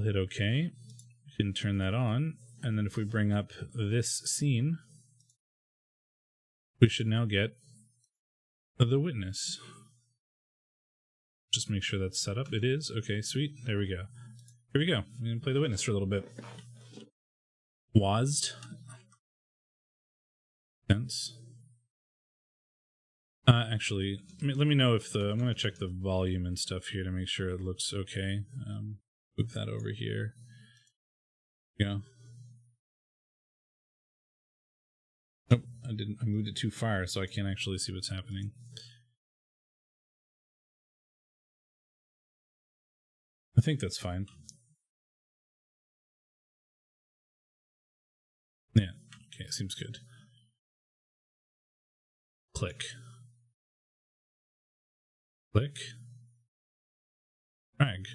We'll hit OK. We can turn that on. And then if we bring up this scene, we should now get the witness. Just make sure that's set up. It is. Okay, sweet. There we go. Here we go. We can play the witness for a little bit. WASD. Sense. Actually, let me know if I'm going to check the volume and stuff here to make sure it looks okay. Move that over here. Yeah. Nope, I didn't. I moved it too far, so I can't actually see what's happening. I think that's fine. Yeah, okay, seems good. Click. Click. Drag.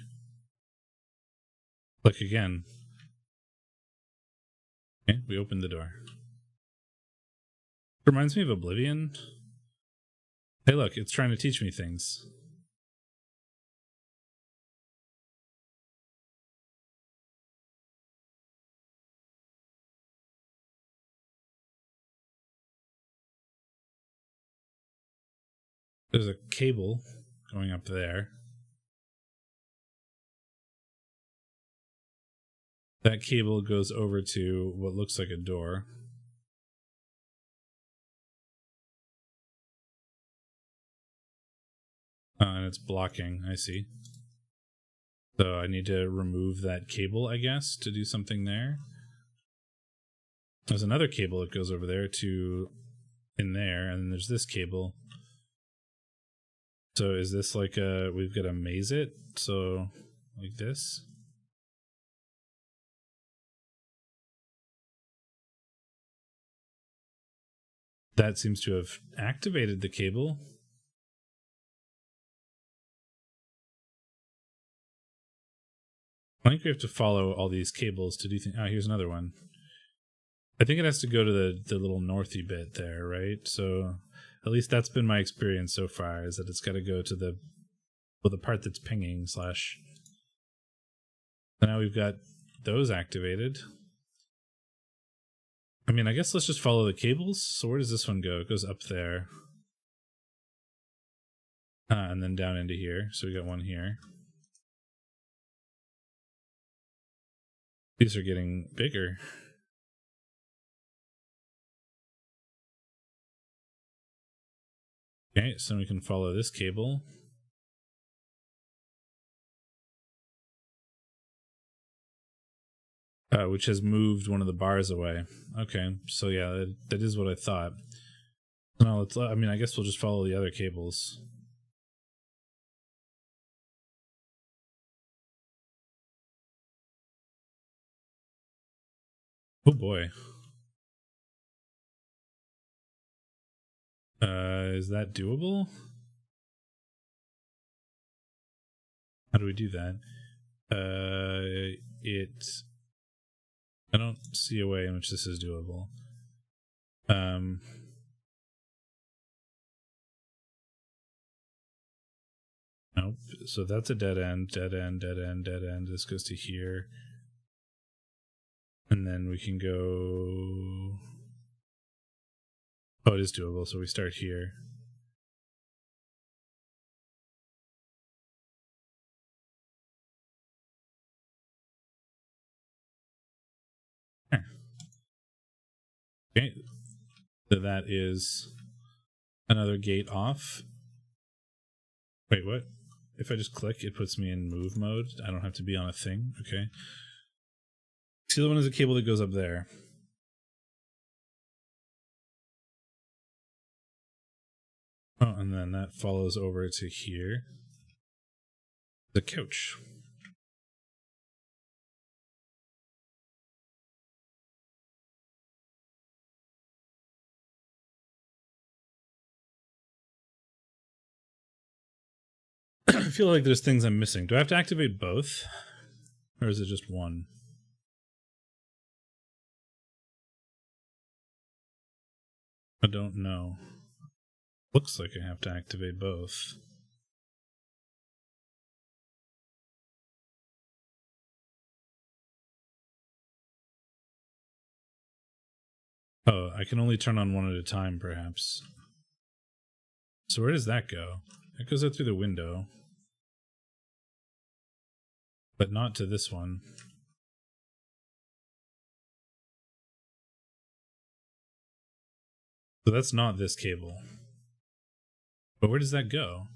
Click again. Okay, we opened the door. Reminds me of Oblivion. Hey look, it's trying to teach me things. There's a cable going up there. That cable goes over to what looks like a door. And it's blocking, I see. So I need to remove that cable, I guess, to do something there. There's another cable that goes over there to in there, and then there's this cable. So is this like we've got to maze it? So like this? That seems to have activated the cable. I think we have to follow all these cables to do things. Ah, here's another one. I think it has to go to the little northy bit there, right? So at least that's been my experience so far, is that it's got to go to the part that's pinging / So now we've got those activated. I mean, I guess let's just follow the cables. So where does this one go? It goes up there. And then down into here. So we got one here. These are getting bigger. Okay, so we can follow this cable. Which has moved one of the bars away. Okay, so yeah, that is what I thought. No, I mean, I guess we'll just follow the other cables. Oh boy. Is that doable? How do we do that? I don't see a way in which this is doable. Nope. So that's a dead end, dead end, dead end, dead end. This goes to here. And then we can go... Oh, it is doable, so we start here. Okay, so that is another gate off. Wait, what? If I just click, it puts me in move mode. I don't have to be on a thing. Okay. See, the other one is a cable that goes up there. Oh, and then that follows over to here. The couch. I feel like there's things I'm missing. Do I have to activate both? Or is it just one? I don't know. Looks like I have to activate both. Oh, I can only turn on one at a time, perhaps. So where does that go? It goes out through the window. But not to this one. So that's not this cable. But where does that go?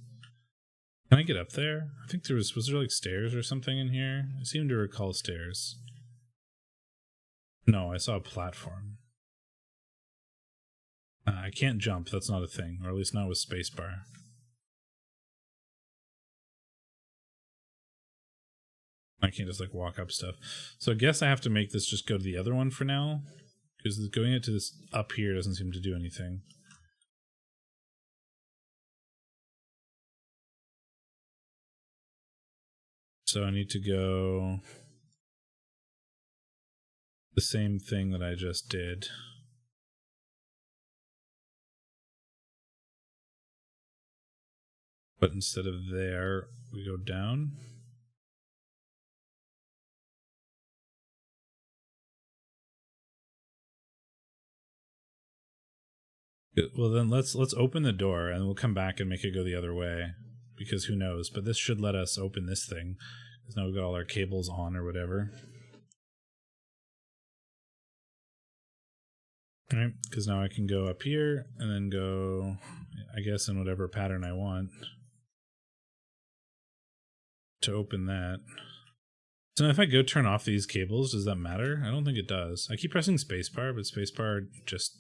Can I get up there? I think there was there like stairs or something in here? I seem to recall stairs. No, I saw a platform. I can't jump, that's not a thing, or at least not with spacebar. I can't just like walk up stuff. So I guess I have to make this just go to the other one for now, because going it to this up here doesn't seem to do anything. So I need to go the same thing that I just did. But instead of there, we go down. Good. Well, then let's open the door and we'll come back and make it go the other way, because who knows? But this should let us open this thing, because now we've got all our cables on or whatever. All right, because now I can go up here and then go, I guess, in whatever pattern I want to open that. So if I go turn off these cables, does that matter? I don't think it does. I keep pressing spacebar, but spacebar just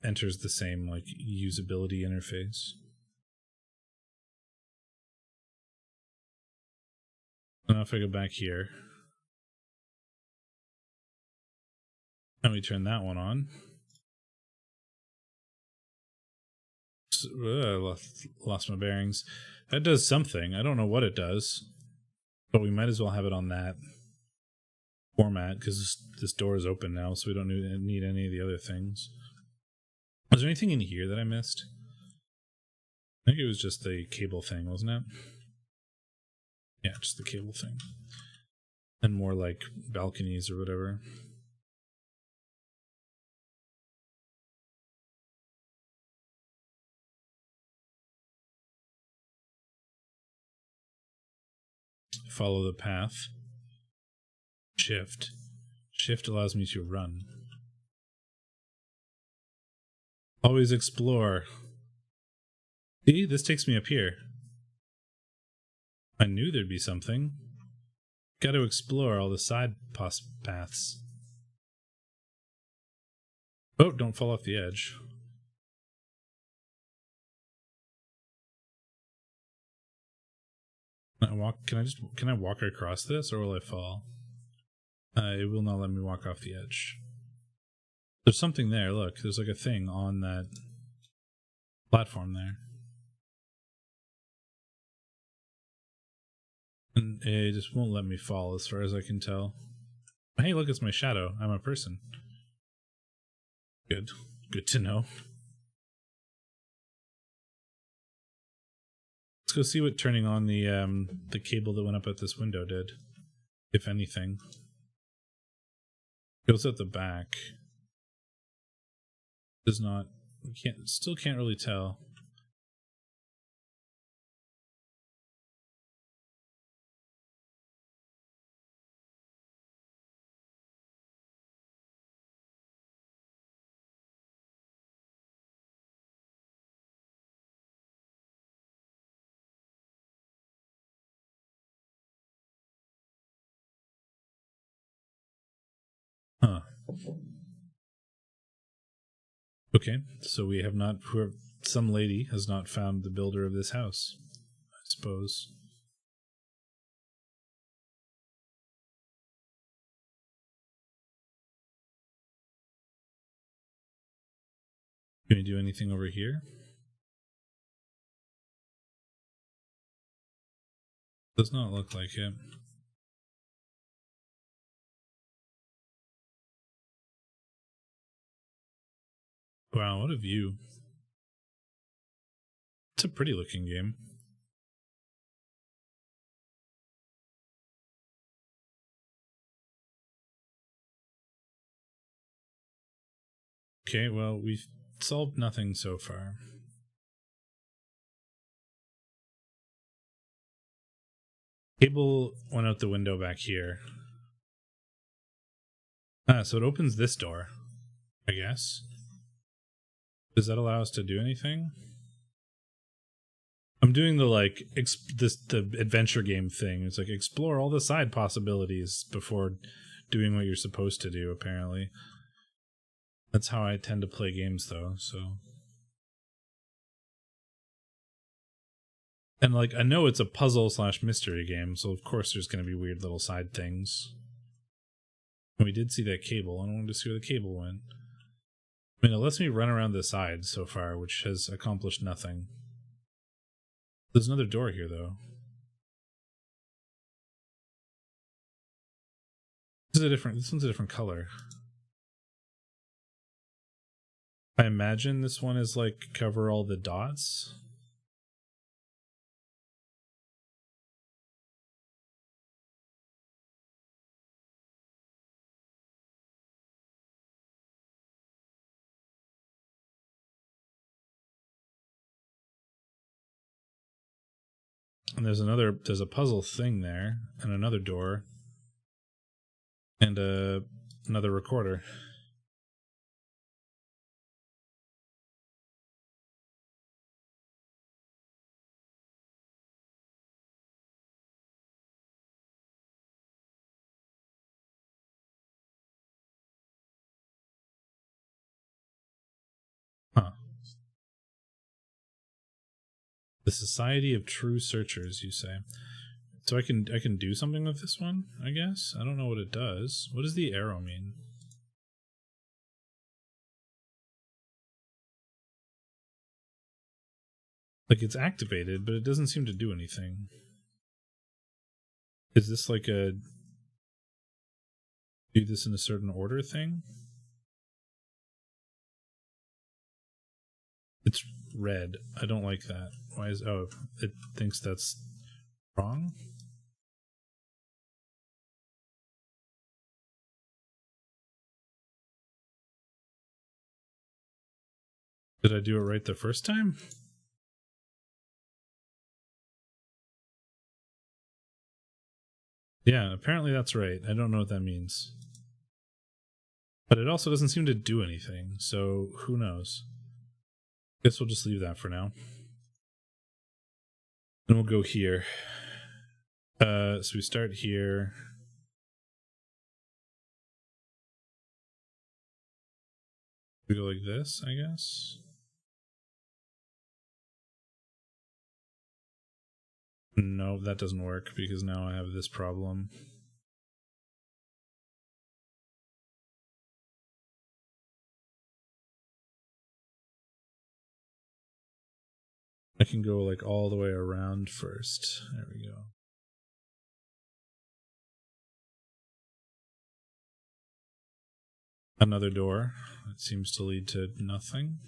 enters the same like usability interface. Now if I go back here and we turn that one on, so, I lost my bearings. That does something. I don't know what it does, but we might as well have it on that format because this door is open now, so we don't need any of the other things. Was there anything in here that I missed? I think it was just the cable thing, wasn't it? Yeah, just the cable thing. And more like balconies or whatever. Follow the path. Shift. Shift allows me to run. Always explore. See, this takes me up here. I knew there'd be something. Got to explore all the side paths. Oh, don't fall off the edge. Can I walk across this, or will I fall? It will not let me walk off the edge. There's something there, look, there's like a thing on that platform there. And it just won't let me fall as far as I can tell. Hey, look, it's my shadow. I'm a person. Good. Good to know. Let's go see what turning on the cable that went up at this window did, if anything. Goes at the back. Does not. Still can't really tell. Huh. Okay, so we have not. Some lady has not found the builder of this house, I suppose. Can we do anything over here? Does not look like it. Wow, what a view. It's a pretty looking game. Okay, well, we've solved nothing so far. Cable went out the window back here. So it opens this door, I guess. Does that allow us to do anything? I'm doing the like the adventure game thing. It's like explore all the side possibilities before doing what you're supposed to do, apparently. That's how I tend to play games though, so. And like I know it's a puzzle / mystery game, so of course there's gonna be weird little side things. And we did see that cable. I wanted to see where the cable went. I mean, it lets me run around the sides so far, which has accomplished nothing. There's another door here, though. This one's a different color. I imagine this one is like cover all the dots. And there's a puzzle thing there, and another door, and another recorder. Huh. The Society of True Searchers, you say? So I can do something with this one, I guess? I don't know what it does. What does the arrow mean? Like, it's activated, but it doesn't seem to do anything. Is this like a do this in a certain order thing? It's red. I don't like that. Why is... Oh, it thinks that's wrong? Did I do it right the first time? Yeah, apparently that's right. I don't know what that means. But it also doesn't seem to do anything, so who knows? Guess we'll just leave that for now. Then we'll go here. So we start here. We go like this, I guess. No, that doesn't work because now I have this problem. I can go like all the way around first. There we go. Another door. It seems to lead to nothing.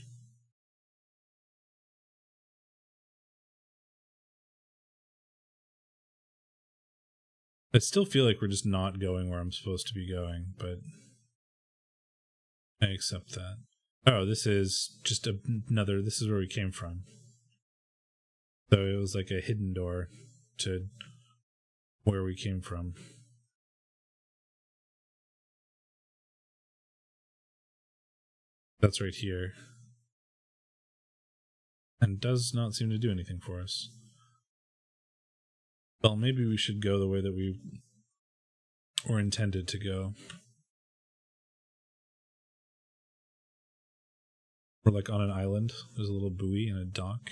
I still feel like we're just not going where I'm supposed to be going, but I accept that. Oh, this is just another... This is where we came from. So it was like a hidden door to where we came from. That's right here. And does not seem to do anything for us. Well, maybe we should go the way that we were intended to go. We're like on an island. There's a little buoy and a dock.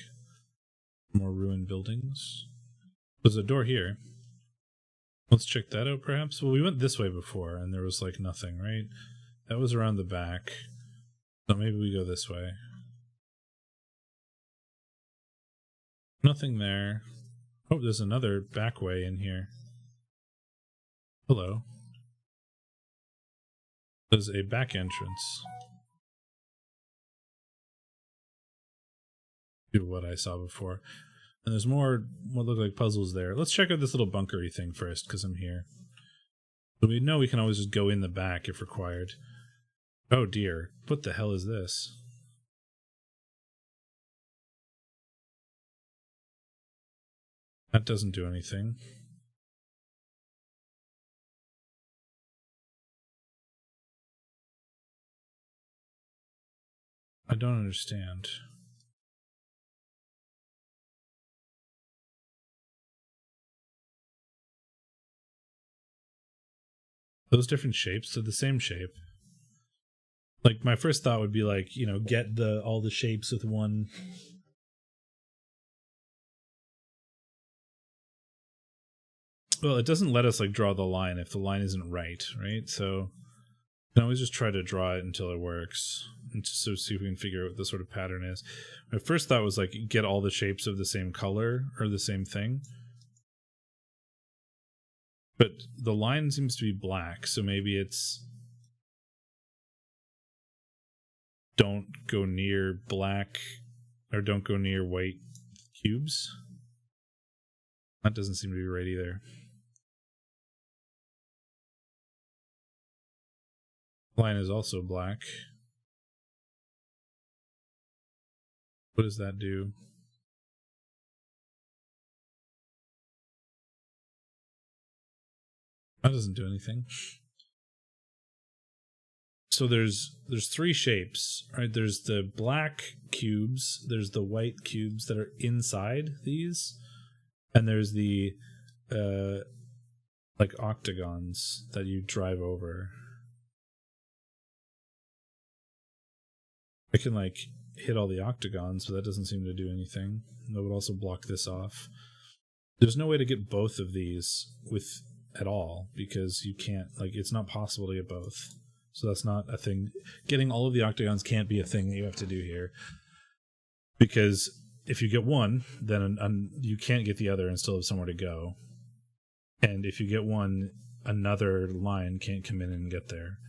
More ruined buildings. There's a door here. Let's check that out, perhaps. Well, we went this way before, and there was like nothing, right? That was around the back. So maybe we go this way. Nothing there. Oh, there's another back way in here. Hello. There's a back entrance. To what I saw before. And there's more what look like puzzles there. Let's check out this little bunkery thing first, because I'm here. So we know we can always just go in the back if required. Oh dear. What the hell is this? That doesn't do anything. I don't understand. Those different shapes are the same shape. Like, my first thought would be like, you know, get all the shapes with one. Well, it doesn't let us like draw the line if the line isn't right? So you can always just try to draw it until it works, and just so see if we can figure out what the sort of pattern is. My first thought was like get all the shapes of the same color or the same thing, but the line seems to be black, so maybe it's don't go near black or don't go near white cubes. That doesn't seem to be right either. Line is also black. What does that do? That doesn't do anything. So there's three shapes, right? There's the black cubes, there's the white cubes that are inside these, and there's the like octagons that you drive over. I can like hit all the octagons, but that doesn't seem to do anything. That would also block this off. There's no way to get both of these with at all, because you can't, like, it's not possible to get both. So that's not a thing. Getting all of the octagons can't be a thing that you have to do here, because if you get one, then you can't get the other and still have somewhere to go. And if you get one, another line can't come in and get there.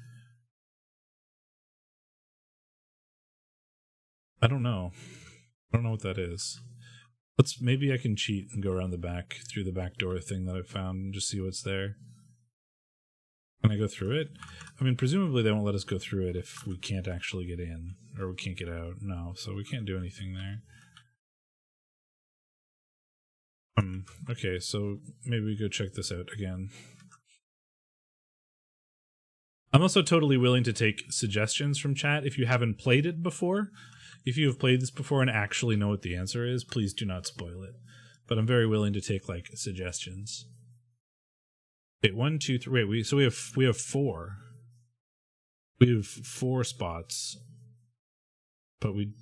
I don't know. I don't know what that is. Maybe I can cheat and go around the back through the back door thing that I found and just see what's there. Can I go through it? I mean, presumably they won't let us go through it if we can't actually get in, or we can't get out. No, so we can't do anything there. Okay, so maybe we go check this out again. I'm also totally willing to take suggestions from chat if you haven't played it before. If you have played this before and actually know what the answer is, please do not spoil it. But I'm very willing to take like suggestions. Wait, 1, 2, 3. Wait, so we have 4. We have 4 spots, but we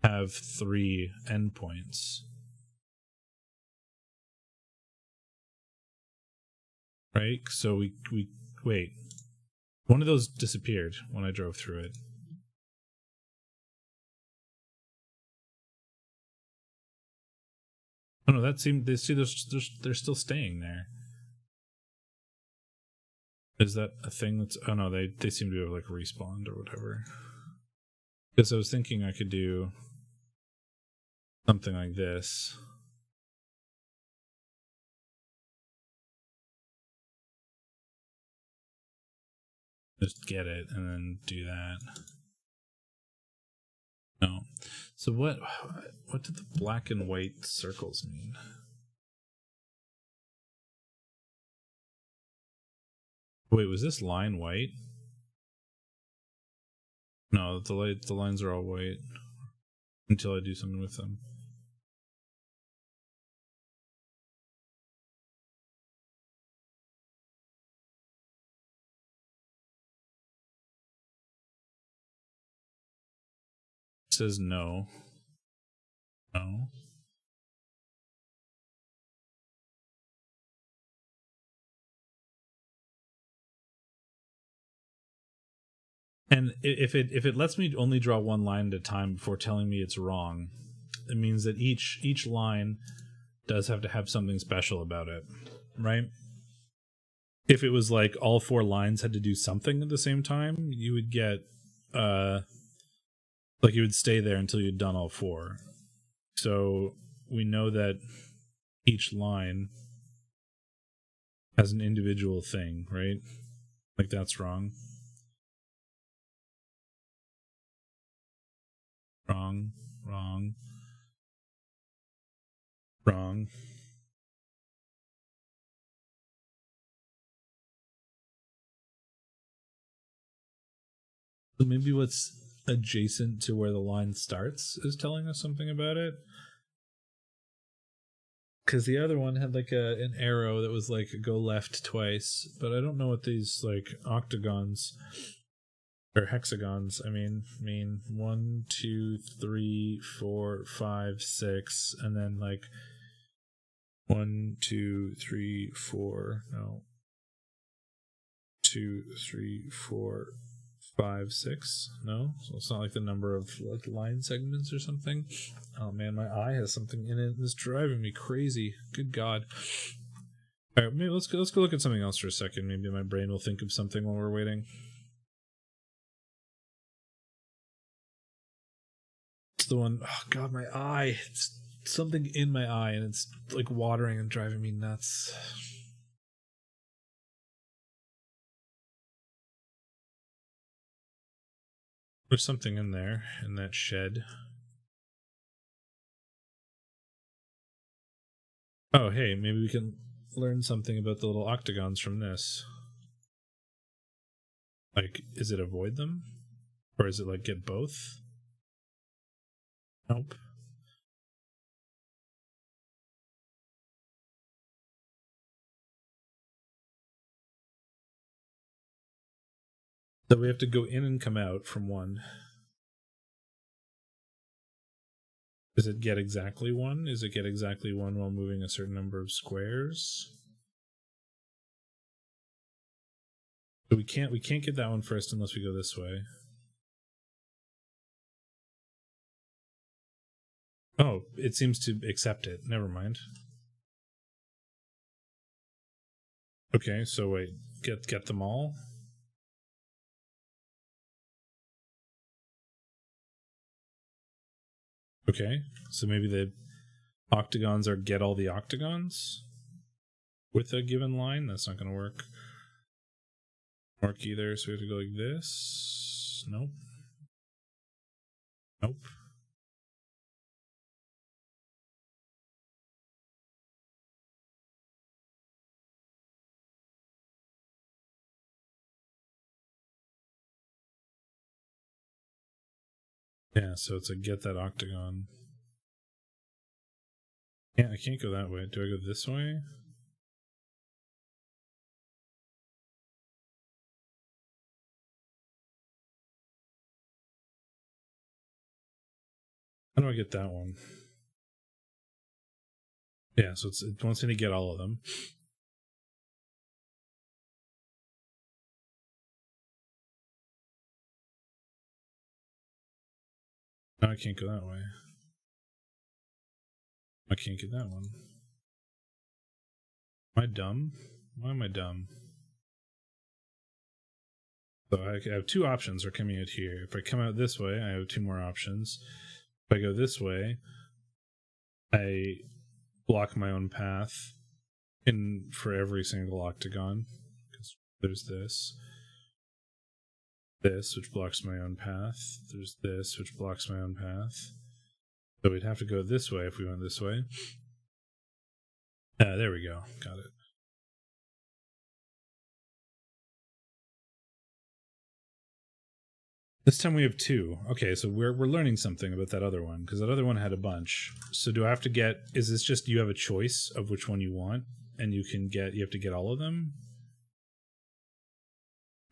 have 3 endpoints. Right? So we wait. One of those disappeared when I drove through it. Oh no, that seemed. They see they're still staying there. Is that a thing that's? Oh no, they seem to have like respawned or whatever. Because I was thinking I could do something like this. Just get it and then do that. No. So what did the black and white circles mean? Wait, was this line white? No, the lines are all white until I do something with them. It says no. No. And if it lets me only draw one line at a time before telling me it's wrong, it means that each line does have to have something special about it, right? If it was like all 4 lines had to do something at the same time, you would get like you would stay there until you'd done all 4. So we know that each line has an individual thing, right? Like that's wrong. Wrong. Wrong. Wrong. So maybe what's adjacent to where the line starts is telling us something about it. Because the other one had like an arrow that was like go left twice, but I don't know what these like octagons or hexagons. I mean 1, 2, 3, 4, 5, 6, and then like 1, 2, 3, 4. No. 2, 3, 4, 5, 6. No, so it's not like the number of like line segments or something. Oh man, my eye has something in it that's driving me crazy. Good God. All right, maybe let's go look at something else for a second. Maybe my brain will think of something while we're waiting. It's the one, oh God, my eye. It's something in my eye and it's like watering and driving me nuts. There's something in there, in that shed. Oh, hey, maybe we can learn something about the little octagons from this. Like, is it avoid them? Or is it like get both? Nope. So we have to go in and come out from one. Does it get exactly one? Is it get exactly one while moving a certain number of squares? So we can't get that one first unless we go this way. Oh, it seems to accept it. Never mind. Okay, so wait, get them all? Okay, so maybe the octagons are get all the octagons with a given line? That's not going to work. Work either, so we have to go like this. Nope. Nope. Yeah, so it's a get that octagon. Yeah, I can't go that way. Do I go this way? How do I get that one? Yeah, so it wants me to get all of them. No, I can't go that way. I can't get that one. Am I dumb? Why am I dumb? So I have two options are coming out here. If I come out this way, I have two more options. If I go this way, I block my own path in for every single octagon. Because there's this, which blocks my own path. There's this, which blocks my own path. So we'd have to go this way if we went this way. There we go. Got it. This time we have two. Okay, so we're learning something about that other one because that other one had a bunch. So do I have to get? Is this just you have a choice of which one you want, and you have to get all of them?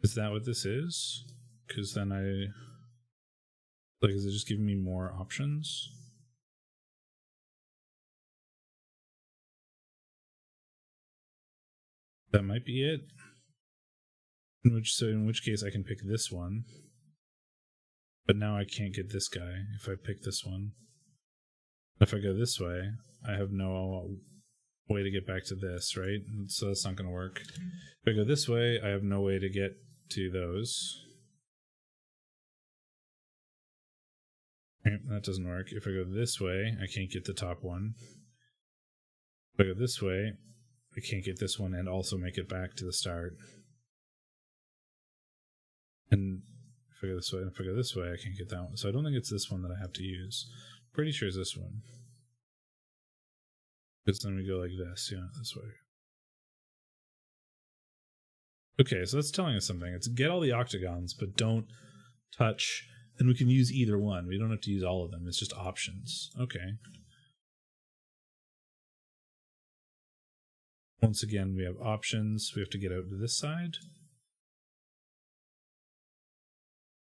Is that what this is? Because then is it just giving me more options? That might be it. In which case I can pick this one. But now I can't get this guy if I pick this one. If I go this way, I have no way to get back to this, right? So that's not going to work. If I go this way, I have no way to get to those. Right, that doesn't work. If I go this way, I can't get the top one. If I go this way, I can't get this one and also make it back to the start. And If I go this way, and if I go this way, I can't get that one. So I don't think it's this one that I have to use. Pretty sure it's this one. Because then we go like this, yeah, this way. Okay, so that's telling us something. It's get all the octagons, but don't touch, and we can use either one. We don't have to use all of them. It's just options. Okay. Once again, we have options. We have to get out to this side.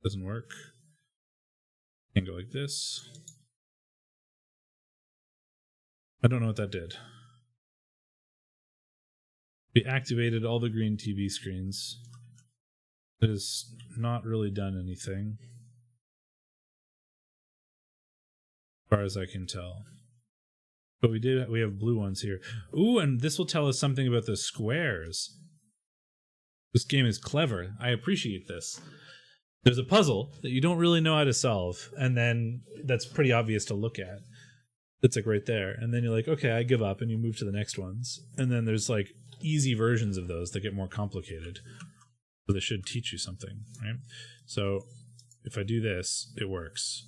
Doesn't work. Can go like this. I don't know what that did. We activated all the green TV screens. It has not really done anything, as far as I can tell. But we have blue ones here. Ooh, and this will tell us something about the squares. This game is clever. I appreciate this. There's a puzzle that you don't really know how to solve, and then that's pretty obvious to look at. It's like right there. And then you're like, okay, I give up, and you move to the next ones. And then there's like easy versions of those that get more complicated. So they should teach you something, right? So if I do this, it works.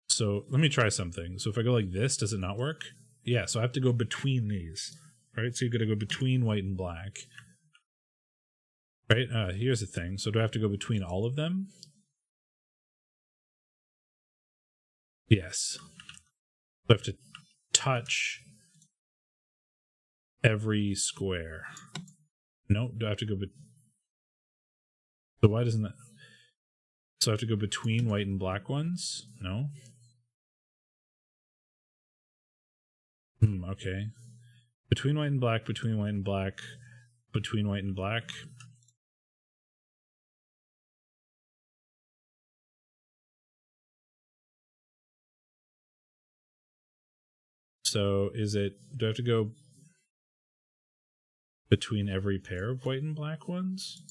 So let me try something. So if I go like this, does it not work? Yeah, so I have to go between these, right? So you've got to go between white and black. Right? Here's the thing. So do I have to go between all of them? Yes. I have to touch every square. No, do I have to go so why doesn't that? So I have to go between white and black ones? No. Okay. Between white and black, between white and black, between white and black. So is it, do I have to go between every pair of white and black ones?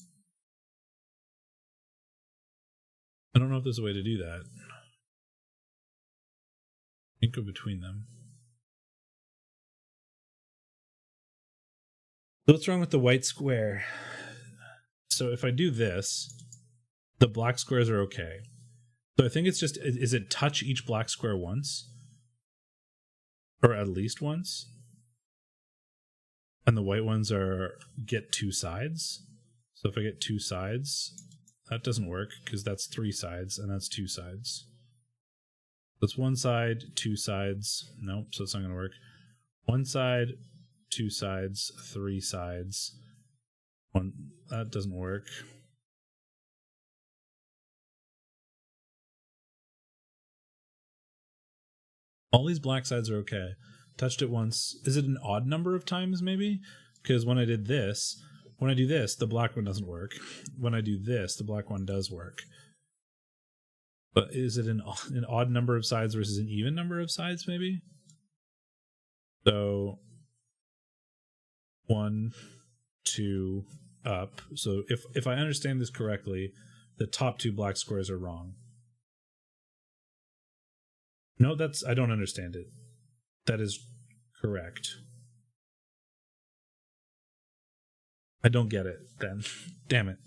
I don't know if there's a way to do that. I can't go between them. So what's wrong with the white square? So if I do this, the black squares are okay. So I think it's just, is it touch each black square once? Or at least once? And the white ones are get two sides. So if I get two sides, that doesn't work because that's three sides and that's two sides. That's one side, two sides. Nope, so it's not going to work. One side, two sides, three sides. One, that doesn't work. All these black sides are okay. Touched it once. Is it an odd number of times maybe? Because when I do this, the black one doesn't work. When I do this, the black one does work. But is it an odd number of sides versus an even number of sides maybe? So 1, 2, up. So if I understand this correctly, the top two black squares are wrong. No, I don't understand it. That is correct. I don't get it then. Damn it.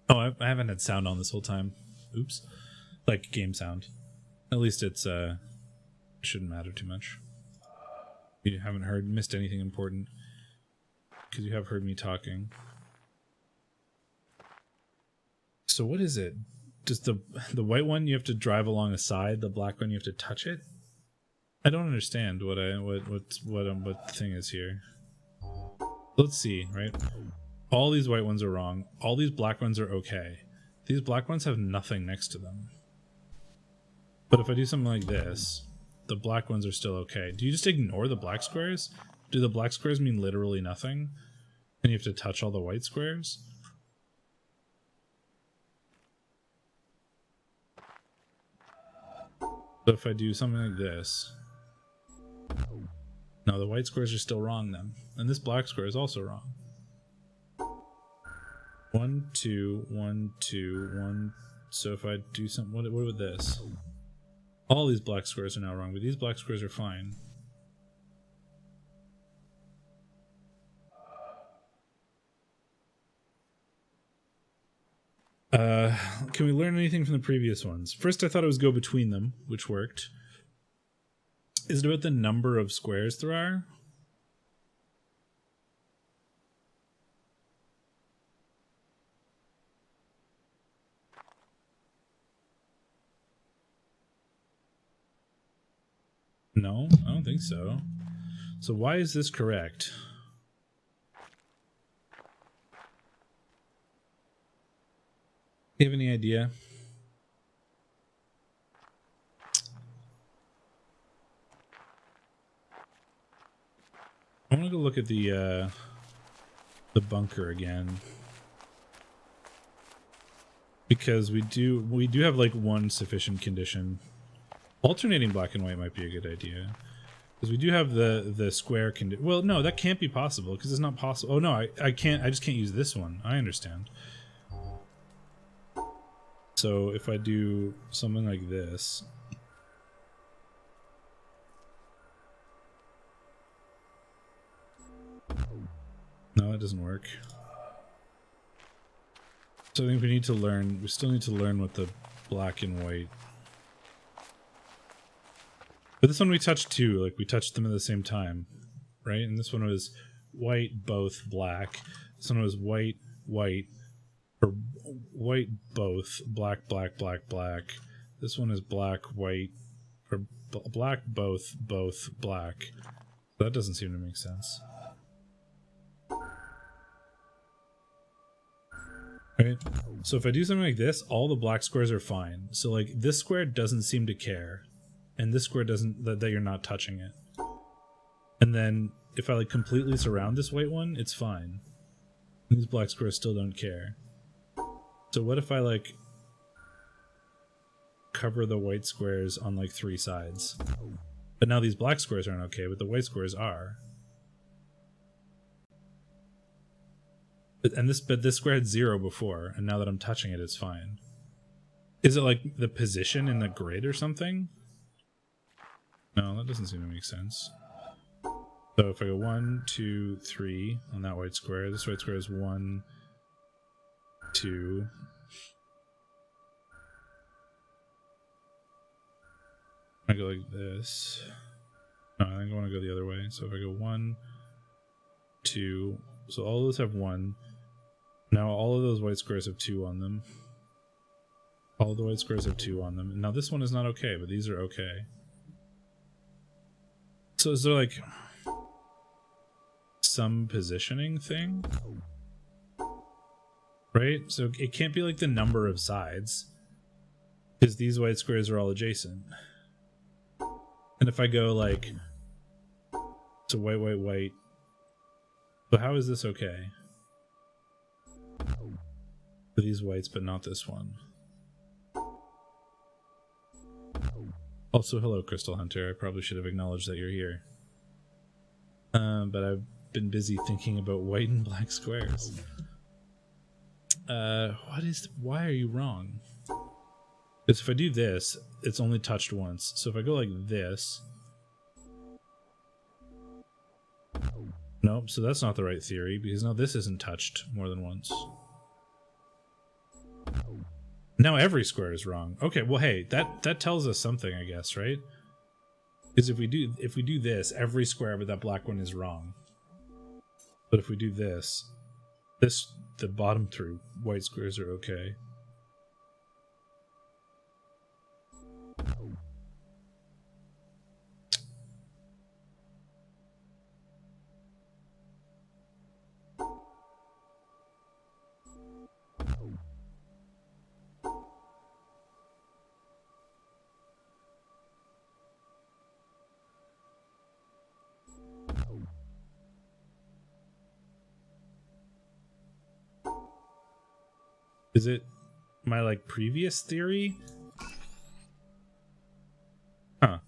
Oh, I haven't had sound on this whole time. Oops. Like game sound. At least it's shouldn't matter too much. You haven't missed anything important. Because you have heard me talking. So what is it? Does the white one you have to drive along a side, the black one you have to touch it? I don't understand what the thing is here. Let's see, right? All these white ones are wrong. All these black ones are okay. These black ones have nothing next to them. But if I do something like this, the black ones are still okay. Do you just ignore the black squares? Do the black squares mean literally nothing? And you have to touch all the white squares? But if I do something like this... No, the white squares are still wrong then. And this black square is also wrong. 1, 2, 1, 2, 1. So if I do something... What about this? All these black squares are now wrong, but these black squares are fine. Can we learn anything from the previous ones? First, I thought it was go between them, which worked. Is it about the number of squares there are? No, I don't think so. So why is this correct? Do you have any idea? I want to go look at the bunker again, because we do have like one sufficient condition. Alternating black and white might be a good idea, because we do have the square condition. Well, no, that can't be possible because it's not possible. Oh no, I can't. I just can't use this one. I understand. So if I do something like this, no, that doesn't work. So I think we need to learn. We still need to learn what the black and white. But this one we touched two. Like we touched them at the same time, right? And this one was white, both, black. This one was white, white. Or white both, black, black, black, black. This one is black, white, or black both, both, black. That doesn't seem to make sense. Right? So if I do something like this, all the black squares are fine. So like this square doesn't seem to care, and this square doesn't, that you're not touching it. And then if I like completely surround this white one, it's fine. These black squares still don't care. So what if I like cover the white squares on like 3 sides? But now these black squares aren't okay, but the white squares are. But this square had 0 before, and now that I'm touching it, it's fine. Is it like the position in the grid or something? No, that doesn't seem to make sense. So if I go 1, 2, 3 on that white square, this white square is 1, 2. I go like this. No, I think I want to go the other way. So if I go 1, 2, so all of those have 1. Now all of those white squares have 2 on them. All the white squares have 2 on them. And now this one is not okay, but these are okay. So is there like some positioning thing? Right? So it can't be like the number of sides, because these white squares are all adjacent. And if I go like, so white, white, white, so how is this okay? For these whites, but not this one. Also, hello, Crystal Hunter. I probably should have acknowledged that you're here. But I've been busy thinking about white and black squares. Why are you wrong? Because if I do this, it's only touched once. So if I go like this... Nope, so that's not the right theory, because now this isn't touched more than once. Now every square is wrong. Okay, well hey, that tells us something, I guess, right? Because if we do this, every square but that black one is wrong. But if we do this, the bottom 3 white squares are okay. Is it my like previous theory? Huh.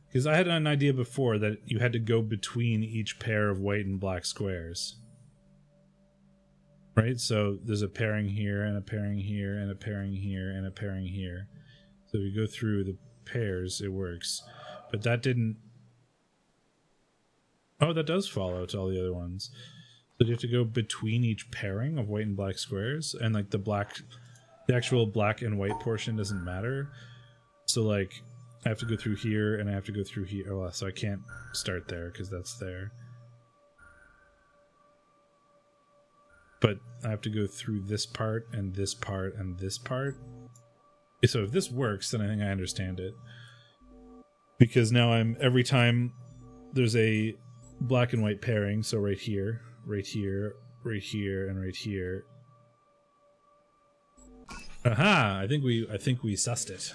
Because I had an idea before that you had to go between each pair of white and black squares. Right? So there's a pairing here, and a pairing here, and a pairing here, and a pairing here. So if you go through the pairs, it works. But that didn't... Oh, that does follow to all the other ones. So you have to go between each pairing of white and black squares, and like the black the actual black and white portion doesn't matter. So like I have to go through here and I have to go through here. Oh, so I can't start there because that's there. But I have to go through this part and this part and this part. So if this works, then I think I understand it. Because now every time there's a black and white pairing, so right here, right here, right here, and right here. Aha! I think we sussed it.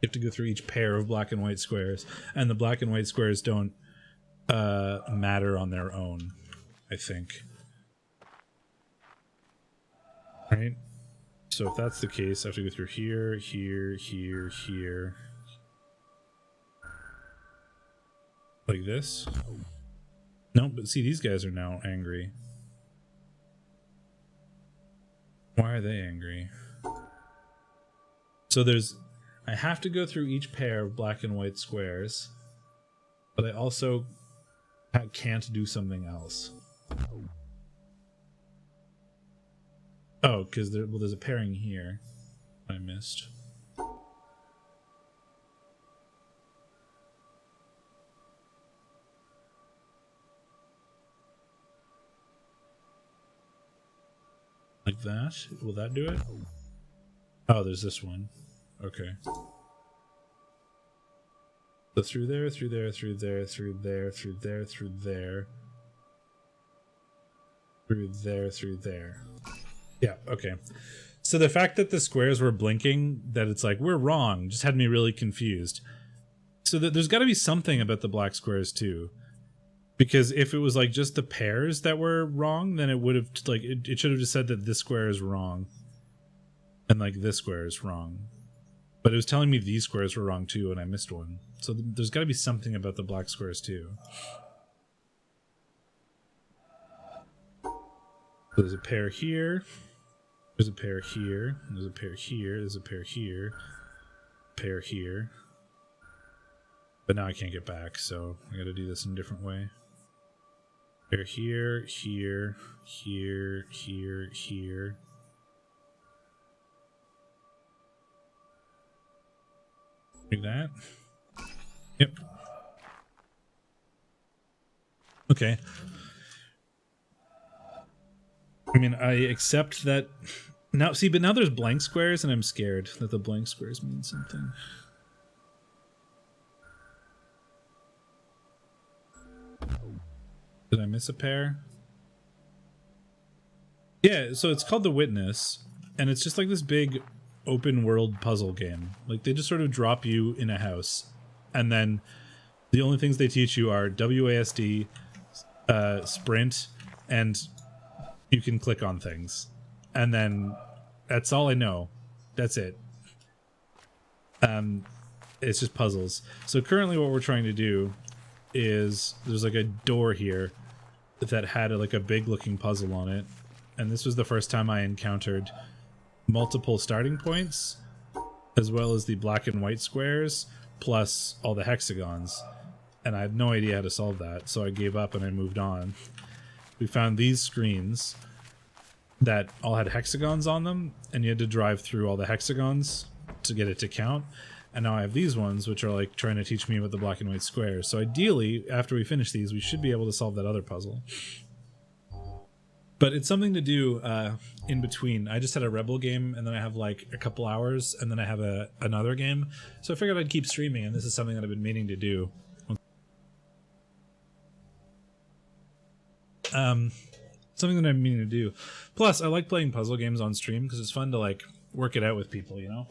You have to go through each pair of black and white squares, and the black and white squares don't matter on their own, I think. Right? So if that's the case, I have to go through here, here, here, here. Like this? No, but see, these guys are now angry. Why are they angry? So I have to go through each pair of black and white squares, but I also can't do something else. Oh, because there's a pairing here I missed. Like that? Will that do it? Oh, there's this one. Okay. So through there, through there, through there, through there, through there, through there. Through there, through there. Yeah, okay. So the fact that the squares were blinking, that it's like, we're wrong, just had me really confused. So there's got to be something about the black squares too. Because if it was like just the pairs that were wrong, then it would have, like, it should have just said that this square is wrong. And like this square is wrong. But it was telling me these squares were wrong too, and I missed one. So there's got to be something about the black squares too. So there's a pair here. There's a pair here. There's a pair here. There's a pair here. Pair here. But now I can't get back, so I gotta do this in a different way. Pair here, here, here, here, here. Like that. Yep. Okay. I mean, I accept that now. See, but now there's blank squares, and I'm scared that the blank squares mean something. Did I miss a pair? Yeah, so it's called The Witness, and it's just like this big open world puzzle game. Like, they just sort of drop you in a house, and then the only things they teach you are WASD, sprint, and you can click on things. And then that's all I know. That's it. It's just puzzles. So currently what we're trying to do is there's like a door here that had like a big looking puzzle on it. And this was the first time I encountered multiple starting points, as well as the black and white squares, plus all the hexagons. And I had no idea how to solve that, so I gave up and I moved on. We found these screens that all had hexagons on them, and you had to drive through all the hexagons to get it to count. And now I have these ones, which are like trying to teach me about the black and white squares. So ideally, after we finish these, we should be able to solve that other puzzle. But it's something to do in between. I just had a Rebel game, and then I have like a couple hours, and then I have another game. So I figured I'd keep streaming, and this is something that I've been meaning to do. Something that I'm meaning to do. Plus, I like playing puzzle games on stream because it's fun to like work it out with people, you know?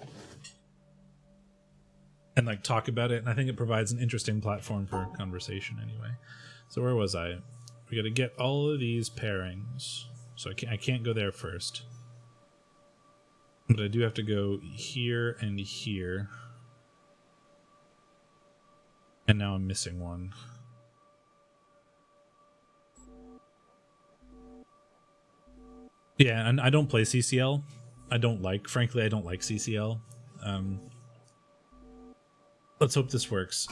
And like talk about it, and I think it provides an interesting platform for conversation anyway. So where was I? We gotta get all of these pairings. So I can't go there first. But I do have to go here and here. And now I'm missing one. Yeah, and I don't play CCL. Frankly, I don't like CCL. Let's hope this works.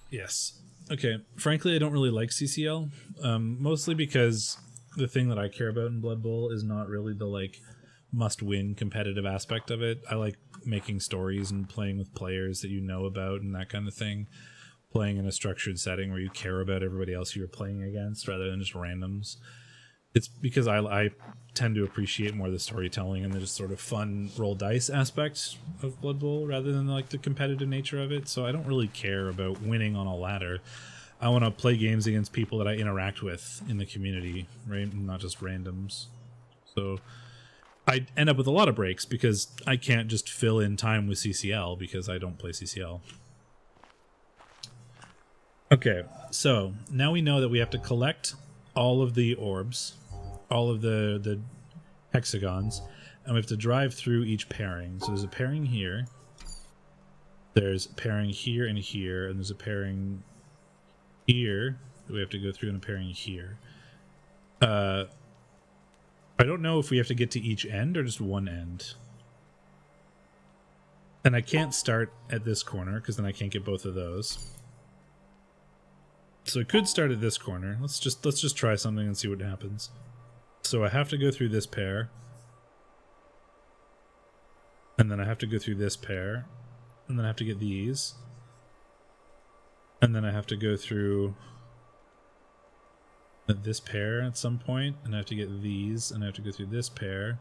Yes. Okay, frankly, I don't really like CCL, mostly because the thing that I care about in Blood Bowl is not really the, like, must-win competitive aspect of it. I like making stories and playing with players that you know about and that kind of thing. Playing in a structured setting where you care about everybody else you're playing against rather than just randoms. It's because I tend to appreciate more the storytelling and the just sort of fun roll dice aspect of Blood Bowl rather than like the competitive nature of it. So I don't really care about winning on a ladder. I want to play games against people that I interact with in the community, right? And not just randoms. So I end up with a lot of breaks because I can't just fill in time with CCL because I don't play CCL. Okay, so now we know that we have to collect all of the orbs, all of the hexagons, and we have to drive through each pairing. So there's a pairing here, there's a pairing here and here, and there's a pairing here that we have to go through, and a pairing here. I don't know if we have to get to each end or just one end. And I can't start at this corner because then I can't get both of those. So I could start at this corner. Let's just try something and see what happens. So I have to go through this pair. And then I have to go through this pair. And then I have to get these. And then I have to go through this pair at some point. And I have to get these. And I have to go through this pair.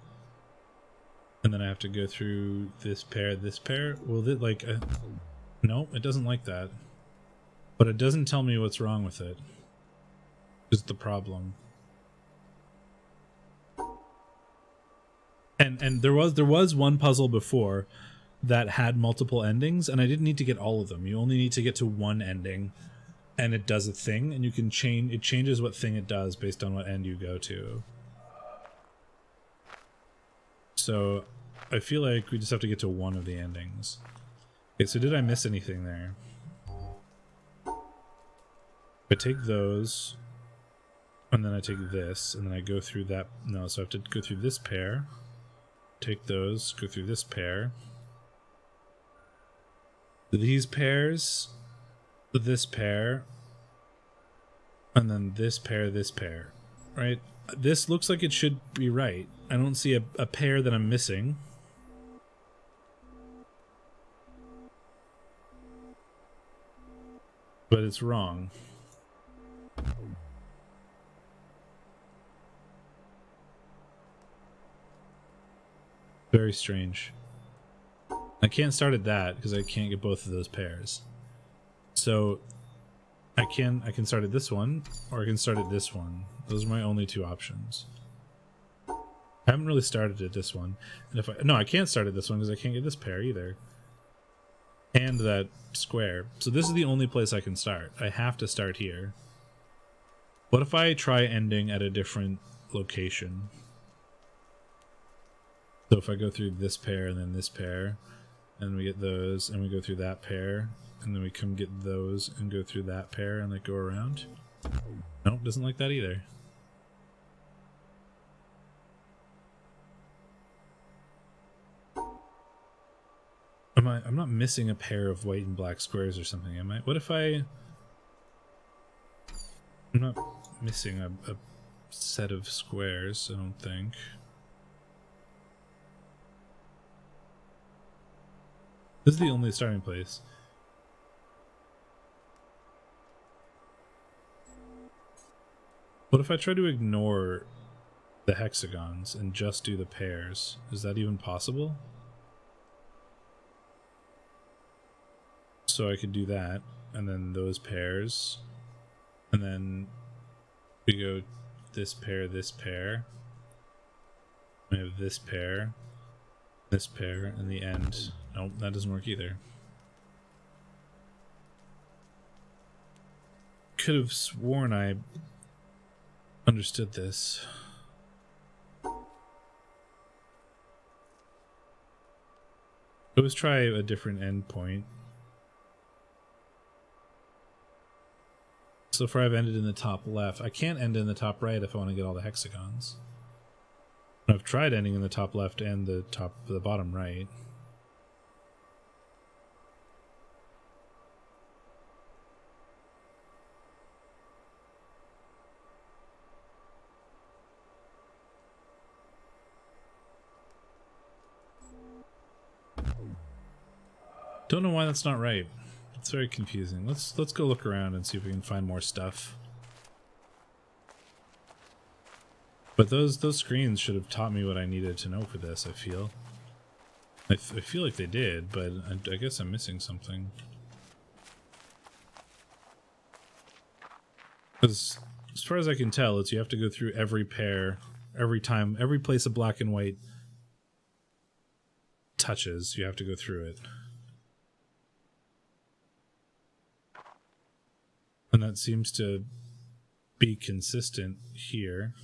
And then I have to go through this pair, this pair. Will it like... no, it doesn't like that. But it doesn't tell me what's wrong with it. Is the problem. And there was one puzzle before that had multiple endings, and I didn't need to get all of them. You only need to get to one ending, and it does a thing, and you can change. It changes what thing it does based on what end you go to. So I feel like we just have to get to one of the endings. Okay, so did I miss anything there? I take those, and then I take this, and then I go through that. No, so I have to go through this pair, take those, go through this pair, these pairs, this pair, and then this pair, right? This looks like it should be right. I don't see a pair that I'm missing. But it's wrong. Very strange. I can't start at that because I can't get both of those pairs. So I can start at this one, or I can start at this one. Those are my only two options. I haven't really started at this one. And no, I can't start at this one because I can't get this pair either. And that square. So this is the only place I can start. I have to start here. What if I try ending at a different location? So if I go through this pair and then this pair, and we get those, and we go through that pair, and then we come get those and go through that pair and like go around. Nope, doesn't like that either. I'm not missing a pair of white and black squares or something, am I? What if I'm not missing a set of squares, I don't think. This is the only starting place. What if I try to ignore the hexagons and just do the pairs? Is that even possible? So I could do that, and then those pairs, and then we go this pair, we have this pair, and the end. Nope, that doesn't work either. Could have sworn I understood this. Let's try a different endpoint. So far I've ended in the top left. I can't end in the top right if I want to get all the hexagons. I've tried ending in the top left and the bottom right. Don't know why that's not right. It's very confusing. Let's go look around and see if we can find more stuff. But those screens should have taught me what I needed to know for this, I feel. I feel like they did, but I guess I'm missing something. Because as far as I can tell, it's you have to go through every pair, every time, every place a black and white touches, you have to go through it. And that seems to be consistent here.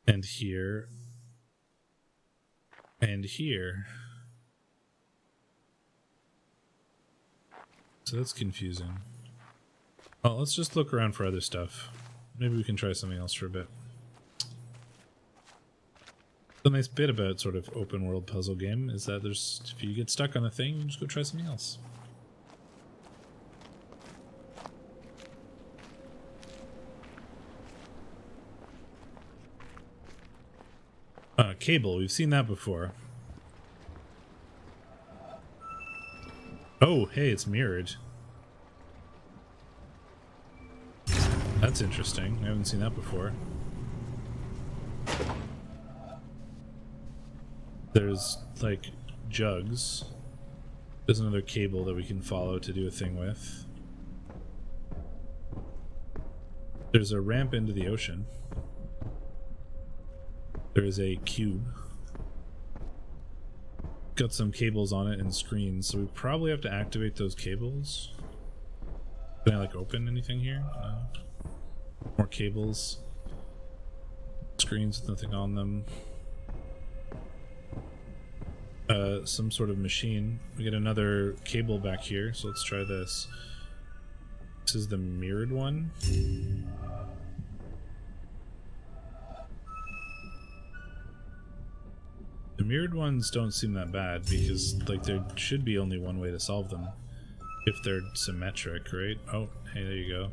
And here. And here. So that's confusing. Oh, let's just look around for other stuff. Maybe we can try something else for a bit. The nice bit about sort of open world puzzle game is that there's, if you get stuck on a thing, you just go try something else. Cable, we've seen that before. Oh, hey, it's mirrored. That's interesting. I haven't seen that before. There's, like, jugs. There's another cable that we can follow to do a thing with. There's a ramp into the ocean. There is a cube. Got some cables on it and screens, so we probably have to activate those cables. Can I, like, open anything here? More cables. Screens with nothing on them. Some sort of machine. We get another cable back here, so let's try this. This is the mirrored one. The mirrored ones don't seem that bad because, like, there should be only one way to solve them. If they're symmetric, right? Oh, hey, there you go.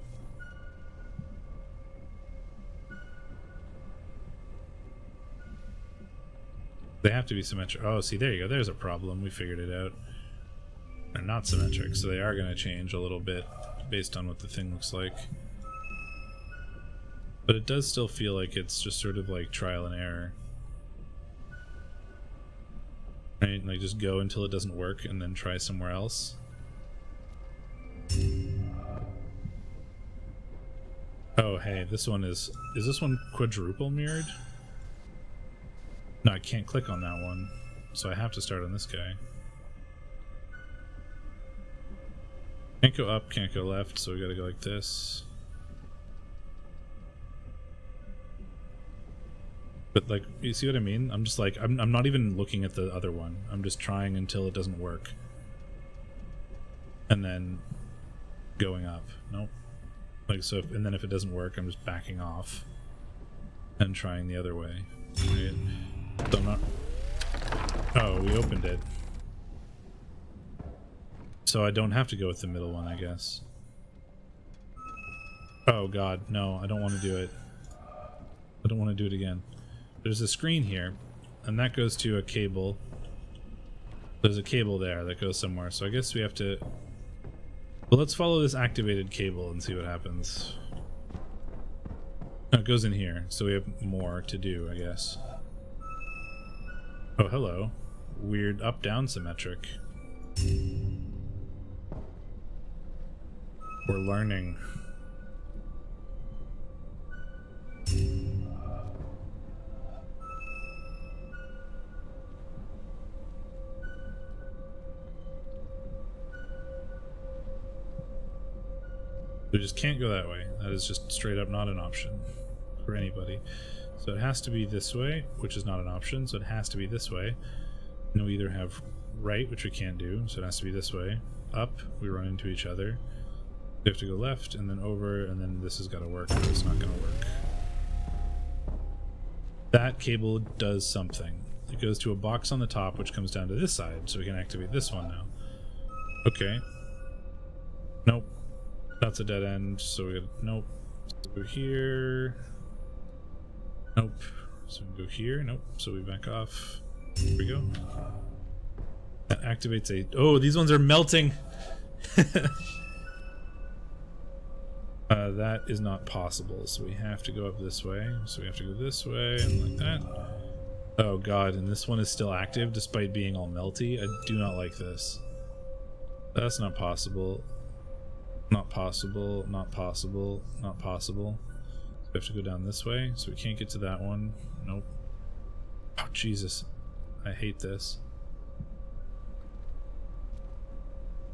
They have to be symmetric. Oh, see, there you go. There's a problem. We figured it out. They're not symmetric, so they are going to change a little bit based on what the thing looks like. But it does still feel like it's just sort of like trial and error. Right? Like, just go until it doesn't work and then try somewhere else. Oh, hey, this one is this one quadruple mirrored? No, I can't click on that one, so I have to start on this guy. Can't go up, can't go left, so we gotta go like this. But, like, you see what I mean? I'm just like, I'm not even looking at the other one. I'm just trying until it doesn't work. And then going up. Nope. Like, so, and then if it doesn't work, I'm just backing off and trying the other way. Right? So I'm not... Oh, we opened it. So I don't have to go with the middle one, I guess. Oh god, no, I don't want to do it. I don't want to do it again. There's a screen here, and that goes to a cable. There's a cable there that goes somewhere, so I guess we have to... Well, let's follow this activated cable and see what happens. Oh, it goes in here, so we have more to do, I guess. Oh, hello. Weird up-down symmetric. We're learning. We just can't go that way. That is just straight up not an option for anybody. So it has to be this way, which is not an option, so it has to be this way. And we either have right, which we can't do, so it has to be this way. Up, we run into each other. We have to go left, and then over, and then this has got to work, or it's not going to work. That cable does something. It goes to a box on the top, which comes down to this side, so we can activate this one now. Okay. Nope. That's a dead end, so we gotta... Nope. So go here... Nope. So we go here. Nope. So we back off. Here we go. That activates a... Oh, these ones are melting! That is not possible, so we have to go up this way. So we have to go this way, and like that. Oh god, and this one is still active despite being all melty. I do not like this. That's not possible. Not possible, not possible, not possible. We have to go down this way, so we can't get to that one. Nope. Oh, Jesus. I hate this.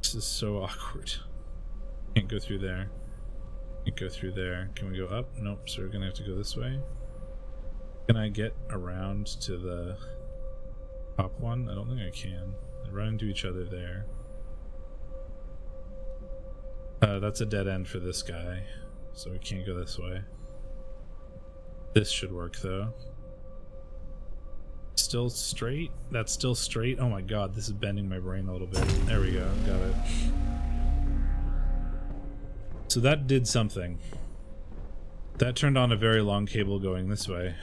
This is so awkward. Can't go through there. Can't go through there. Can we go up? Nope, so we're gonna have to go this way. Can I get around to the top one? I don't think I can. They run into each other there. That's a dead end for this guy, so we can't go this way. This should work though. Still straight? That's still straight? Oh my god, this is bending my brain a little bit. There we go, got it. So that did something. That turned on a very long cable going this way.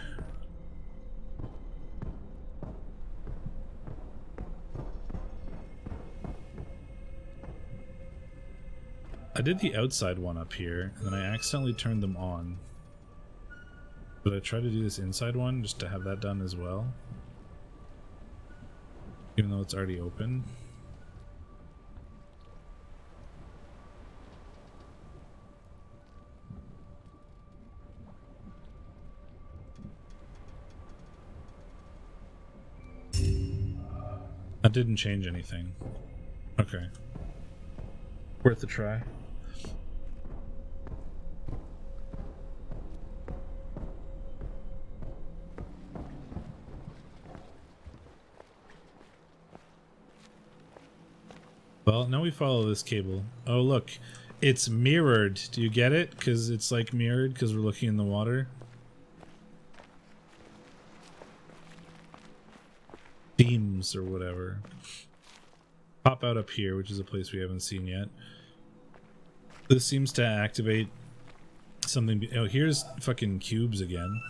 I did the outside one up here, and then I accidentally turned them on. But I try to do this inside one just to have that done as well. Even though it's already open. That didn't change anything. Okay. Worth a try. Well, now we follow this cable. Oh, look. It's mirrored. Do you get it? Because it's like mirrored because we're looking in the water. Beams or whatever. Pop out up here, which is a place we haven't seen yet. This seems to activate something. Oh, here's fucking cubes again.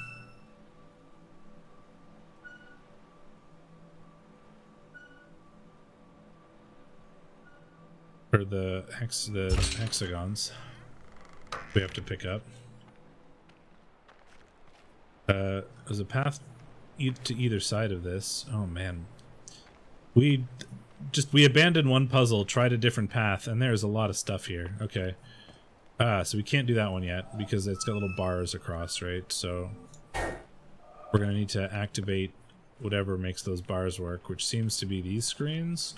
Or the hexagons we have to pick up. There's a path to either side of this. Oh man, we abandoned one puzzle, tried a different path, and there's a lot of stuff here. Okay, so we can't do that one yet because it's got little bars across, right? So we're gonna need to activate whatever makes those bars work, which seems to be these screens.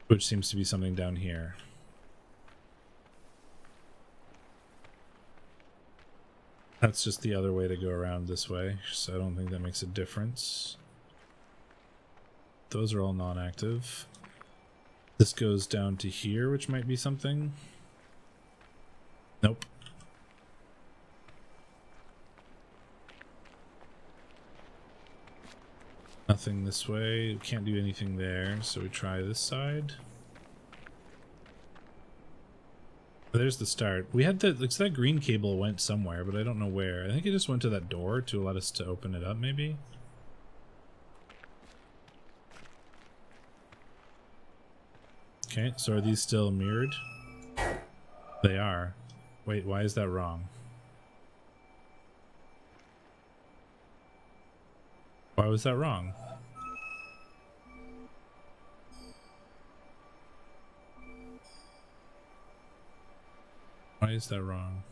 Which seems to be something down here. That's just the other way to go around this way, so I don't think that makes a difference. Those are all non-active. This goes down to here, which might be something. Nope. Nothing this way. We can't do anything there, so we try this side. There's the start. We had looks that green cable went somewhere, but I don't know where. I think it just went to that door to let us to open it up, maybe? Okay, so are these still mirrored? They are. Wait, why is that wrong? Why was that wrong? Why is that wrong?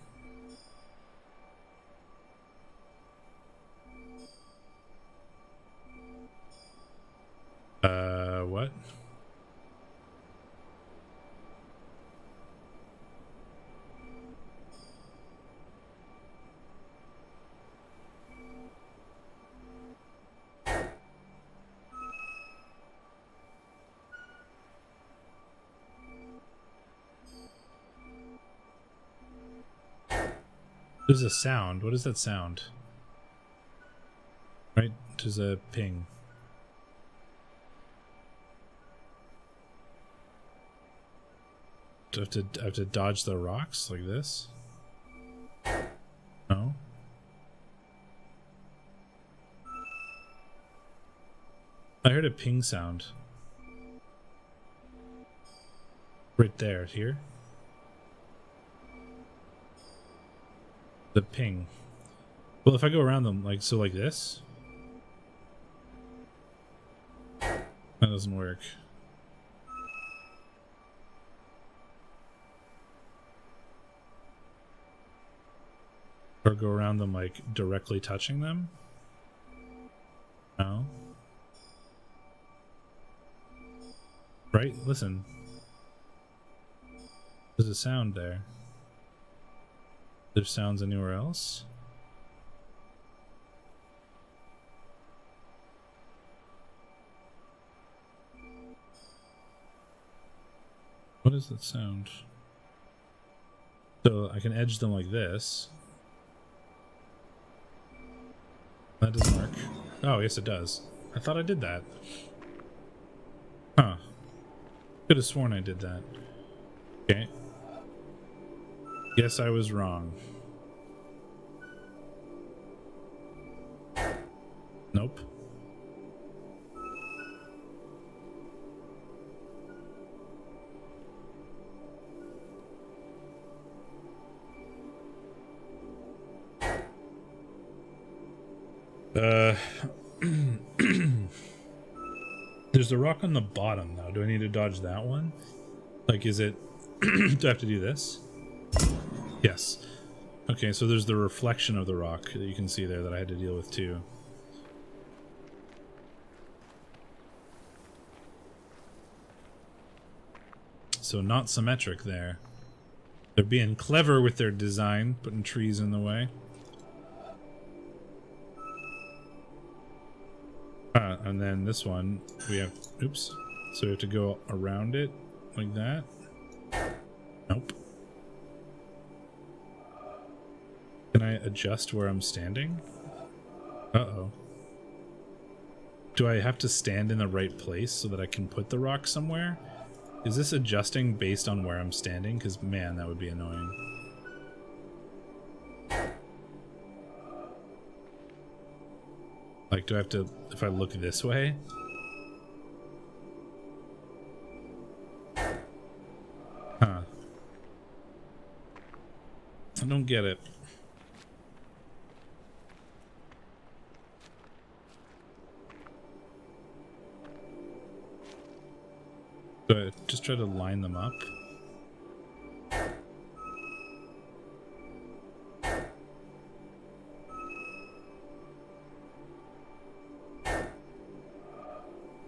What? There's a sound. What is that sound? Right? There's a ping. Do I have to dodge the rocks like this? No? I heard a ping sound. Right there, here. The ping. Well, if I go around them, like, so like this? That doesn't work. Or go around them, like, directly touching them? No. Right? Listen. There's a sound there. There's sounds anywhere else? What is that sound? So I can edge them like this. That doesn't work. Oh, yes it does. I thought I did that. Huh. Could have sworn I did that. Okay. Guess I was wrong. Nope. There's a rock on the bottom though. Do I need to dodge that one? Like, is it... do I have to do this? Yes. Okay, so there's the reflection of the rock that you can see there that I had to deal with too. So not symmetric there. They're being clever with their design, putting trees in the way. And then this one, we have... Oops. So we have to go around it like that. Nope. Can I adjust where I'm standing? Uh-oh. Do I have to stand in the right place so that I can put the rock somewhere? Is this adjusting based on where I'm standing? Because, man, that would be annoying. Like, do I have to... If I look this way? Huh. I don't get it. Do I just try to line them up?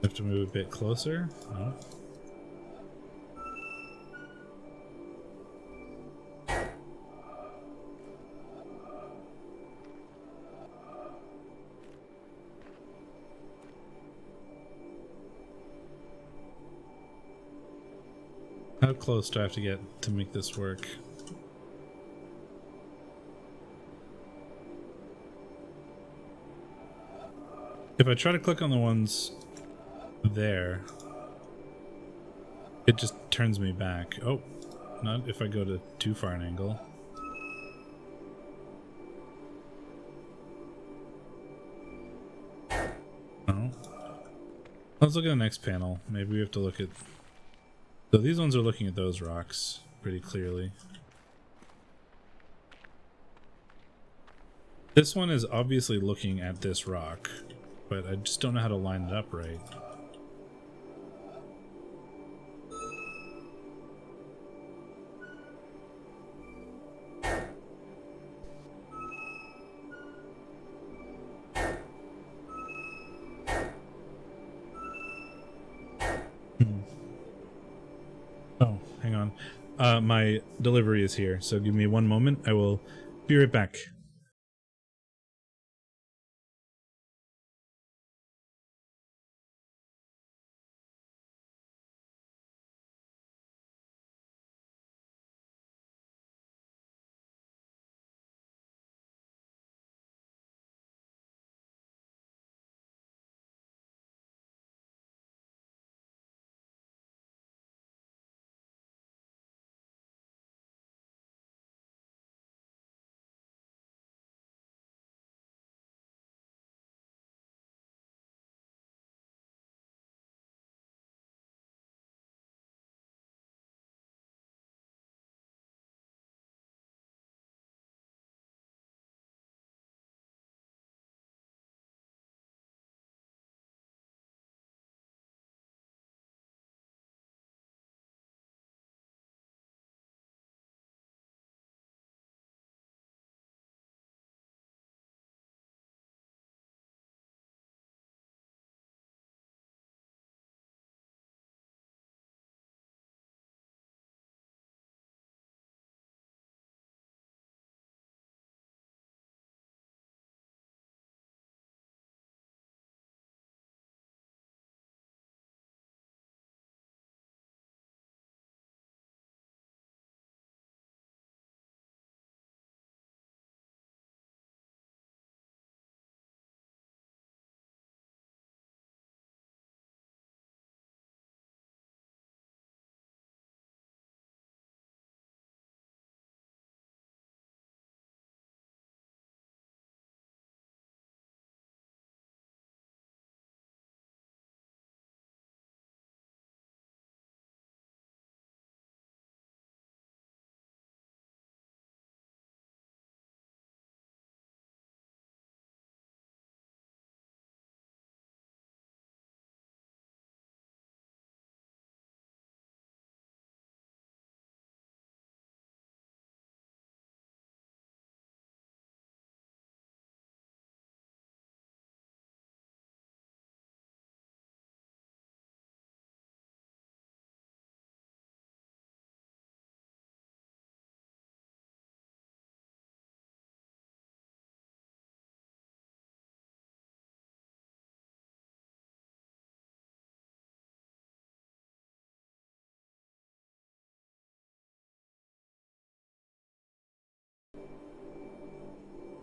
Have to move a bit closer? No. How close do I have to get to make this work? If I try to click on the ones there, it just turns me back. Oh, not if I go to too far an angle. Oh. Let's look at the next panel. Maybe we have to look at... So these ones are looking at those rocks pretty clearly. This one is obviously looking at this rock, but I just don't know how to line it up right. Oh, hang on. My delivery is here, so give me one moment. I will be right back.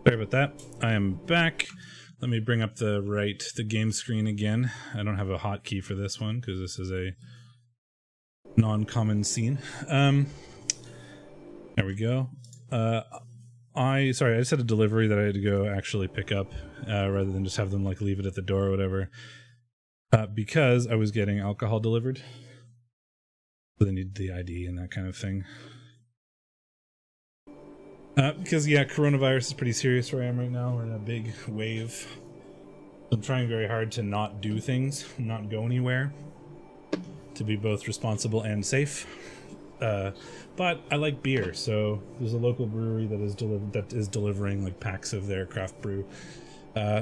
Sorry about that. I am back. Let me bring up the game screen again. I don't have a hotkey for this one because this is a non-common scene. There we go. I just had a delivery that I had to go actually pick up rather than just have them like leave it at the door or whatever. Because I was getting alcohol delivered. So they needed the ID and that kind of thing. Because yeah, coronavirus is pretty serious where I am right now. We're in a big wave. I'm trying very hard to not do things, not go anywhere, to be both responsible and safe. But I like beer, so there's a local brewery that is delivering like packs of their craft brew.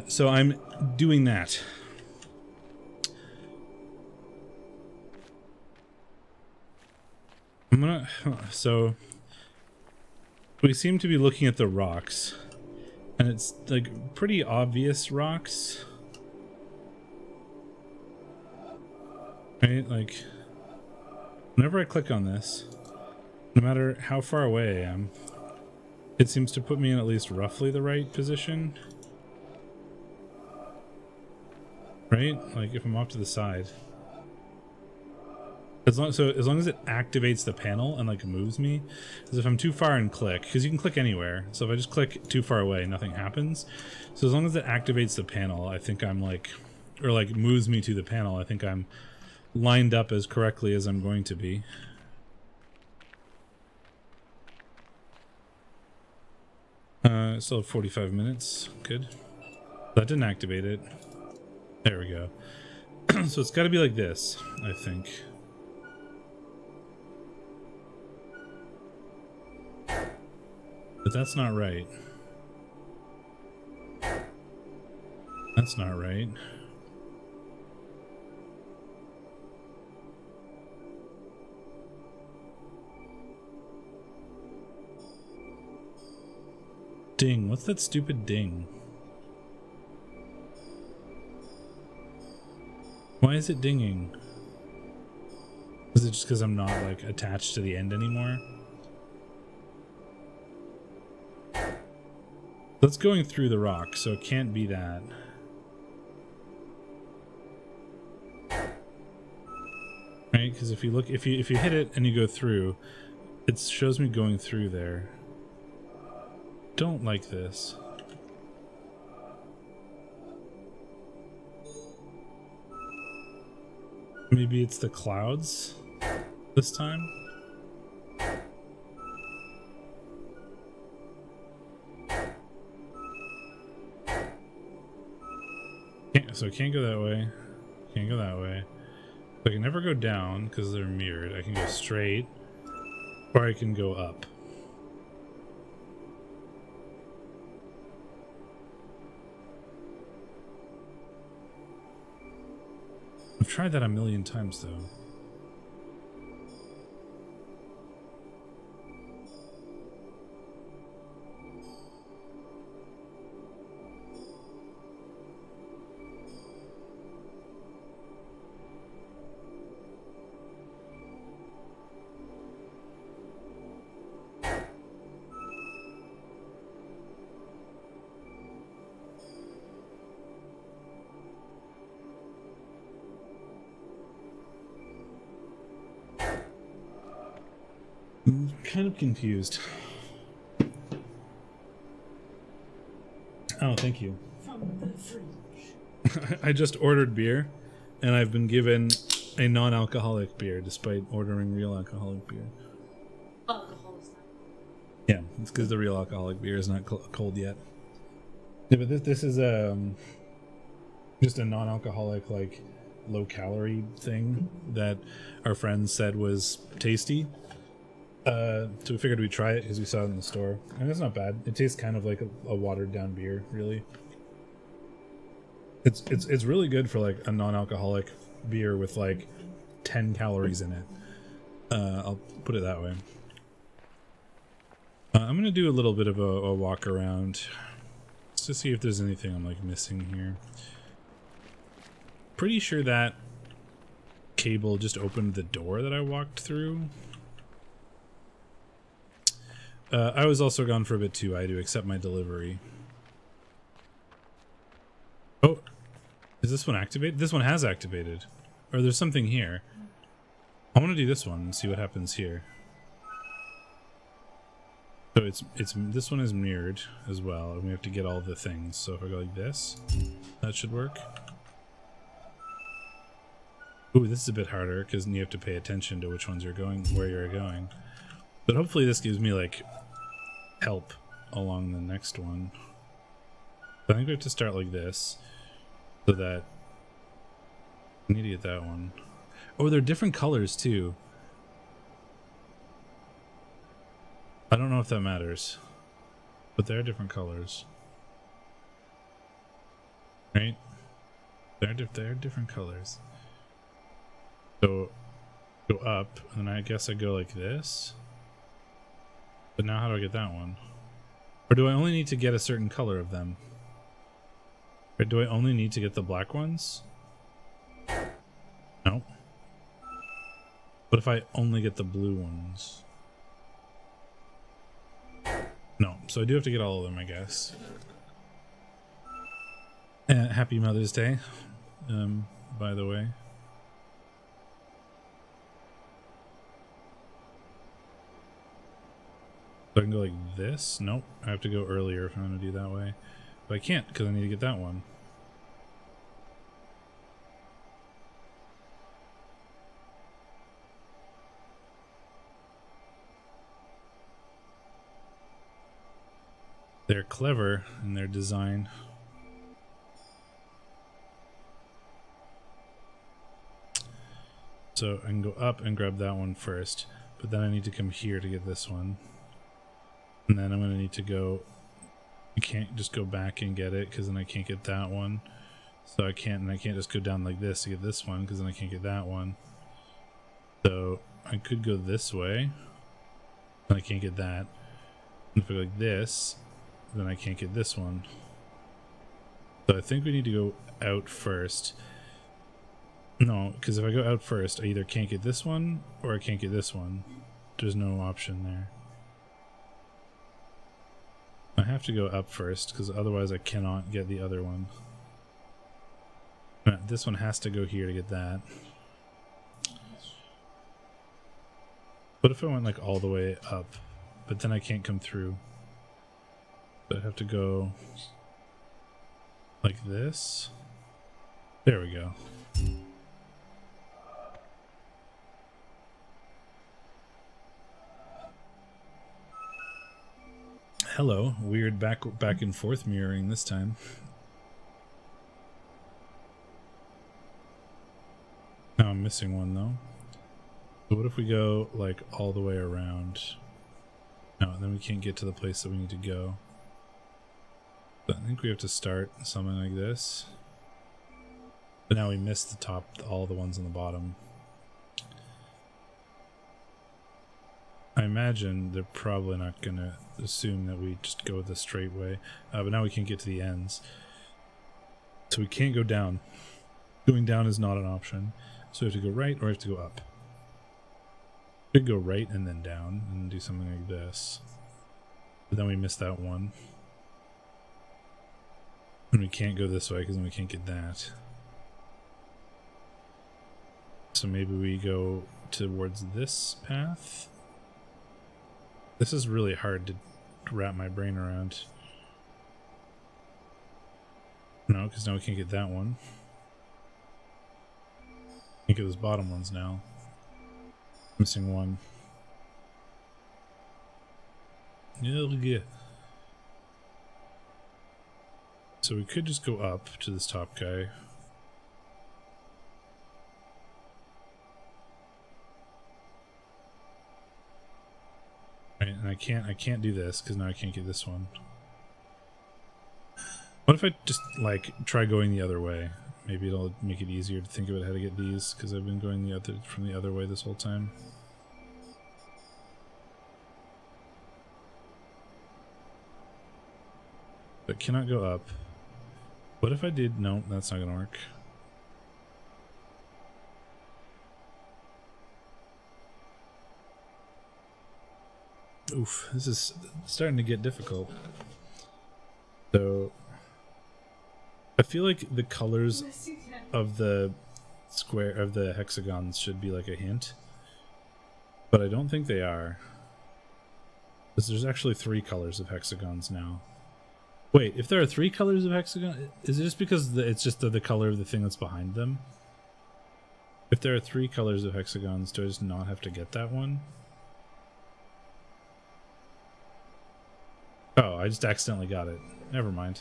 So I'm doing that. So we seem to be looking at the rocks, and it's like pretty obvious rocks, right? Like whenever I click on this, no matter how far away I am, it seems to put me in at least roughly the right position, right? Like if I'm off to the side, as long as it activates the panel and like moves me, because if I'm too far and click, because you can click anywhere, so if I just click too far away, nothing happens. So as long as it activates the panel, I think I'm like, or like moves me to the panel, I think I'm lined up as correctly as I'm going to be. Still have 45 minutes. Good. That didn't activate it. There we go. So it's got to be like this, I think. But that's not right. That's not right. Ding. What's that stupid ding? Why is it dinging? Is it just because I'm not like attached to the end anymore? That's going through the rock, so it can't be that. Right? Because if you look, if you hit it and you go through, it shows me going through there. Don't like this. Maybe it's the clouds this time. So I can't go that way. Can't go that way. So I can never go down because they're mirrored. I can go straight, or I can go up. I've tried that a million times though. I'm kind of confused. Oh, thank you. From the fridge. I just ordered beer, and I've been given a non-alcoholic beer despite ordering real alcoholic beer. Alcohol is not. Yeah, it's because the real alcoholic beer is not cold yet. Yeah, but this is just a non-alcoholic, like low-calorie thing that our friends said was tasty. So we figured we'd try it because we saw it in the store, and it's not bad. It tastes kind of like a watered-down beer, really. It's really good for like a non-alcoholic beer with like 10 calories in it. I'll put it that way. I'm gonna do a little bit of a walk around just to see if there's anything I'm like missing here. Pretty sure that cable just opened the door that I walked through. I was also gone for a bit too. I had to accept my delivery. Oh, is this one activated? This one has activated. Or there's something here. I want to do this one and see what happens here. So it's this one is mirrored as well, and we have to get all the things. So if I go like this, that should work. Ooh, this is a bit harder because you have to pay attention to which ones you're going, where you're going. But hopefully this gives me like help along the next one. I think we have to start like this, so that I need to get that one. Oh, they're different colors too. I don't know if that matters, but they're different colors, right? They're different colors. So go up, and then I guess I go like this. But now how do I get that one? Or do I only need to get a certain color of them? Or do I only need to get the black ones? No. What if I only get the blue ones? No, so I do have to get all of them, I guess. And happy Mother's Day, by the way. So I can go like this? Nope, I have to go earlier if I'm going to do that way. But I can't because I need to get that one. They're clever in their design. So I can go up and grab that one first, but then I need to come here to get this one. And then I'm going to need to go... I can't just go back and get it because then I can't get that one. So I can't just go down like this to get this one because then I can't get that one. So I could go this way, and I can't get that. And if I go like this, then I can't get this one. So I think we need to go out first. No, because if I go out first, I either can't get this one or I can't get this one. There's no option there. I have to go up first because otherwise I cannot get the other one. This one has to go here to get that. What if I went like all the way up, but then I can't come through? So I have to go like this. There we go. Hello, weird back and forth mirroring this time. Now I'm missing one though. So what if we go like all the way around? No, then we can't get to the place that we need to go. But I think we have to start something like this. But now we missed the top, all the ones on the bottom. I imagine they're probably not going to assume that we just go the straight way. But now we can't get to the ends. So we can't go down. Going down is not an option. So we have to go right or we have to go up. We could go right and then down and do something like this. But then we missed that one. And we can't go this way because then we can't get that. So maybe we go towards this path. This is really hard to wrap my brain around. No, because now we can't get that one. Can't get those bottom ones now. Missing one. Yeah. So we could just go up to this top guy. Right, and I can't do this because now I can't get this one. What if I just like try going the other way? Maybe it'll make it easier to think about how to get these because I've been going from the other way this whole time. But cannot go up. What if I did? No, that's not gonna work. Oof, this is starting to get difficult. So I feel like the colors of the square of the hexagons should be like a hint, but I don't think they are, because there's actually 3 colors of hexagons now. Wait, if there are 3 colors of hexagon, is it just because it's just the color of the thing that's behind them? If there are 3 colors of hexagons, do I just not have to get that one? Oh, I just accidentally got it. Never mind.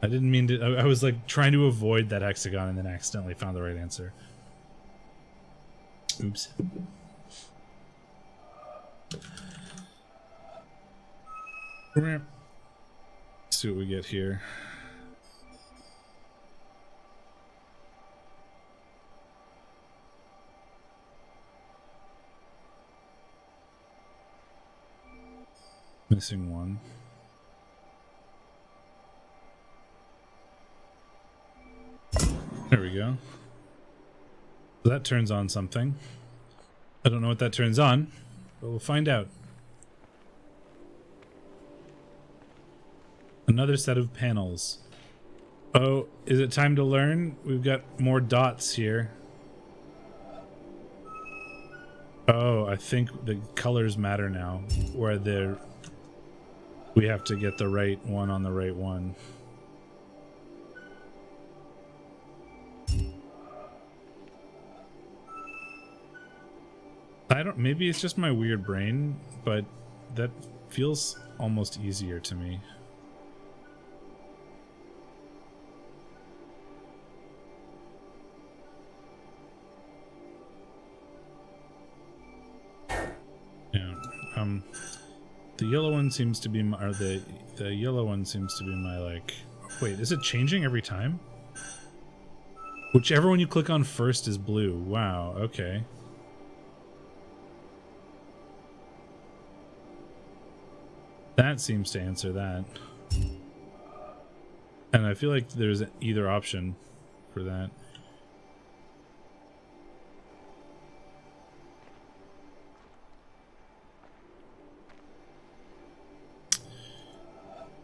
I didn't mean to. I was like trying to avoid that hexagon and then accidentally found the right answer. Oops. See what we get here. Missing one. There we go. So that turns on something. I don't know what that turns on, but we'll find out. Another set of panels. Oh, is it time to learn? We've got more dots here. Oh, I think the colors matter now, where we have to get the right one on the right one. Maybe it's just my weird brain, but that feels almost easier to me. Yeah, the yellow one seems to be my, or the yellow one seems to be my, like, wait, is it changing every time? Whichever one you click on first is blue. Wow, okay. That seems to answer that. And I feel like there's either option for that.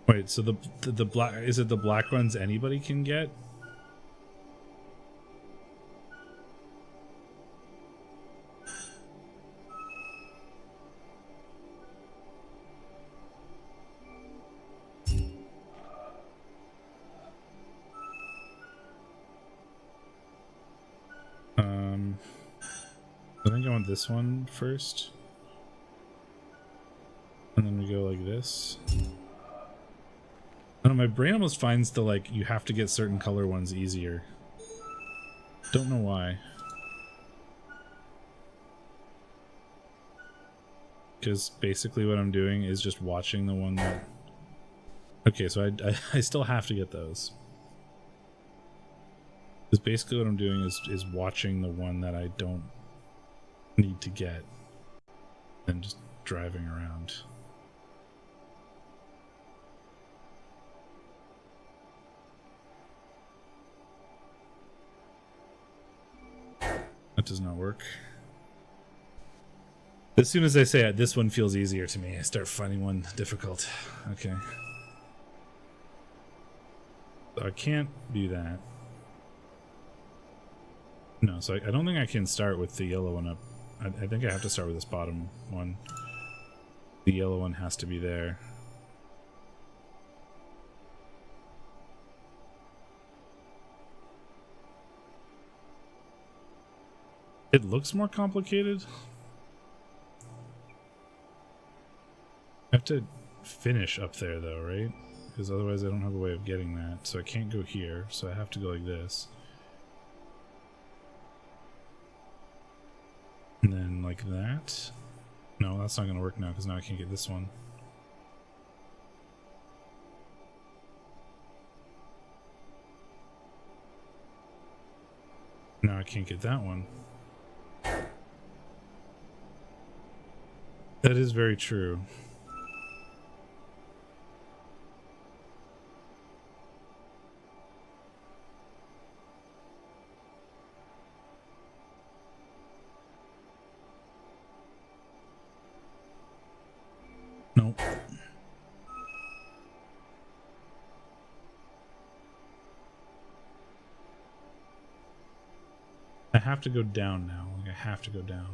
Wait, so the black, is it the black ones anybody can get? I think I want this one first. And then we go like this. I don't know, my brain almost finds the, like, you have to get certain color ones easier. Don't know why. Because basically what I'm doing is just watching the one that... Okay, so I still have to get those. Because basically what I'm doing is watching the one that I don't need to get. And just driving around. That does not work. As soon as I say this one feels easier to me, I start finding one difficult. Okay. So I can't do that. No, so I don't think I can start with the yellow one up. I think I have to start with this bottom one. The yellow one has to be there. It looks more complicated. I have to finish up there though, right? Because otherwise I don't have a way of getting that. So I can't go here, so I have to go like this. And then like that. No, that's not going to work now because now I can't get this one. Now I can't get that one. That is very true. Nope. I have to go down now. Like, I have to go down.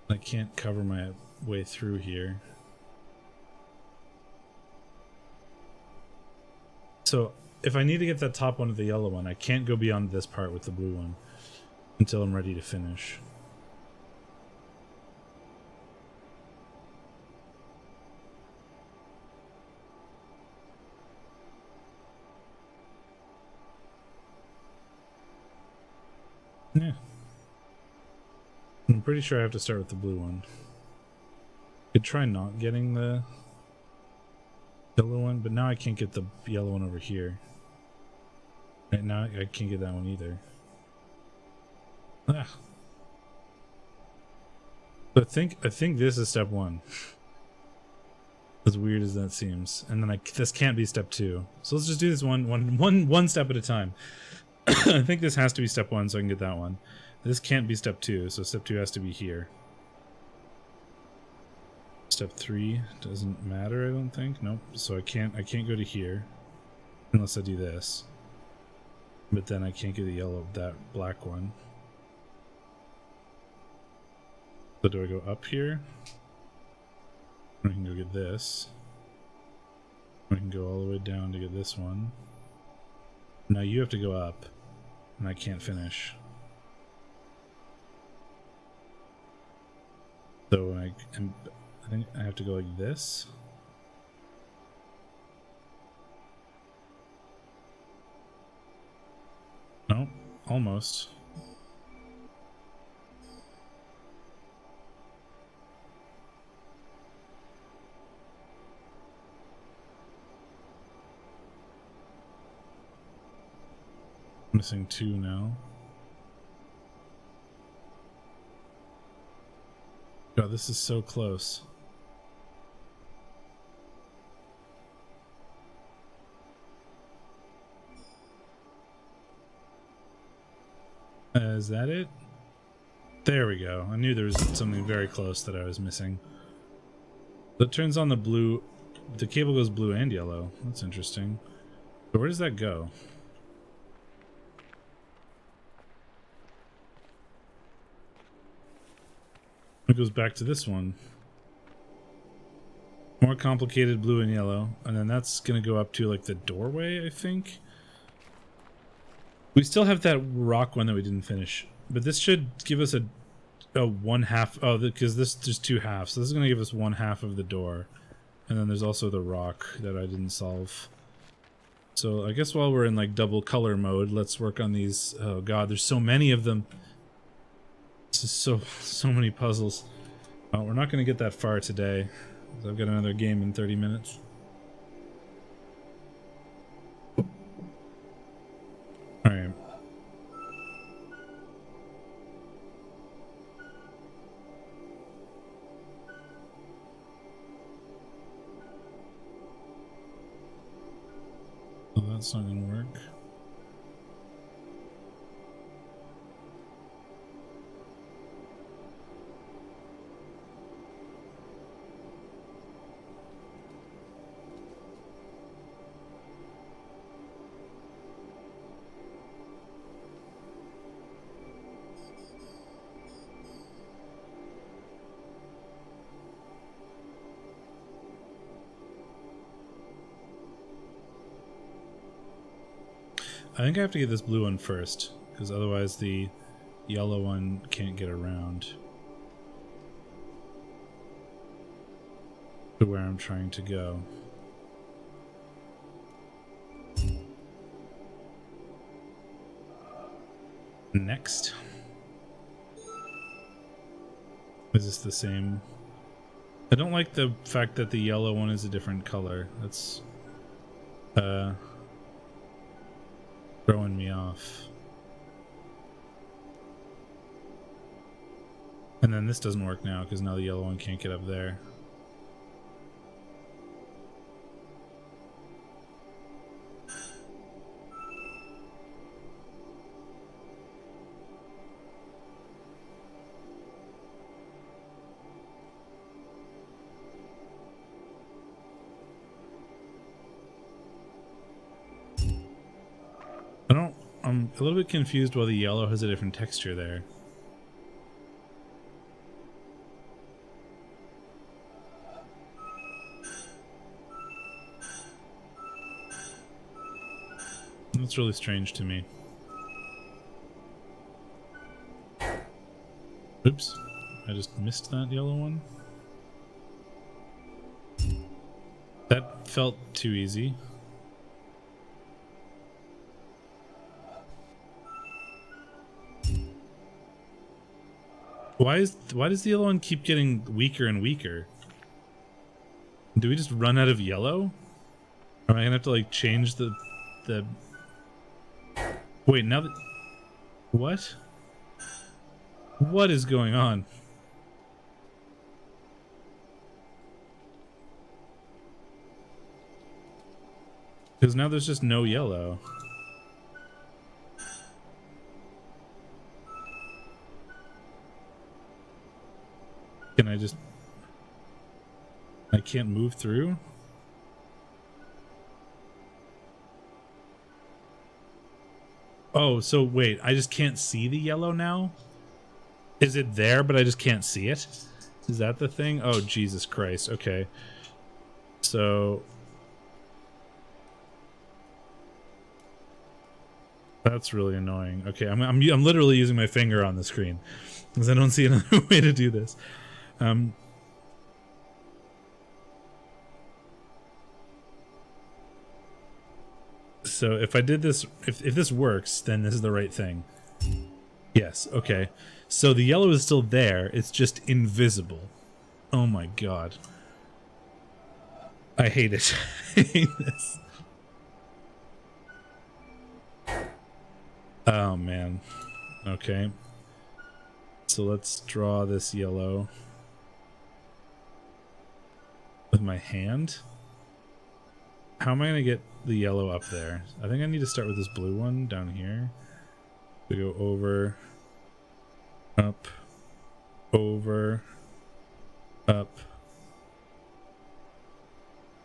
I can't cover my way through here. So if I need to get that top one of the yellow one, I can't go beyond this part with the blue one until I'm ready to finish. Yeah. I'm pretty sure I have to start with the blue one. Could try not getting the yellow one, but now I can't get the yellow one over here. Right now I can't get that one either. Ah. So I think this is step one. As weird as that seems. And then this can't be step two. So let's just do this one step at a time. I think this has to be step one so I can get that one. This can't be step two, so step two has to be here. Step three doesn't matter, I don't think. Nope. So I can't go to here unless I do this. But then I can't get that black one. So do I go up here? I can go get this. I can go all the way down to get this one. Now you have to go up, and I can't finish. So I think I have to go like this. No, almost. Missing two now. God, this is so close. Is that it? There we go. I knew there was something very close that I was missing. It turns on the blue. The cable goes blue and yellow. That's interesting. But where does that go? It goes back to this one. More complicated blue and yellow. And then that's going to go up to like the doorway, I think. We still have that rock one that we didn't finish. But this should give us a one half. Oh, because there's two halves. So this is going to give us one half of the door. And then there's also the rock that I didn't solve. So I guess while we're in like double color mode, let's work on these. Oh god, there's so many of them. This is so many puzzles. Oh, we're not going to get that far today. I've got another game in 30 minutes. Alright. Oh, that's not going to work. I think I have to get this blue one first, because otherwise the yellow one can't get around to where I'm trying to go. Next. Is this the same? I don't like the fact that the yellow one is a different color. That's throwing me off. And then this doesn't work now because now the yellow one can't get up there. a little bit confused why the yellow has a different texture there. That's really strange to me. Oops, I just missed that yellow one. That felt too easy. Why does the yellow one keep getting weaker and weaker? Do we just run out of yellow? Or am I gonna have to like change the wait, now that what? What is going on? Because now there's just no yellow. Can I just... I can't move through? Oh, so wait, I just can't see the yellow now? Is it there, but I just can't see it? Is that the thing? Oh, Jesus Christ. Okay. So... that's really annoying. Okay, I'm literally using my finger on the screen because I don't see another way to do this. So if I did this, if this works, then this is the right thing. Yes, okay. So the yellow is still there, it's just invisible. Oh my god. I hate it. I hate this. Oh man. Okay. So let's draw this yellow with my hand. How am I gonna get the yellow up there? I think I need to start with this blue one down here. We go over, up, over, up,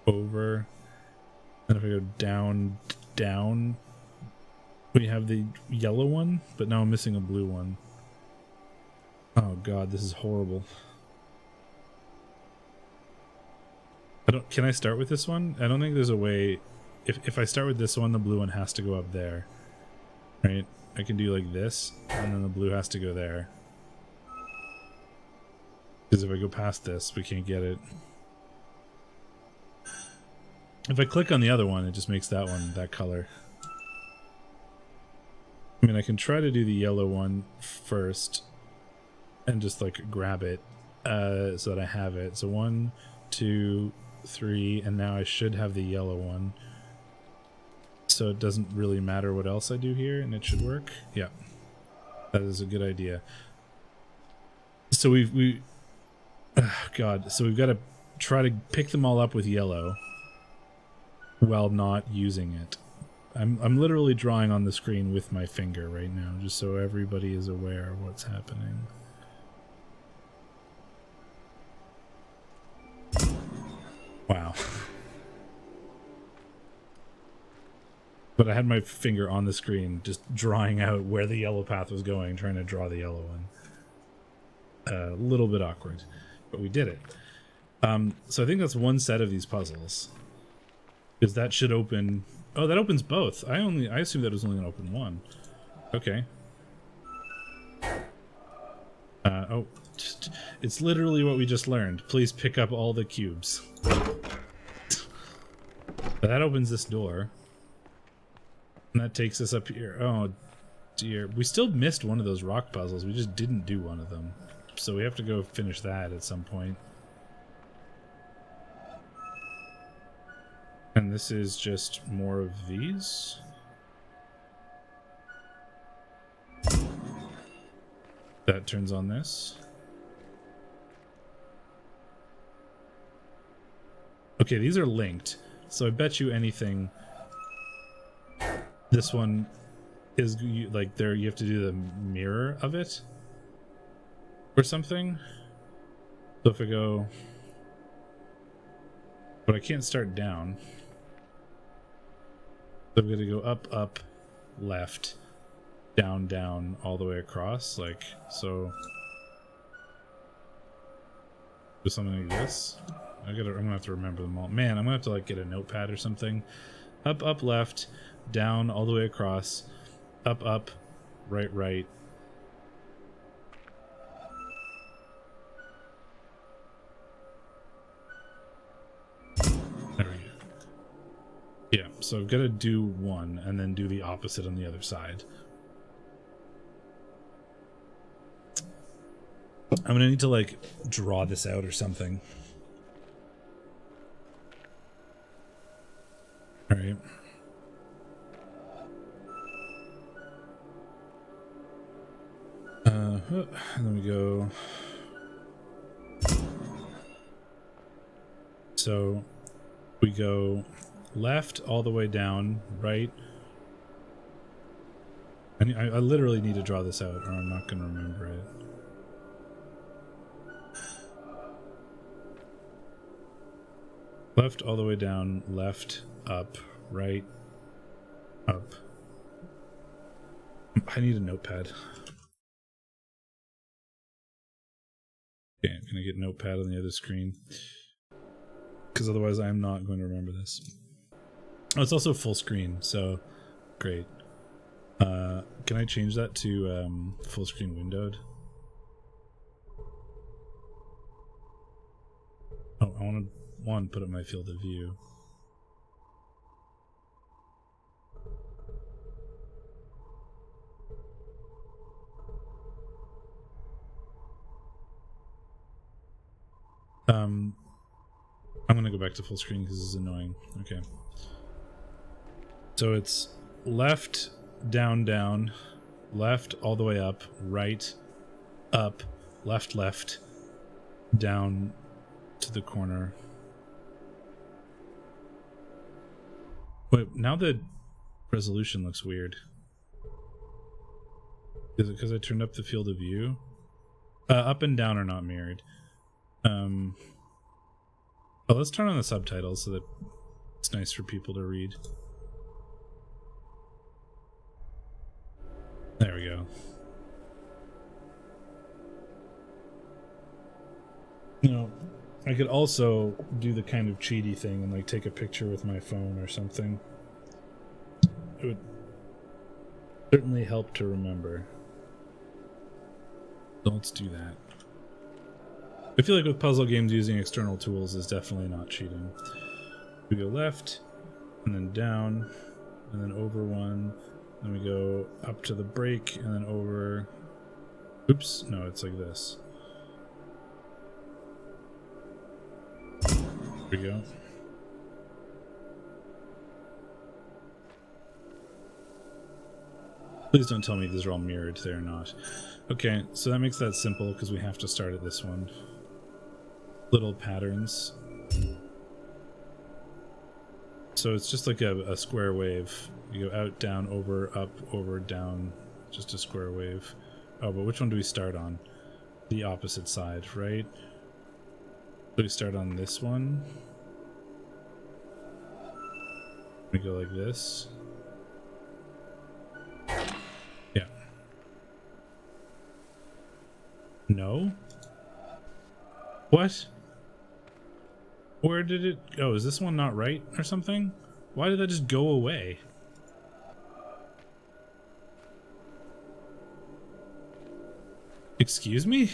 over. And if I go down, down, we have the yellow one, but now I'm missing a blue one. Oh god, this is horrible. Can I start with this one? I don't think there's a way. If I start with this one, the blue one has to go up there. Right? I can do like this, and then the blue has to go there. Because if I go past this, we can't get it. If I click on the other one, it just makes that one that color. I mean, I can try to do the yellow one first and just like grab it so that I have it. So 1, 2, 3, and now I should have the yellow one. So it doesn't really matter what else I do here, and it should work. Yeah, that is a good idea. So God, so we've got to try to pick them all up with yellow while not using it. I'm literally drawing on the screen with my finger right now, just so everybody is aware of what's happening. Wow. But I had my finger on the screen, just drawing out where the yellow path was going, trying to draw the yellow one. A little bit awkward, but we did it. So I think that's one set of these puzzles. Because that should open... oh, that opens both. I assumed that was only going to open one. Okay. Oh, it's literally what we just learned. Please pick up all the cubes. That opens this door. And that takes us up here. Oh, dear. We still missed one of those rock puzzles. We just didn't do one of them. So we have to go finish that at some point. And this is just more of these. That turns on this. Okay, these are linked. So I bet you anything... this one is like there, you have to do the mirror of it or something. So if I go, but I can't start down. So I'm gonna go up, up, left, down, down, all the way across, like so. Do something like this. I'm gonna have to remember them all. Man, I'm gonna have to like get a notepad or something. Up, up, left, down, all the way across. Up, up, right, right. There we go. Yeah, so I've got to do one and then do the opposite on the other side. I'm gonna need to like draw this out or something. All right. And then we go. So we go left all the way down, right. I literally need to draw this out or I'm not going to remember it. Left all the way down, left, up, right, up. I need a notepad. Okay, I'm going to get notepad on the other screen. Because otherwise I'm not going to remember this. Oh, it's also full screen, so great. Can I change that to full screen windowed? Oh, I want to put up my field of view. I'm gonna go back to full screen because this is annoying. Okay. So it's left, down, down, left all the way up, right, up, left, left, down to the corner. Wait, now the resolution looks weird. Is it because I turned up the field of view? Up and down are not mirrored. Oh, let's turn on the subtitles so that it's nice for people to read. There we go. You know, I could also do the kind of cheaty thing and like take a picture with my phone or something. It would certainly help to remember. So let's do that. I feel like with puzzle games, using external tools is definitely not cheating. We go left, and then down, and then over one, then we go up to the break, and then over... Oops, no, it's like this. There we go. Please don't tell me these are all mirrored, they're not. Okay, so that makes that simple, because we have to start at this one. Little patterns. So it's just like a square wave. You go out, down, over, up, over, down. Just a square wave. Oh, but which one do we start on? The opposite side, right? So we start on this one. We go like this. Yeah. No? What? Where did it go? Is this one not right or something? Why did that just go away? Excuse me?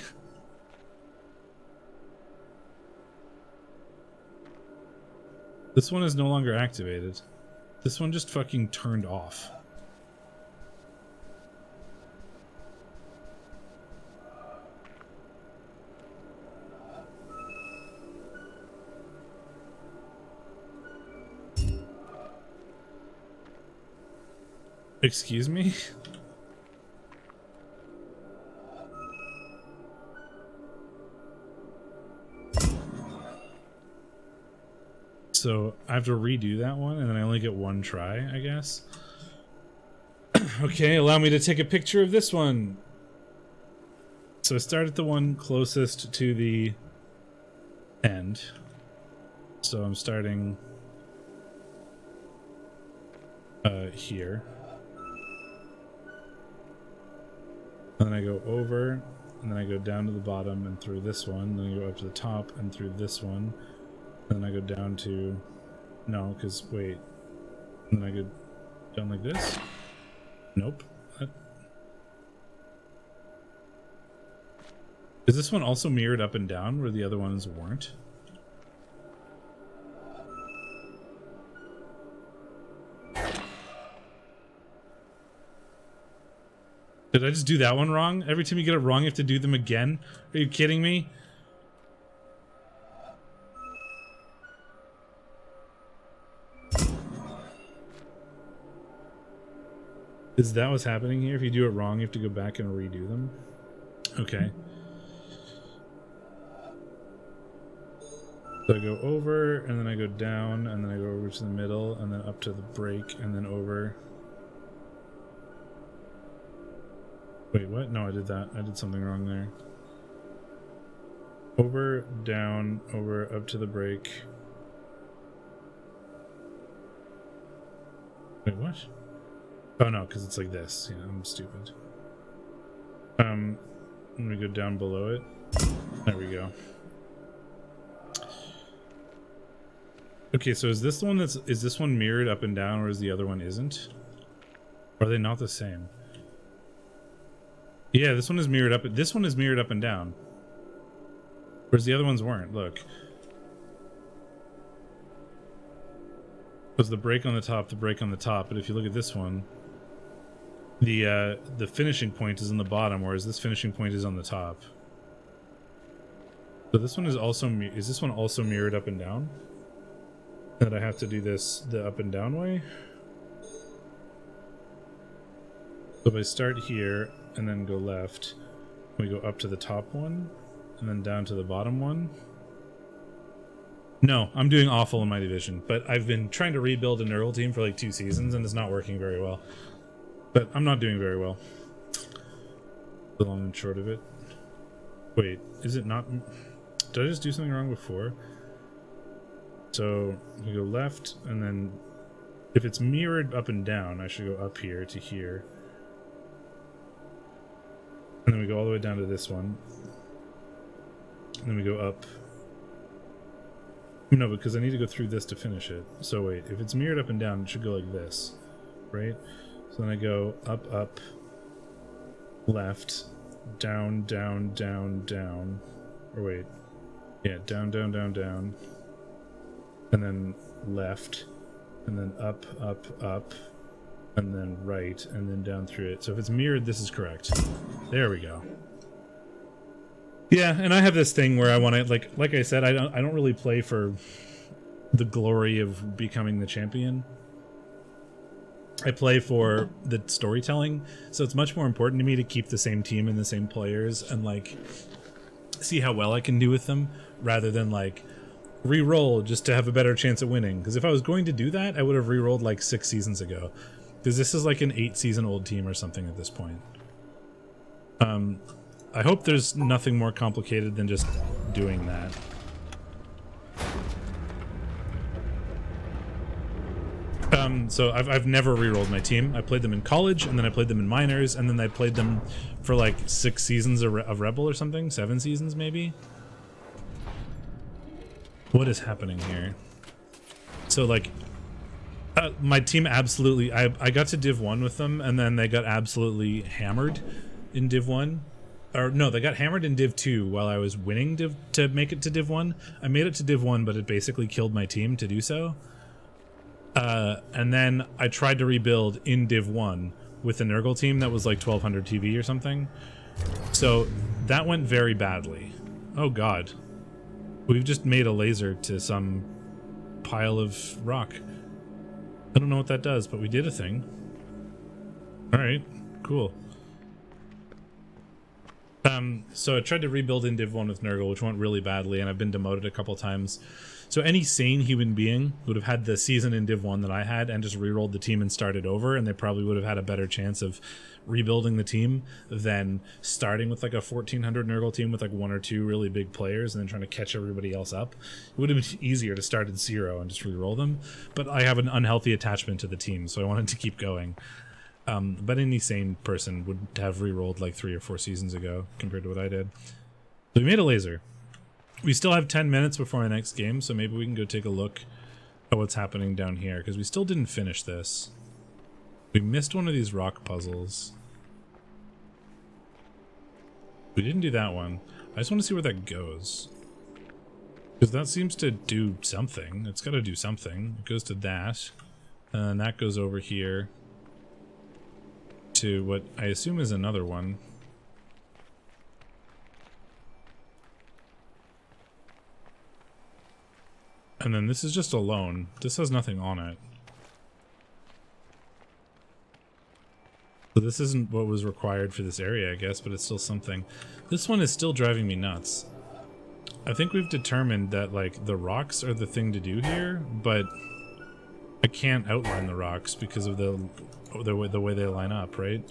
This one is no longer activated. This one just fucking turned off. Excuse me? So I have to redo that one and then I only get one try, I guess. Okay, allow me to take a picture of this one. So I start at the one closest to the end. So I'm starting here. And then I go over, and then I go down to the bottom and through this one. Then I go up to the top and through this one. And then I go down to... No, because, wait. And then I go down like this? Nope. What? Is this one also mirrored up and down where the other ones weren't? Did I just do that one wrong? Every time you get it wrong, you have to do them again? Are you kidding me? Is that what's happening here? If you do it wrong, you have to go back and redo them? Okay. So I go over, and then I go down, and then I go over to the middle, and then up to the break, and then over. Wait, what? No, I did that. I did something wrong there. Over, down, over, up to the break. Wait, what? Oh no, because it's like this. Yeah, I'm stupid. Let me go down below it. There we go. Okay, so is this the one is this one mirrored up and down, or is the other one isn't? Or are they not the same? Yeah, this one is mirrored up. This one is mirrored up and down. Whereas the other ones weren't. Look. Was the break on the top, but if you look at this one, the finishing point is on the bottom, whereas this finishing point is on the top. So this one is also is this one also mirrored up and down? That I have to do this the up and down way? So if I start here and then go left, we go up to the top one and then down to the bottom one. No, I'm doing awful in my division, but I've been trying to rebuild a Nurgle team for like 2 seasons and it's not working very well. But I'm not doing very well. The long and short of it. Wait, is it not... Did I just do something wrong before? So we go left, and then if it's mirrored up and down, I should go up here to here. And then we go all the way down to this one. And then we go up. No, because I need to go through this to finish it. So wait, if it's mirrored up and down, it should go like this, right? So then I go up, up, left, down, down, down, down. Or wait. Yeah, down, down, down, down. And then left. And then up, up, up. And then right. And then down through it. So if it's mirrored, this is correct. There we go. Yeah, and I have this thing where I want to, like I said, I don't really play for the glory of becoming the champion. I play for the storytelling, so it's much more important to me to keep the same team and the same players and like see how well I can do with them rather than like re-roll just to have a better chance at winning. Because if I was going to do that, I would have re-rolled like 6 seasons ago. Because this is like an 8-season-old team or something at this point. I hope there's nothing more complicated than just doing that. So I've never re-rolled my team. I played them in college, and then I played them in minors, and then I played them for like 6 seasons of Rebel or something, 7 seasons maybe. What is happening here? So like, my team absolutely, I got to Div 1 with them, and then they got absolutely hammered in Div 1. Or no, they got hammered in Div 2 while I was winning Div to make it to Div 1. I made it to Div 1, but it basically killed my team to do so. And then I tried to rebuild in Div 1 with a Nurgle team that was like 1200 TV or something. So that went very badly. Oh god. We've just made a laser to some pile of rock. I don't know what that does, but we did a thing. Alright, cool. So I tried to rebuild in Div 1 with Nurgle, which went really badly, and I've been demoted a couple times. So any sane human being would have had the season in Div 1 that I had and just re-rolled the team and started over, and they probably would have had a better chance of rebuilding the team than starting with like a 1400 Nurgle team with like 1 or 2 really big players and then trying to catch everybody else up. It would have been easier to start at 0 and just re-roll them, but I have an unhealthy attachment to the team, so I wanted to keep going. But any sane person would have re-rolled like 3 or 4 seasons ago compared to what I did. So we made a laser. We still have 10 minutes before our next game, so maybe we can go take a look at what's happening down here, because we still didn't finish this. We missed one of these rock puzzles. We didn't do that one. I just want to see where that goes. Because that seems to do something. It's got to do something. It goes to that. And that goes over here to what I assume is another one. And then this is just alone. This has nothing on it. So this isn't what was required for this area, I guess, but it's still something. This one is still driving me nuts. I think we've determined that, like, the rocks are the thing to do here, but I can't outline the rocks because of the way they line up, right?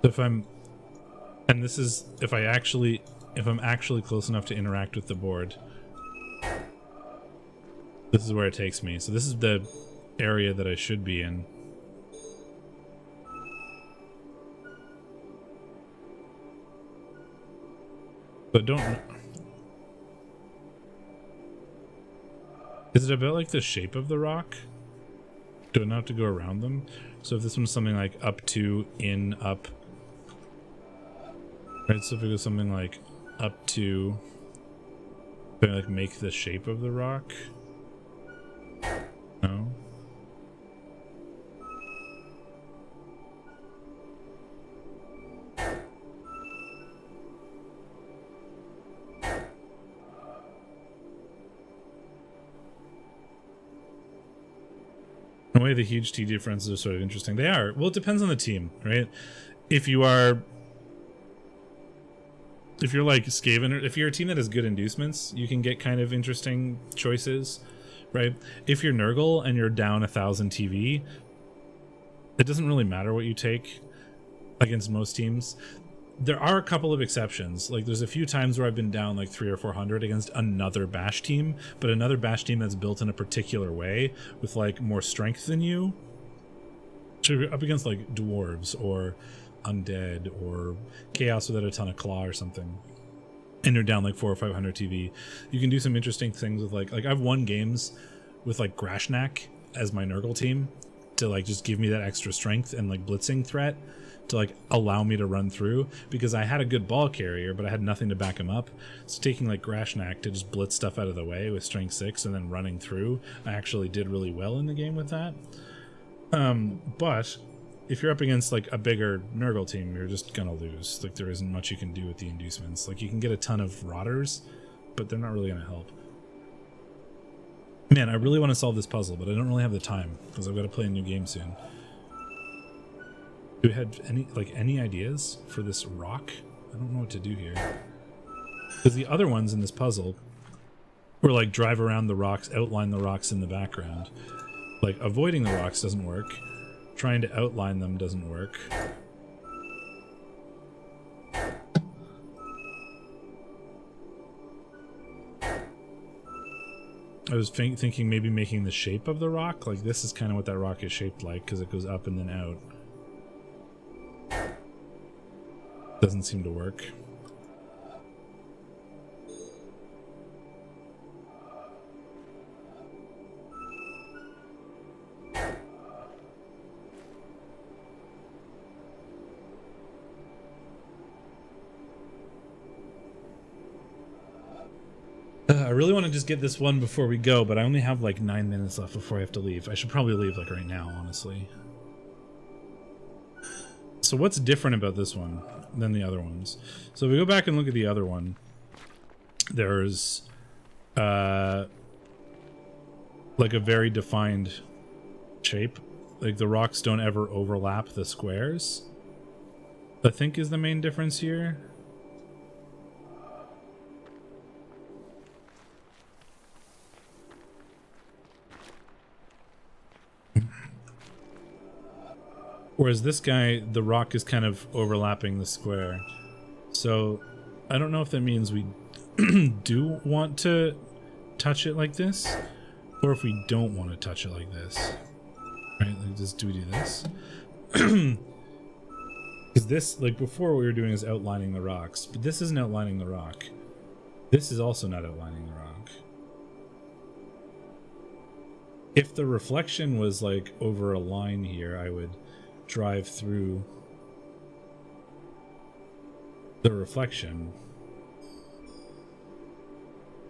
So if I'm... And this is if I'm actually close enough to interact with the board. This is where it takes me. So this is the area that I should be in. But don't... Is it about like the shape of the rock? Do I not have to go around them? So if this one's something like up to, in, up... Right, so if it goes something like up to, like make the shape of the rock. No. In a way, the huge T differences are sort of interesting. They are. Well, it depends on the team, right? If you're like Skaven, if you're a team that has good inducements, you can get kind of interesting choices, right? If you're Nurgle and you're down 1,000 TV, it doesn't really matter what you take against most teams. There are a couple of exceptions. Like there's a few times where I've been down like 300 or 400 against another bash team, but another bash team that's built in a particular way with like more strength than you. So you're up against like dwarves or undead or chaos without a ton of claw or something, and you're down like 400 or 500 TV, you can do some interesting things with like I've won games with like Grashnak as my Nurgle team to like just give me that extra strength and like blitzing threat to like allow me to run through, because I had a good ball carrier but I had nothing to back him up. So taking like Grashnak to just blitz stuff out of the way with strength 6 and then running through, I actually did really well in the game with that. But if you're up against like a bigger Nurgle team, you're just gonna lose. Like there isn't much you can do with the inducements. Like you can get a ton of rotters, but they're not really gonna help. Man, I really want to solve this puzzle, but I don't really have the time because I've got to play a new game soon. Do we have any ideas for this rock? I don't know what to do here. Because the other ones in this puzzle were like drive around the rocks, outline the rocks in the background. Like avoiding the rocks doesn't work. Trying to outline them doesn't work. I was thinking maybe making the shape of the rock. Like this is kind of what that rock is shaped like because it goes up and then out. Doesn't seem to work. I really want to just get this one before we go, but I only have like 9 minutes left before I have to leave. I should probably leave like right now, honestly. So what's different about this one than the other ones? So if we go back and look at the other one, there's like a very defined shape. Like the rocks don't ever overlap the squares, I think is the main difference here. Whereas this guy, the rock is kind of overlapping the square. So I don't know if that means we do want to touch it like this, or if we don't want to touch it like this. Right? Like, do we do this? Because this, like before, what we were doing is outlining the rocks, but this isn't outlining the rock. This is also not outlining the rock. If the reflection was like over a line here, I would drive through the reflection,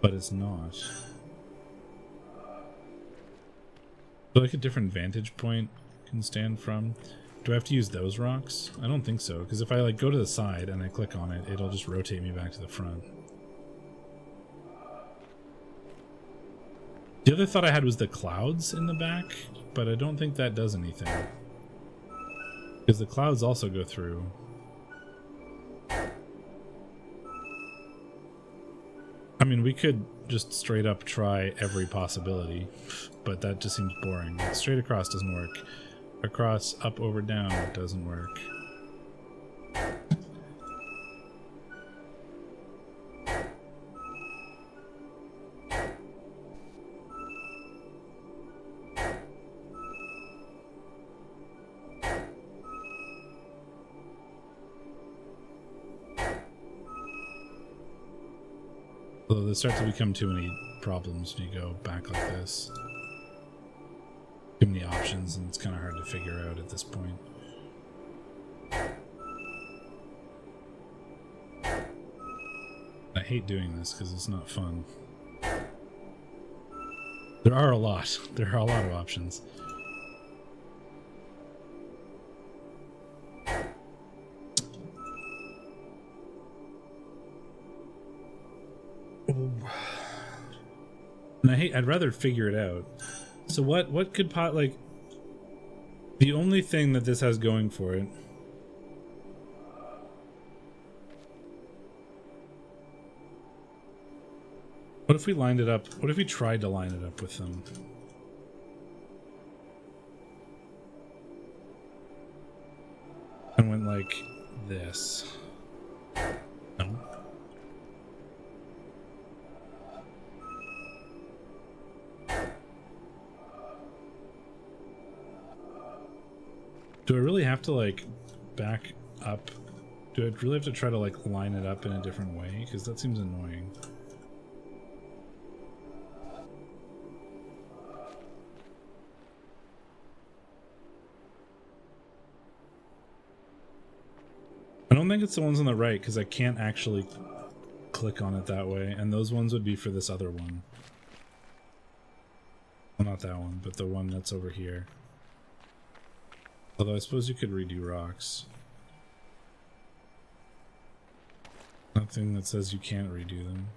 but it's not. So like a different vantage point can stand from. Do I have to use those rocks? I don't think so, because if I like go to the side and I click on it, it'll just rotate me back to the front. The other thought I had was the clouds in the back, but I don't think that does anything. Because the clouds also go through. I mean, we could just straight up try every possibility, but that just seems boring. Straight across doesn't work. Across, up, over, down doesn't work. Although there start to become too many problems when you go back like this. Too many options, and it's kind of hard to figure out at this point. I hate doing this because it's not fun. There are a lot. There are a lot of options. And I'd rather figure it out. So what could like, the only thing that this has going for it what if we lined it up? What if we tried to line it up with them? And went like this. No. Do I really have to like back up? Do I really have to try to like line it up in a different way? Because that seems annoying. I don't think it's the ones on the right because I can't actually click on it that way, and those ones would be for this other one. Well, not that one, but the one that's over here. Although I suppose you could redo rocks. Nothing that says you can't redo them.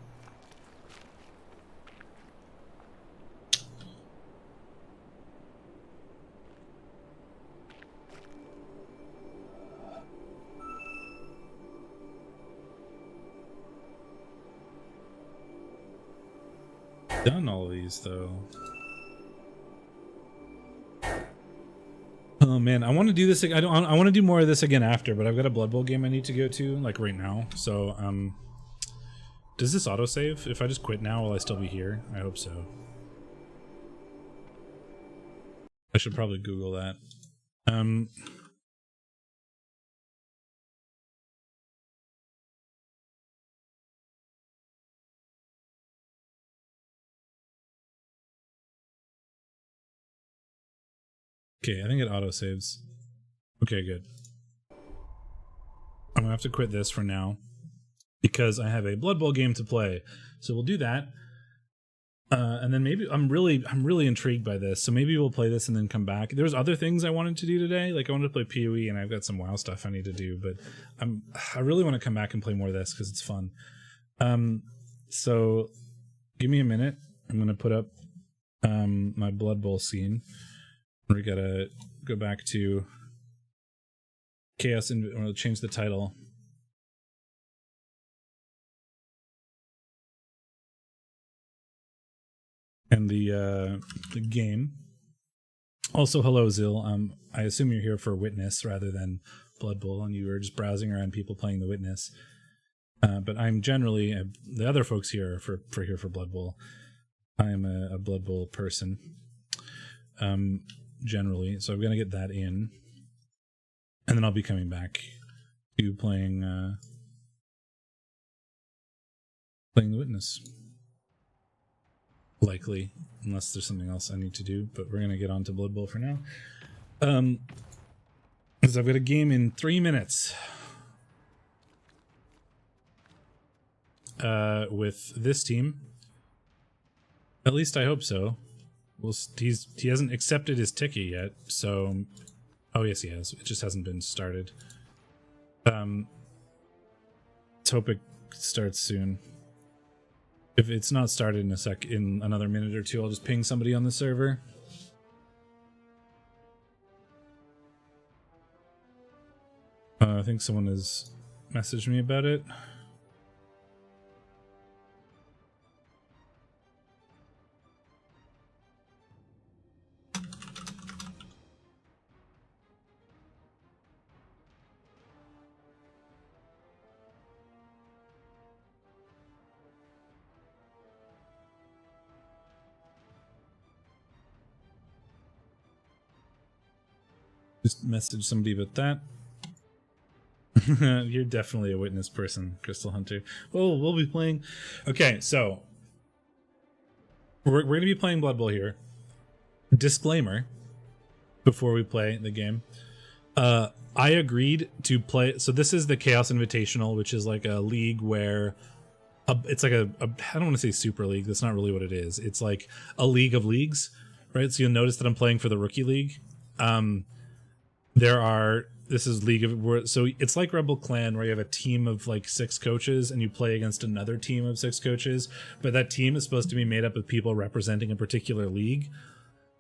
Done all of these though. Oh man, I want to do this. I want to do more of this again after, but I've got a Blood Bowl game I need to go to, like right now. So, does this autosave? If I just quit now, will I still be here? I hope so. I should probably Google that. Okay, I think it autosaves. Okay, good. I'm gonna have to quit this for now because I have a Blood Bowl game to play. So we'll do that. And then maybe I'm really intrigued by this. So maybe we'll play this and then come back. There's other things I wanted to do today. Like I wanted to play PoE and I've got some WoW stuff I need to do, but I really want to come back and play more of this because it's fun. So give me a minute. I'm gonna put up my Blood Bowl scene. We gotta go back to Chaos and we'll change the title. And the game. Also, hello Zil. I assume you're here for Witness rather than Blood Bowl, and you were just browsing around people playing the Witness. But I'm generally the other folks here are here for Blood Bowl. I am a Blood Bowl person, generally, so I'm gonna get that in, and then I'll be coming back to playing The Witness. Likely, unless there's something else I need to do, but we're gonna get on to Blood Bowl for now. Because I've got a game in 3 minutes. With this team. At least I hope so. Well, he hasn't accepted his ticket yet, so... Oh, yes, he has. It just hasn't been started. Let's hope it starts soon. If it's not started in another minute or two, I'll just ping somebody on the server. I think someone has messaged me about it. Just message somebody about that. You're definitely a witness person, Crystal Hunter. Oh, we'll be playing. Okay, so we're going to be playing Blood Bowl here. Disclaimer before we play the game. I agreed to play. So this is the Chaos Invitational, which is like a league where it's like I don't want to say super league. That's not really what it is. It's like a league of leagues, right? So you'll notice that I'm playing for the rookie league. This is League of, so it's like Rebel Clan where you have a team of like 6 coaches and you play against another team of 6 coaches, but that team is supposed to be made up of people representing a particular league.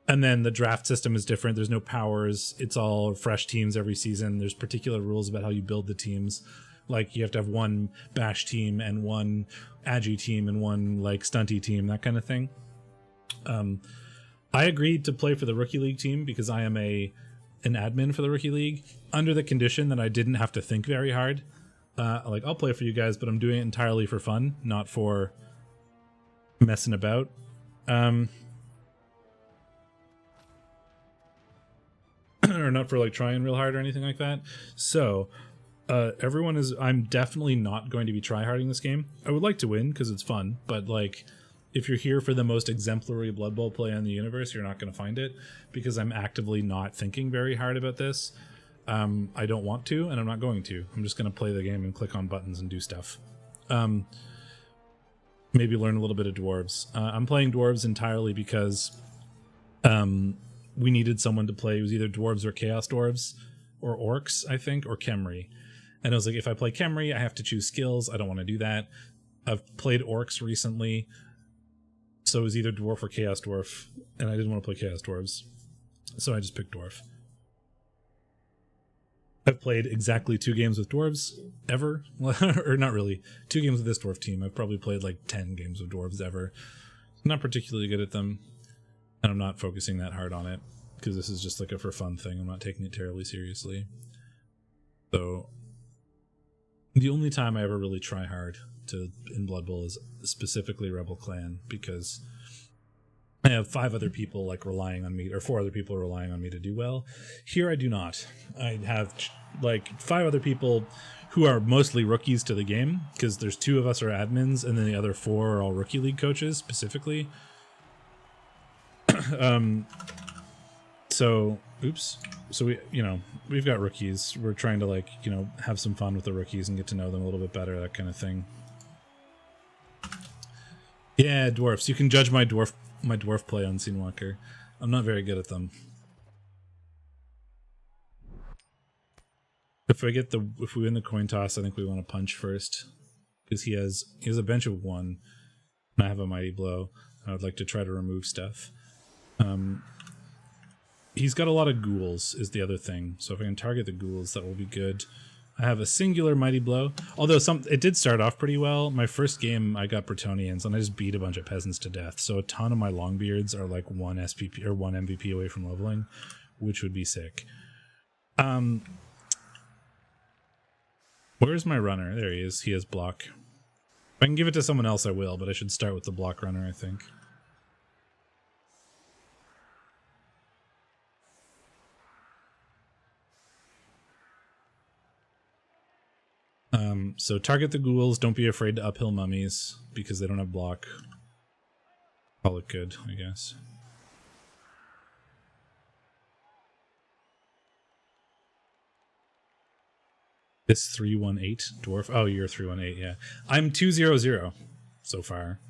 And then the draft system is different. There's no powers. It's all fresh teams every season. There's particular rules about how you build the teams. Like you have to have one bash team and one agi team and one like stunty team, that kind of thing. I agreed to play for the rookie league team because I am an admin for the rookie league under the condition that I didn't have to think very hard. Like I'll play for you guys, but I'm doing it entirely for fun, not for messing about. Or not for like trying real hard or anything like that. So I'm definitely not going to be tryharding this game. I would like to win because it's fun, but like if you're here for the most exemplary Blood Bowl play in the universe, you're not going to find it because I'm actively not thinking very hard about this. I don't want to, and I'm not going to. I'm just going to play the game and click on buttons and do stuff. Maybe learn a little bit of dwarves. I'm playing dwarves entirely because we needed someone to play. It was either dwarves or chaos dwarves or orcs, I think, or Khemri. And I was like, if I play Khemri, I have to choose skills. I don't want to do that. I've played orcs recently. So it was either dwarf or chaos dwarf, and I didn't want to play chaos dwarves, so I just picked dwarf. I've played exactly 2 games with dwarves ever, or not really. 2 games with this dwarf team. I've probably played like 10 games with dwarves ever. I'm not particularly good at them, and I'm not focusing that hard on it because this is just like a for fun thing. I'm not taking it terribly seriously. So the only time I ever really try hard in Blood Bowl is specifically Rebel Clan because I have 5 other people like relying on me, or 4 other people relying on me to do well. Here I do not. I have like 5 other people who are mostly rookies to the game because there's 2 of us are admins and then the other 4 are all rookie league coaches specifically. So we've got rookies. We're trying to like, have some fun with the rookies and get to know them a little bit better, that kind of thing. Yeah, dwarfs. You can judge my dwarf play on Scene Walker. I'm not very good at them. If we win the coin toss, I think we want to punch first because he has a bench of 1, and I have a mighty blow. I would like to try to remove stuff. He's got a lot of ghouls is the other thing. So if I can target the ghouls, that will be good. I have a singular mighty blow. Although it did start off pretty well. My first game, I got Bretonnians, and I just beat a bunch of peasants to death. So a ton of my Longbeards are like 1 SPP or 1 MVP away from leveling, which would be sick. Where's my runner? There he is. He has block. If I can give it to someone else, I will, but I should start with the block runner, I think. So target the ghouls. Don't be afraid to uphill mummies because they don't have block. Call it good, I guess. This 318 dwarf. Oh, you're 318. Yeah, I'm 200 so far.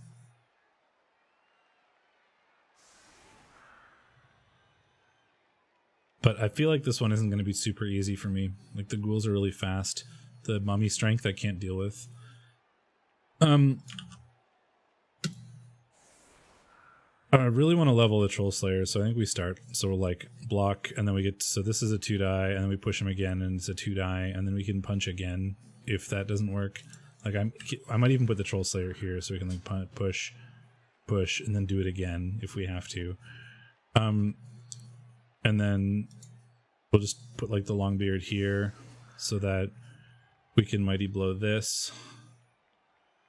But I feel like this one isn't going to be super easy for me. Like the ghouls are really fast. The mummy strength I can't deal with. I really want to level the Troll Slayer, so I think we start. So we'll like block, and then we get. So this is a 2-die, and then we push him again, and it's a 2-die, and then we can punch again if that doesn't work. Like I might even put the Troll Slayer here, so we can like push, and then do it again if we have to. And then we'll just put like the Longbeard here, so that we can Mighty Blow this.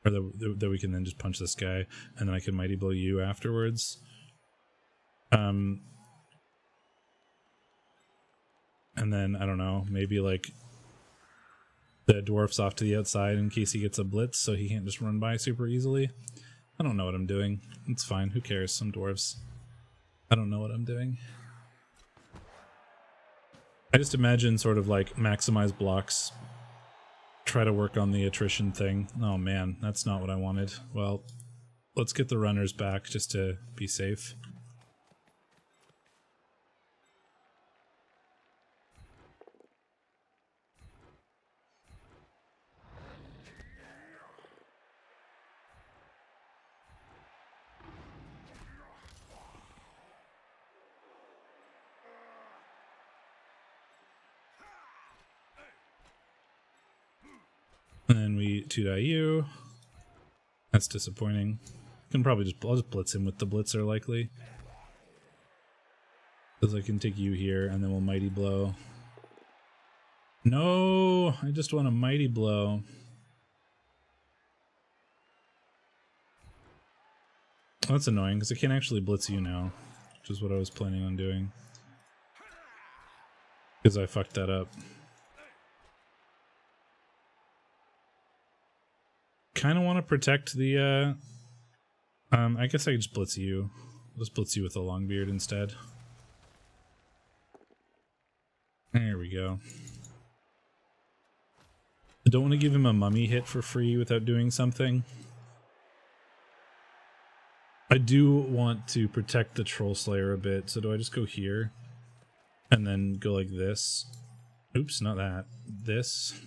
Or that we can then just punch this guy, and then I can Mighty Blow you afterwards. And then, I don't know, maybe like the dwarf's off to the outside in case he gets a blitz, so he can't just run by super easily. I don't know what I'm doing. It's fine, who cares, some dwarves. I don't know what I'm doing. I just imagine sort of like maximize blocks, try to work on the attrition thing. Oh man, that's not what I wanted. Well, let's get the runners back just to be safe. And then we 2-die you. That's disappointing. Can probably I'll just blitz him with the blitzer likely. Because I can take you here and then we'll Mighty Blow. No, I just want a Mighty Blow. That's annoying because I can't actually blitz you now, which is what I was planning on doing. Because I fucked that up. Kind of want to protect the I guess I could just blitz you. I'll just blitz you with a Longbeard instead. There we go. I don't want to give him a mummy hit for free without doing something. I do want to protect the Troll Slayer a bit, so do I just go here? And then go like this? Oops, not that. This.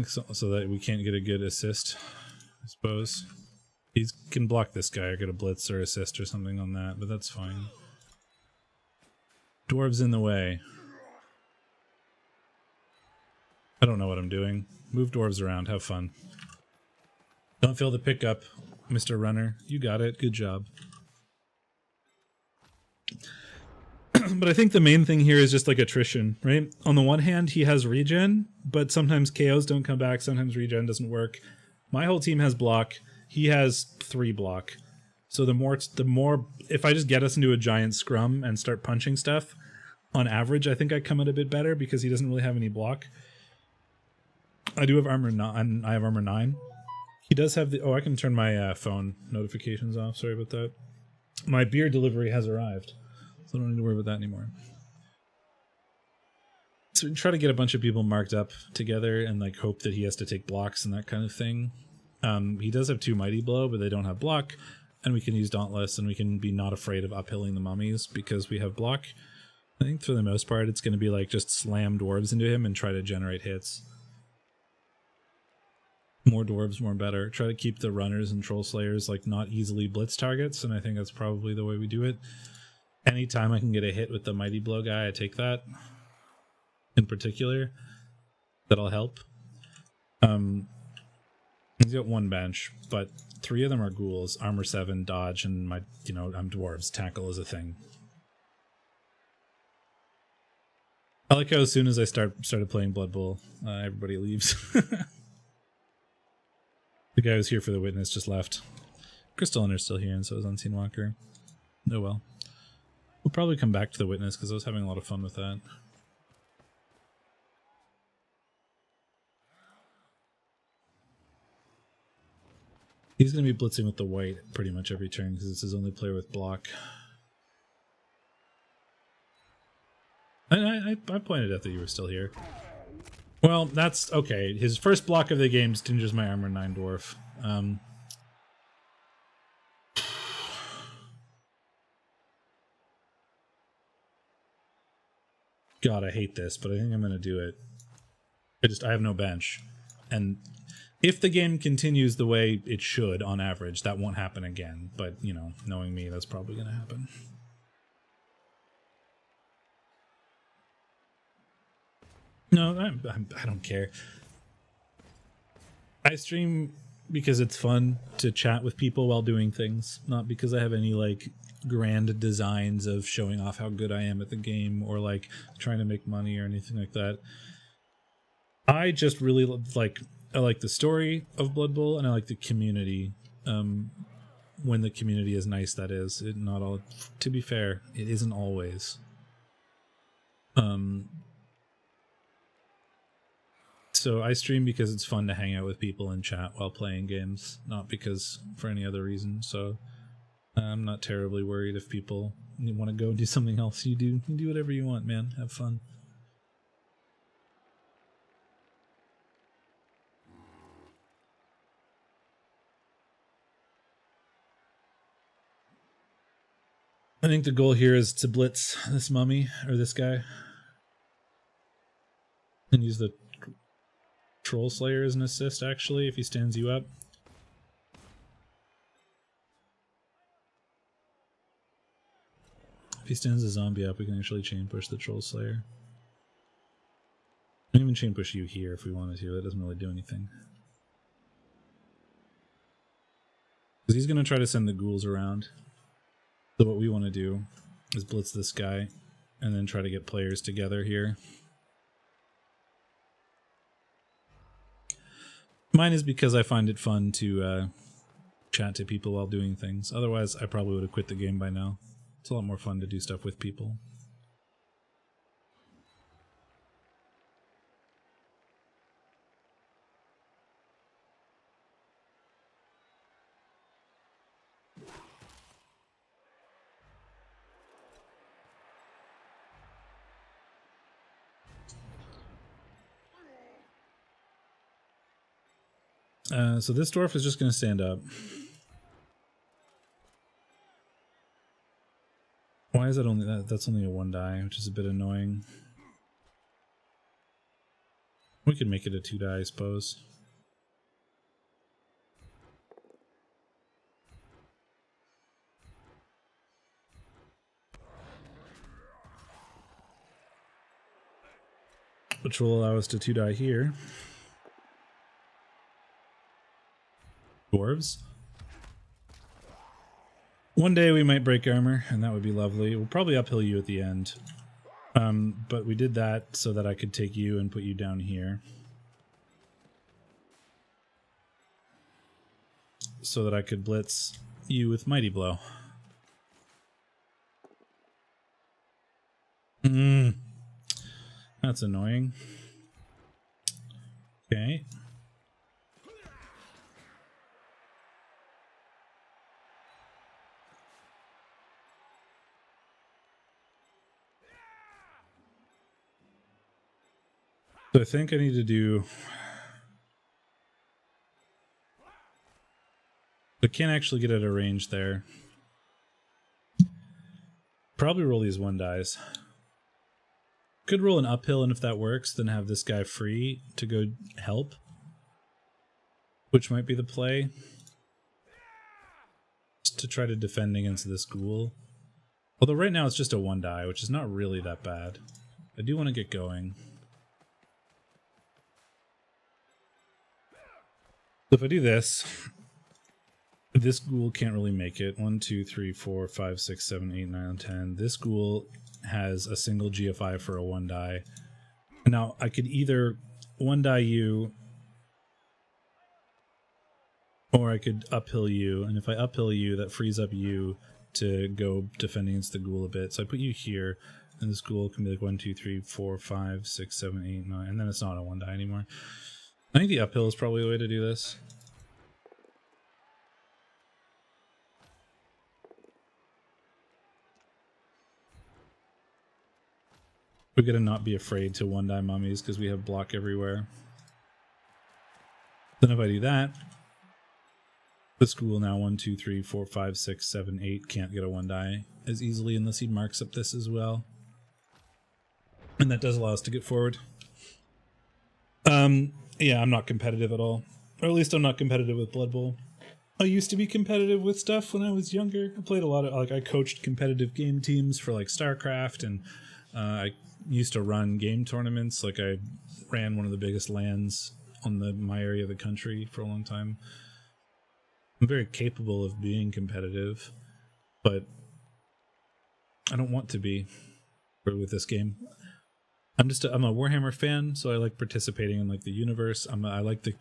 So that we can't get a good assist, I suppose. He can block this guy or get a blitz or assist or something on that, but that's fine. Dwarves in the way. I don't know what I'm doing. Move dwarves around, have fun. Don't fail to pick up, Mr. Runner. You got it, good job. But I think the main thing here is just like attrition, right? On the one hand, he has regen, but sometimes KOs don't come back, sometimes regen doesn't work. My whole team has block. He has 3 block. So the more if I just get us into a giant scrum and start punching stuff, on average, I think I come out a bit better because he doesn't really have any block. I do have armor 9. I have armor 9. He does have the... Oh, I can turn my phone notifications off. Sorry about that. My beer delivery has arrived. So I don't need to worry about that anymore. So we can try to get a bunch of people marked up together and like hope that he has to take blocks and that kind of thing. He does have 2 Mighty Blow, but they don't have block. And we can use Dauntless, and we can be not afraid of uphilling the mummies because we have block. I think for the most part, it's going to be like just slam dwarves into him and try to generate hits. More dwarves, more better. Try to keep the runners and troll slayers like not easily blitz targets, and I think that's probably the way we do it. Anytime I can get a hit with the Mighty Blow guy, I take that. In particular, that'll help. He's got 1 bench, but 3 of them are ghouls, armor 7, dodge, and my, I'm dwarves. Tackle is a thing. I like how as soon as I started playing Blood Bowl, everybody leaves. The guy who was here for the witness just left. Crystal Hunter's still here, and so is Unseen Walker. Oh well. We'll probably come back to the Witness because I was having a lot of fun with that. He's going to be blitzing with the white pretty much every turn because it's his only player with block. And I pointed out that you were still here. Well, that's okay. His first block of the game stingers my armor 9 dwarf. God, I hate this, but I think I'm going to do it. I have no bench. And if the game continues the way it should on average, that won't happen again. But, you know, knowing me, that's probably going to happen. No, I don't care. I stream because it's fun to chat with people while doing things, not because I have any, like, grand designs of showing off how good I am at the game or, like, trying to make money or anything like that. I just really I like the story of Blood Bowl, and I like the community. When the community is nice, that is. Not all. To be fair, it isn't always. So I stream because it's fun to hang out with people and chat while playing games, not because for any other reason. So I'm not terribly worried if people want to go do something else. You do whatever you want, man. Have fun. I think the goal here is to blitz this mummy, or this guy. And use the Troll Slayer as an assist, actually, if he stands you up. If he stands a zombie up, we can actually chain push the Troll Slayer. We can even chain push you here if we wanted to. That doesn't really do anything. Because he's going to try to send the ghouls around. So what we want to do is blitz this guy and then try to get players together here. Mine is because I find it fun to chat to people while doing things. Otherwise, I probably would have quit the game by now. It's a lot more fun to do stuff with people. So this dwarf is just going to stand up. Why is that only that? That's only a 1 die, which is a bit annoying. We could make it a 2 die, I suppose. Which will allow us to 2 die here. Dwarves. One day we might break armor, and that would be lovely. We'll probably uphill you at the end. But we did that so that I could take you and put you down here. So that I could blitz you with Mighty Blow. That's annoying. Okay. So I think I need to do... I can't actually get at a range there. Probably roll these 1 dies. Could roll an uphill, and if that works, then have this guy free to go help. Which might be the play. Just to try to defend against this ghoul. Although right now it's just a 1 die, which is not really that bad. I do want to get going. So if I do this, this ghoul can't really make it. 1, 2, 3, 4, 5, 6, 7, 8, 9, 10. This ghoul has a single GFI for a 1 die. Now, I could either 1 die you, or I could uphill you. And if I uphill you, that frees up you to go defending against the ghoul a bit. So I put you here, and this ghoul can be like 1, 2, 3, 4, 5, 6, 7, 8, 9, and then it's not a 1 die anymore. I think the uphill is probably the way to do this. We're gonna not be afraid to 1 die mummies because we have block everywhere. Then if I do that, this ghoul now 1, 2, 3, 4, 5, 6, 7, 8 can't get a 1 die as easily unless he marks up this as well. And that does allow us to get forward. Yeah, I'm not competitive at all. Or at least I'm not competitive with Blood Bowl. I used to be competitive with stuff when I was younger. I played a lot of, like, I coached competitive game teams for, like, StarCraft, and I used to run game tournaments. Like, I ran one of the biggest LANs on my area of the country for a long time. I'm very capable of being competitive, but I don't want to be with this game. I'm a Warhammer fan, so I like participating in like the universe. I like the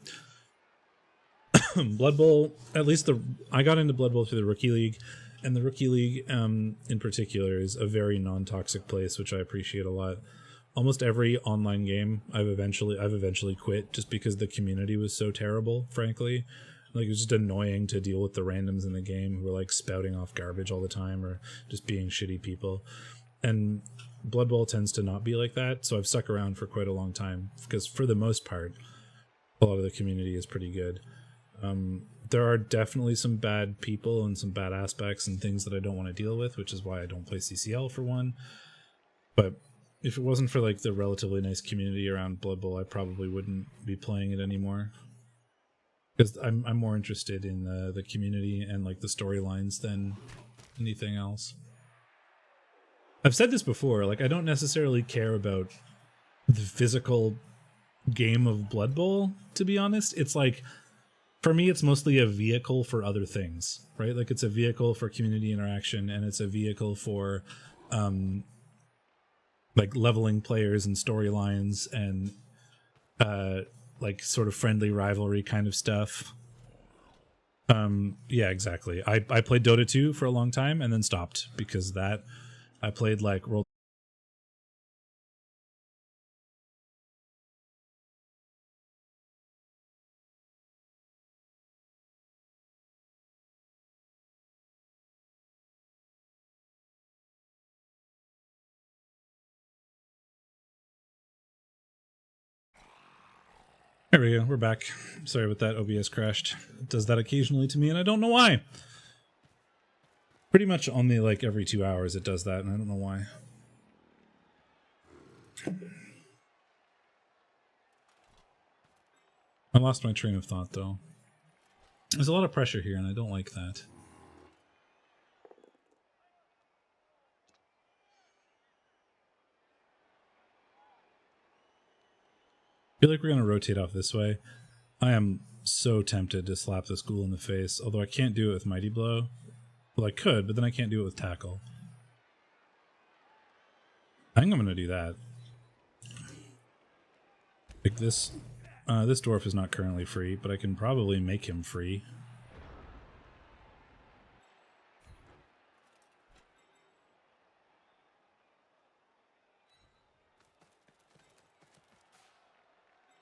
Blood Bowl. At least I got into Blood Bowl through the Rookie League, and the Rookie League in particular is a very non-toxic place, which I appreciate a lot. Almost every online game I've eventually quit just because the community was so terrible, frankly. Like, it was just annoying to deal with the randoms in the game who were like spouting off garbage all the time or just being shitty people. And Blood Bowl tends to not be like that, so I've stuck around for quite a long time because for the most part, a lot of the community is pretty good. There are definitely some bad people and some bad aspects and things that I don't want to deal with, which is why I don't play CCL for one. But if it wasn't for like the relatively nice community around Blood Bowl, I probably wouldn't be playing it anymore. Because I'm more interested in the community and like the storylines than anything else. I've said this before, like I don't necessarily care about the physical game of Blood Bowl, to be honest. It's like, for me, it's mostly a vehicle for other things, right? Like it's a vehicle for community interaction, and it's a vehicle for like leveling players and storylines and like sort of friendly rivalry kind of stuff. Yeah, exactly. I played Dota 2 for a long time and then stopped because I played like World. There we go, we're back. Sorry about that, OBS crashed. It does that occasionally to me and I don't know why. Pretty much only like every 2 hours it does that and I don't know why. I lost my train of thought though. There's a lot of pressure here and I don't like that. I feel like we're going to rotate off this way. I am so tempted to slap this ghoul in the face, although I can't do it with Mighty Blow. Well, I could, but then I can't do it with Tackle. I think I'm going to do that. Like this dwarf is not currently free, but I can probably make him free.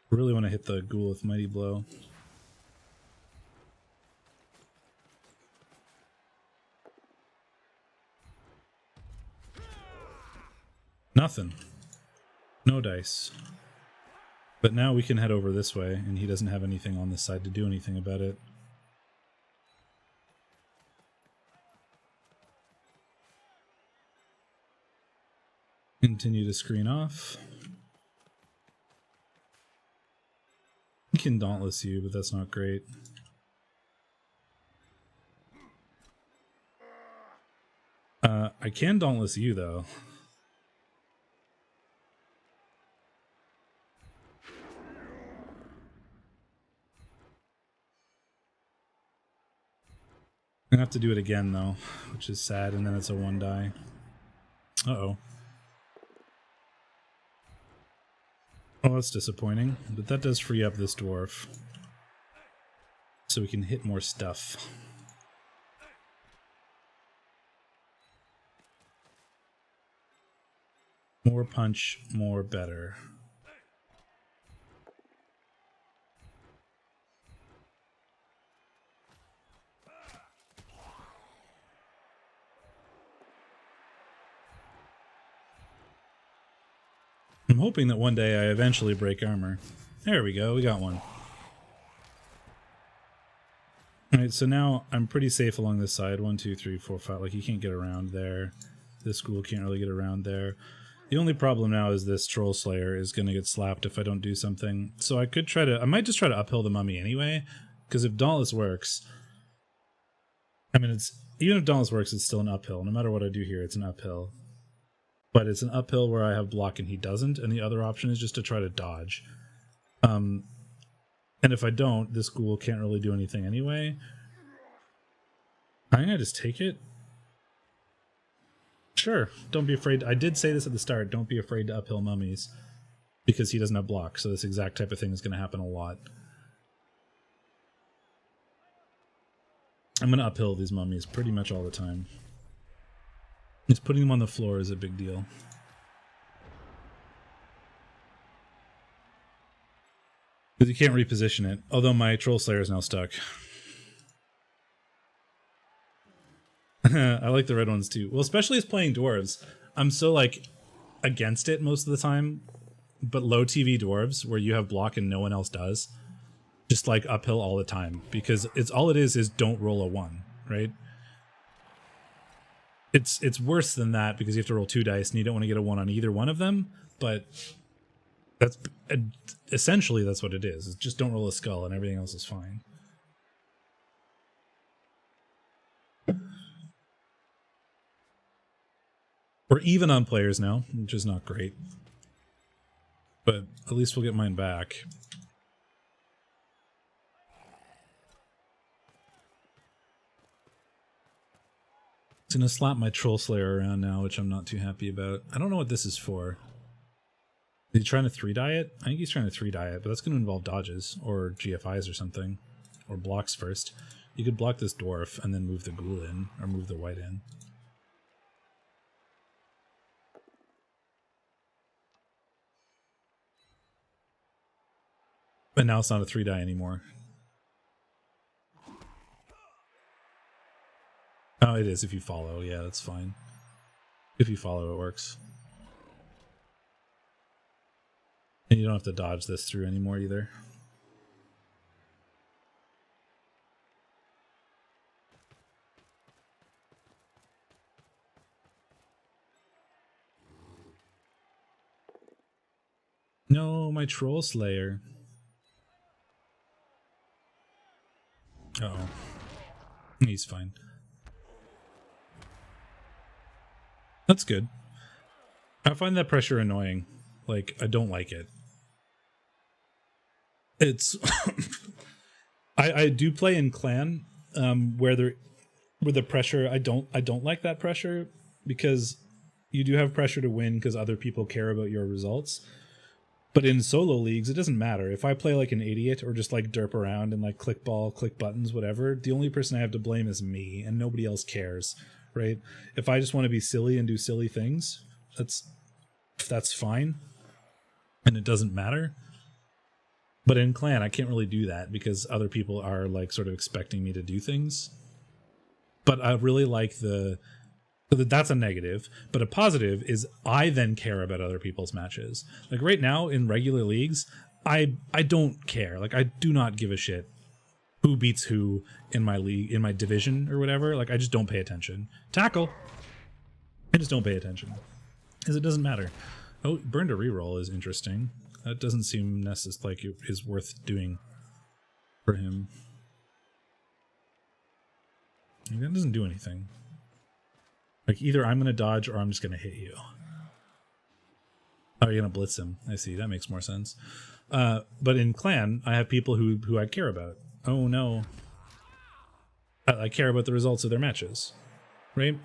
I really want to hit the ghoul with Mighty Blow. Nothing. No dice. But now we can head over this way, and he doesn't have anything on this side to do anything about it. Continue to screen off. He can Dauntless you, but that's not great. I can Dauntless you, though. I'm gonna have to do it again, though, which is sad, and then it's a 1 die. Uh-oh. Oh, that's disappointing, but that does free up this dwarf. So we can hit more stuff. More punch, more better. I'm hoping that one day I eventually break armor. There we go, we got one. Alright, so now I'm pretty safe along this side. 1, 2, 3, 4, 5. Like, he can't get around there. This ghoul can't really get around there. The only problem now is this Troll Slayer is going to get slapped if I don't do something. So I could try to... I might just try to uphill the mummy anyway, because if Dauntless works... I mean, it's... Even if Dauntless works, it's still an uphill. No matter what I do here, it's an uphill. But it's an uphill where I have block and he doesn't, and the other option is just to try to dodge. And if I don't, this ghoul can't really do anything anyway. I'm gonna just take it. Sure, don't be afraid. I did say this at the start, don't be afraid to uphill mummies. Because he doesn't have block, so this exact type of thing is going to happen a lot. I'm going to uphill these mummies pretty much all the time. Just putting them on the floor is a big deal. Because you can't reposition it, although my Troll Slayer is now stuck. I like the red ones too. Well, especially as playing dwarves. I'm so, like, against it most of the time. But low TV dwarves, where you have block and no one else does, just, like, uphill all the time. Because it's all it is don't roll a 1, right? It's worse than that because you have to roll 2 dice and you don't want to get a 1 on either one of them. But that's essentially that's what it is. It's just don't roll a skull and everything else is fine. We're even on players now, which is not great. But at least we'll get mine back. It's gonna slap my Troll Slayer around now, which I'm not too happy about. I don't know what this is for. Is he trying to 3-die it? I think he's trying to 3-die it, but that's gonna involve dodges, or GFIs or something. Or blocks first. You could block this dwarf and then move the ghoul in, or move the white in. But now it's not a 3-die anymore. Oh, it is if you follow. Yeah, that's fine. If you follow, it works. And you don't have to dodge this through anymore either. No, my Troll Slayer. Uh-oh. He's fine. That's good. I find that pressure annoying. Like, I don't like it. It's... I do play in clan, where the pressure, I don't like that pressure, because you do have pressure to win because other people care about your results. But in solo leagues, it doesn't matter. If I play like an idiot or just like derp around and like click ball, click buttons, whatever, the only person I have to blame is me and nobody else cares, right? If I just want to be silly and do silly things, that's fine. And it doesn't matter. But in clan, I can't really do that because other people are like sort of expecting me to do things. But I really like that's a negative, but a positive is I then care about other people's matches. Like right now in regular leagues, I don't care. Like I do not give a shit who beats who in my league, in my division or whatever. Like I just don't pay attention. Tackle. I just don't pay attention because it doesn't matter. Oh, burn to reroll is interesting. That doesn't seem like it is worth doing for him. That doesn't do anything. Like, either I'm going to dodge or I'm just going to hit you. Oh, you're going to blitz him. I see. That makes more sense. But in clan, I have people who I care about. Oh, no. I care about the results of their matches. Right?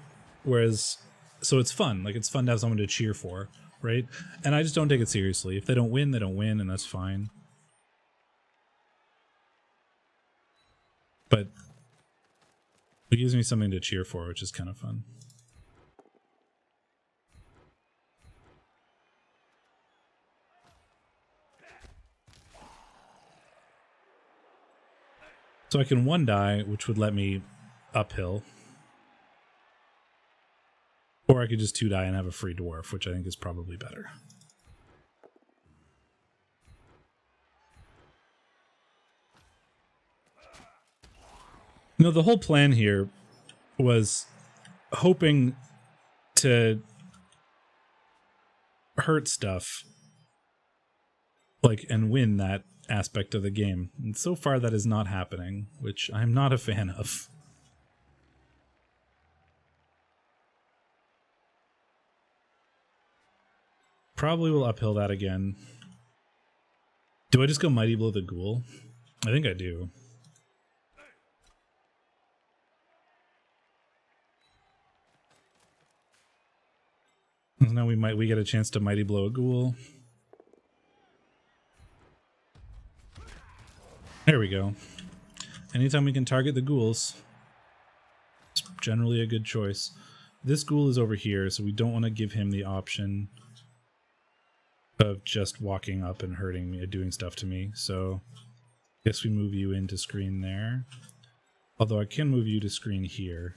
Whereas, so it's fun. Like, it's fun to have someone to cheer for. Right? And I just don't take it seriously. If they don't win, they don't win, and that's fine. But it gives me something to cheer for, which is kind of fun. So I can one die, which would let me uphill. Or I could just two die and have a free dwarf, which I think is probably better. You know, the whole plan here was hoping to hurt stuff, like, and win that aspect of the game. And so far that is not happening, which I'm not a fan of. Probably will uphill that again. Do I just go Mighty Blow the Ghoul? I think I do. Now we get a chance to Mighty Blow a Ghoul. There we go. Anytime we can target the ghouls, it's generally a good choice. This ghoul is over here, so we don't want to give him the option of just walking up and hurting me, doing stuff to me. So I guess we move you into screen there. Although I can move you to screen here.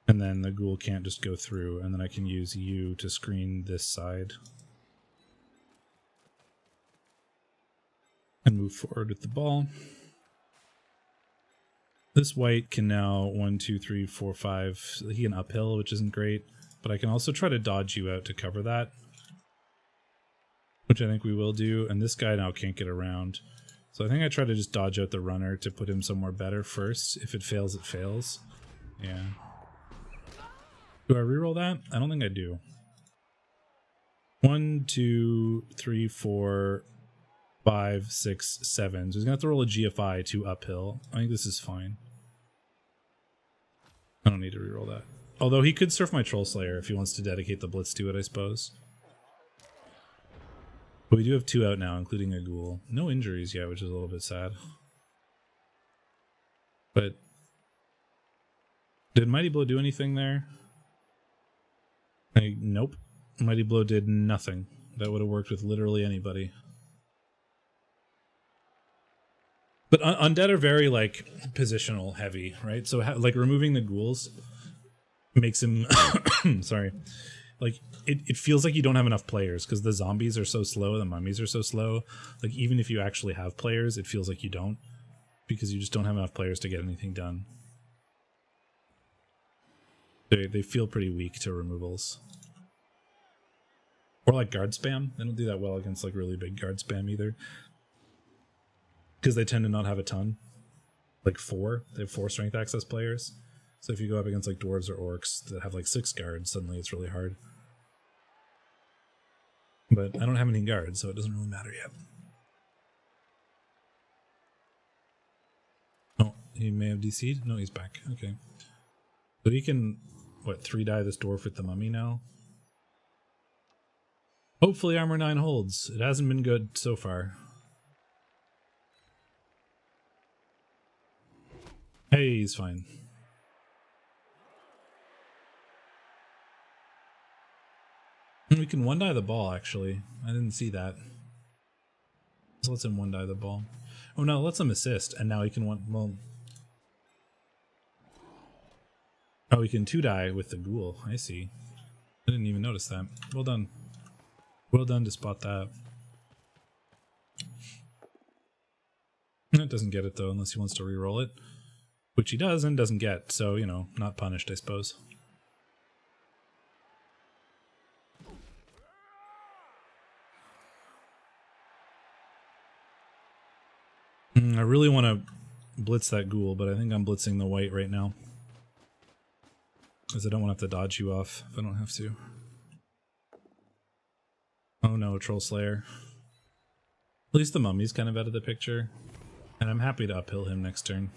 And then the ghoul can't just go through, and then I can use you to screen this side. And move forward with the ball. This white can now 1, 2, 3, 4, 5. He can uphill, which isn't great, but I can also try to dodge you out to cover that, which I think we will do. And this guy now can't get around, so I think I try to just dodge out the runner to put him somewhere better first. If it fails, it fails. Yeah. Do I reroll that? I don't think I do. 1, 2, 3, 4. 5, 6, 7. So he's gonna have to roll a GFI to uphill. I think this is fine. I don't need to reroll that. Although he could surf my Troll Slayer if he wants to dedicate the Blitz to it, I suppose. But we do have 2 out now, including a ghoul. No injuries yet, which is a little bit sad. But did Mighty Blow do anything there? Nope. Mighty Blow did nothing. That would have worked with literally anybody. But undead are very, like, positional heavy, right? So, like, removing the ghouls makes him... sorry. Like, it feels like you don't have enough players, because the zombies are so slow, the mummies are so slow. Like, even if you actually have players, it feels like you don't, because you just don't have enough players to get anything done. They feel pretty weak to removals. Or, like, guard spam. They don't do that well against, like, really big guard spam, either. Because they tend to not have a ton. Like 4. They have 4 strength access players. So if you go up against like dwarves or orcs that have like 6 guards, suddenly it's really hard. But I don't have any guards, so it doesn't really matter yet. Oh, he may have DC'd? No, he's back. Okay. So he can, what, 3-die this dwarf with the mummy now? Hopefully armor 9 holds. It hasn't been good so far. Hey, he's fine. We can 1-die the ball, actually. I didn't see that. So let's him 1-die the ball. Oh no, let's him assist, and now he can well... Oh, he can 2-die with the ghoul. I see. I didn't even notice that. Well done. Well done to spot that. It doesn't get it, though, unless he wants to re-roll it. Which he does and doesn't get, so, you know, not punished, I suppose. I really want to blitz that ghoul, but I think I'm blitzing the white right now. Because I don't want to have to dodge you off if I don't have to. Oh no, Troll Slayer. At least the mummy's kind of out of the picture. And I'm happy to uphill him next turn.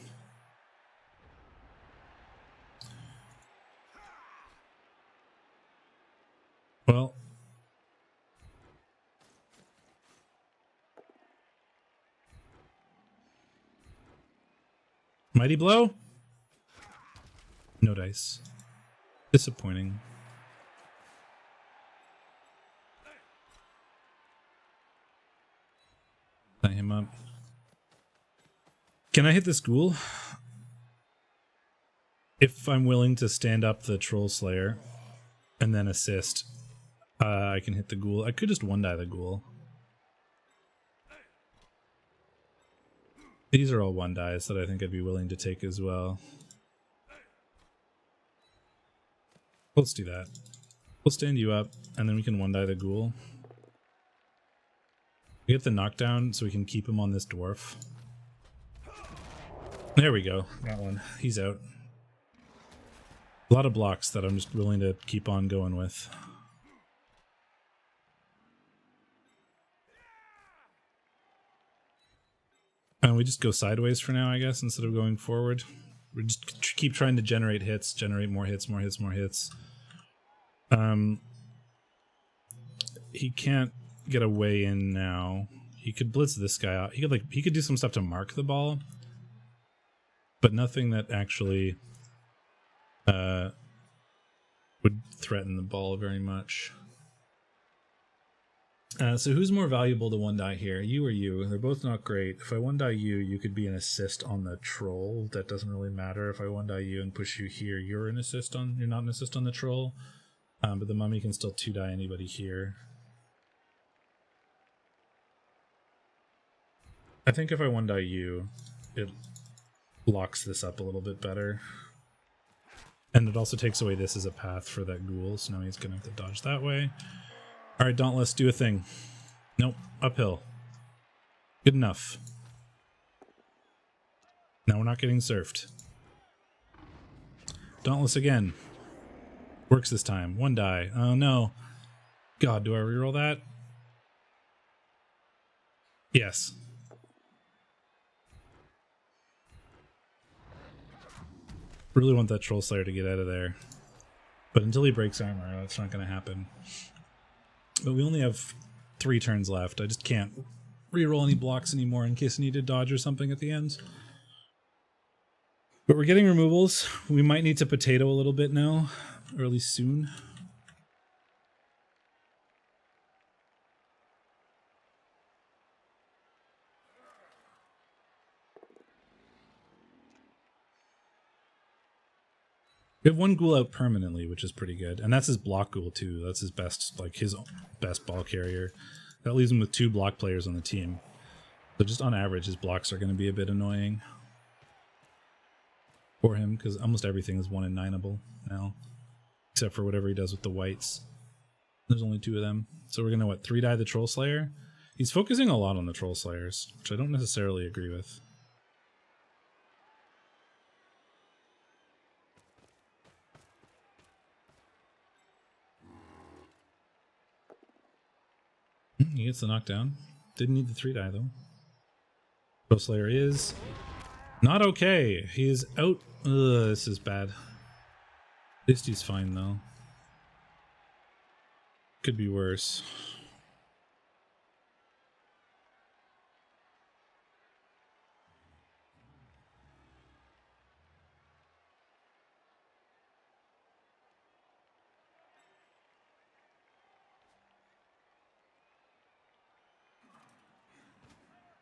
Well, Mighty Blow? No dice. Disappointing. Tie him up. Can I hit this ghoul? If I'm willing to stand up the Troll Slayer and then assist, I can hit the ghoul. I could just one-die the ghoul. These are all one-dies that I think I'd be willing to take as well. Let's do that. We'll stand you up, and then we can one-die the ghoul. We get the knockdown so we can keep him on this dwarf. There we go. That one. He's out. A lot of blocks that I'm just willing to keep on going with. And we just go sideways for now, I guess, instead of going forward. We just keep trying to generate hits, generate more hits, more hits, more hits. He can't get a way in now. He could blitz this guy out. He could do some stuff to mark the ball, but nothing that actually would threaten the ball very much. So who's more valuable to one-die here? You or you? They're both not great. If I one-die you, you could be an assist on the troll. That doesn't really matter. If I one-die you and push you here, you're not an assist on the troll. But the mummy can still two-die anybody here. I think if I one-die you, it locks this up a little bit better. And it also takes away this as a path for that ghoul, so now he's gonna have to dodge that way. Alright, Dauntless, do a thing. Nope, uphill. Good enough. Now we're not getting surfed. Dauntless again. Works this time. One die. Oh no. God, do I reroll that? Yes. Really want that Troll Slayer to get out of there. But until he breaks armor, that's not going to happen. But we only have 3 turns left. I just can't reroll any blocks anymore in case I need to dodge or something at the end. But we're getting removals. We might need to potato a little bit now, or at least soon. We have one ghoul out permanently, which is pretty good. And that's his block ghoul too. That's his best, like his best ball carrier. That leaves him with 2 block players on the team. So just on average, his blocks are going to be a bit annoying for him, because almost everything is 1 in 9-able now. Except for whatever he does with the whites. There's only 2 of them. So we're going to, what, 3-die the Troll Slayer? He's focusing a lot on the Troll Slayers, which I don't necessarily agree with. He gets the knockdown. Didn't need the 3-die though. Troll Slayer is not okay. He is out. Ugh, this is bad. At least he's fine though. Could be worse.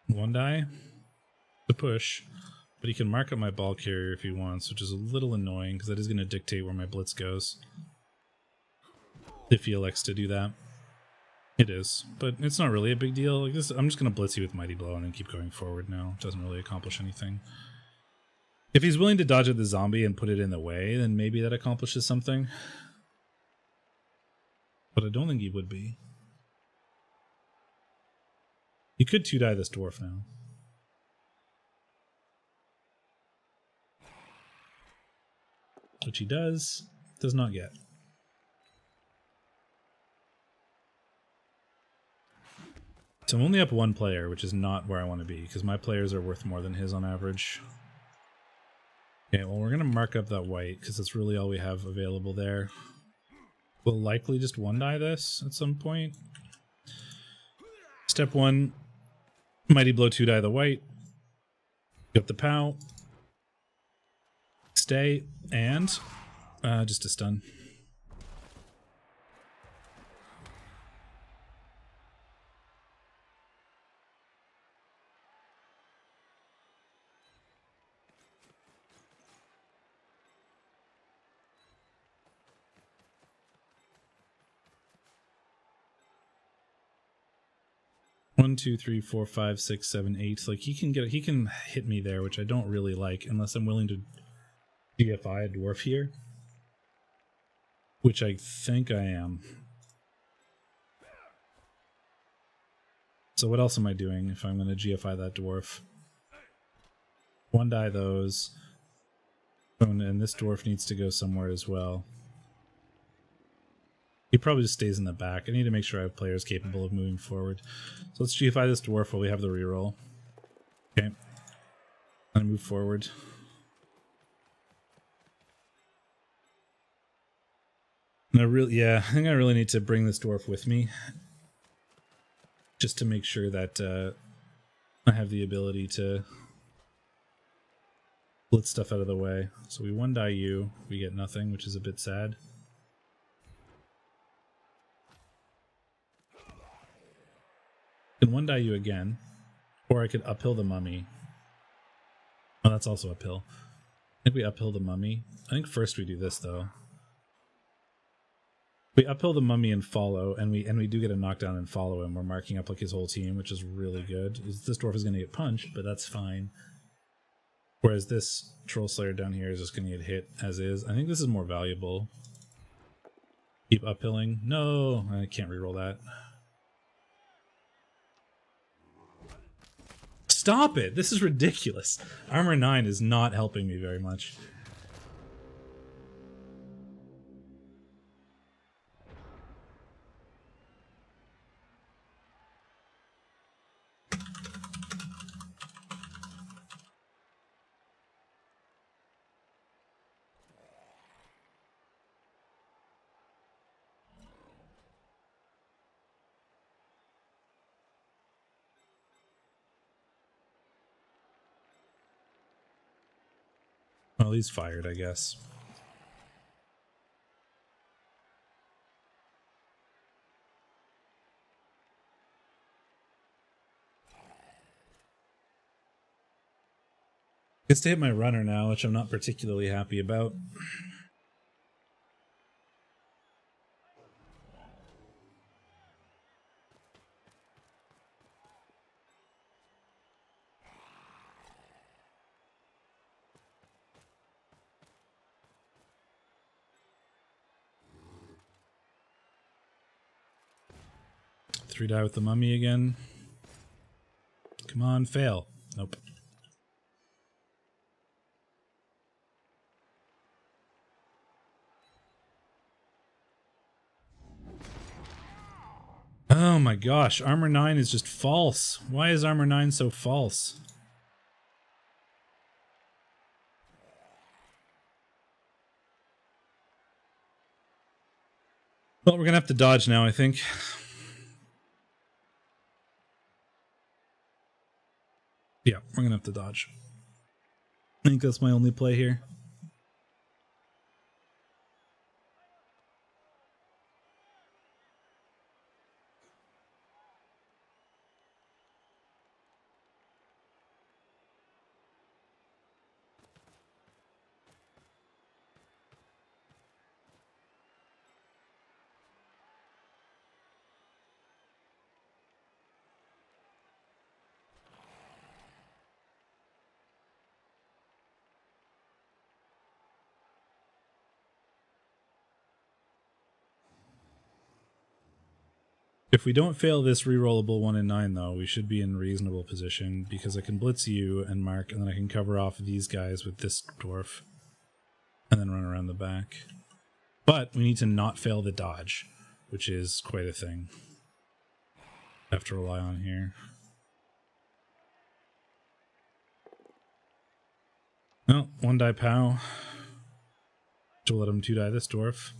One die to push, but he can mark up my ball carrier if he wants, which is a little annoying because that is going to dictate where my blitz goes. If he elects to do that. It is, but it's not really a big deal. Like this, I'm just going to blitz you with Mighty Blow and then keep going forward now. It doesn't really accomplish anything. If he's willing to dodge at the zombie and put it in the way, then maybe that accomplishes something. But I don't think he would be. He could 2-die this dwarf now. Which he does not get. So I'm only up 1 player, which is not where I want to be, because my players are worth more than his on average. Okay, well we're going to mark up that white, because that's really all we have available there. We'll likely just 1-die this at some point. Step 1, Mighty Blow 2-die the white. Got the POW. Stay, and just a stun. 1, 2, 3, 4, 5, 6, 7, 8. Like he can hit me there, which I don't really like unless I'm willing to GFI a dwarf here, which I think I am. So what else am I doing if I'm going to GFI that dwarf? One die those. Oh, and this dwarf needs to go somewhere as well. He probably just stays in the back. I need to make sure I have players capable of moving forward. So let's GFI this dwarf while we have the reroll. Okay. I move forward. And I think I really need to bring this dwarf with me, just to make sure that I have the ability to blitz stuff out of the way. So we one die you, we get nothing, which is a bit sad. I can one die you again, or I could uphill the mummy. Oh, that's also uphill. I think we uphill the mummy. I think first we do this though. We uphill the mummy and follow, and we do get a knockdown and follow him. We're marking up like his whole team, which is really good. This dwarf is going to get punched, but that's fine. Whereas this Troll Slayer down here is just going to get hit as is. I think this is more valuable. Keep uphilling. No, I can't reroll that. Stop it! This is ridiculous. Armor 9 is not helping me very much. Well, he's fired, I guess. Gets to hit my runner now, which I'm not particularly happy about. Three die with the mummy again. Come on, fail. Nope. Oh my gosh, armor 9 is just false. Why is armor 9 so false? Well, we're gonna have to dodge now, I think. Yeah, we're gonna have to dodge. I think that's my only play here. If we don't fail this rerollable 1 in 9, though, we should be in reasonable position, because I can blitz you and mark, and then I can cover off these guys with this dwarf, and then run around the back. But we need to not fail the dodge, which is quite a thing I have to rely on here. Well, one die POW. Which will let him 2 die this dwarf.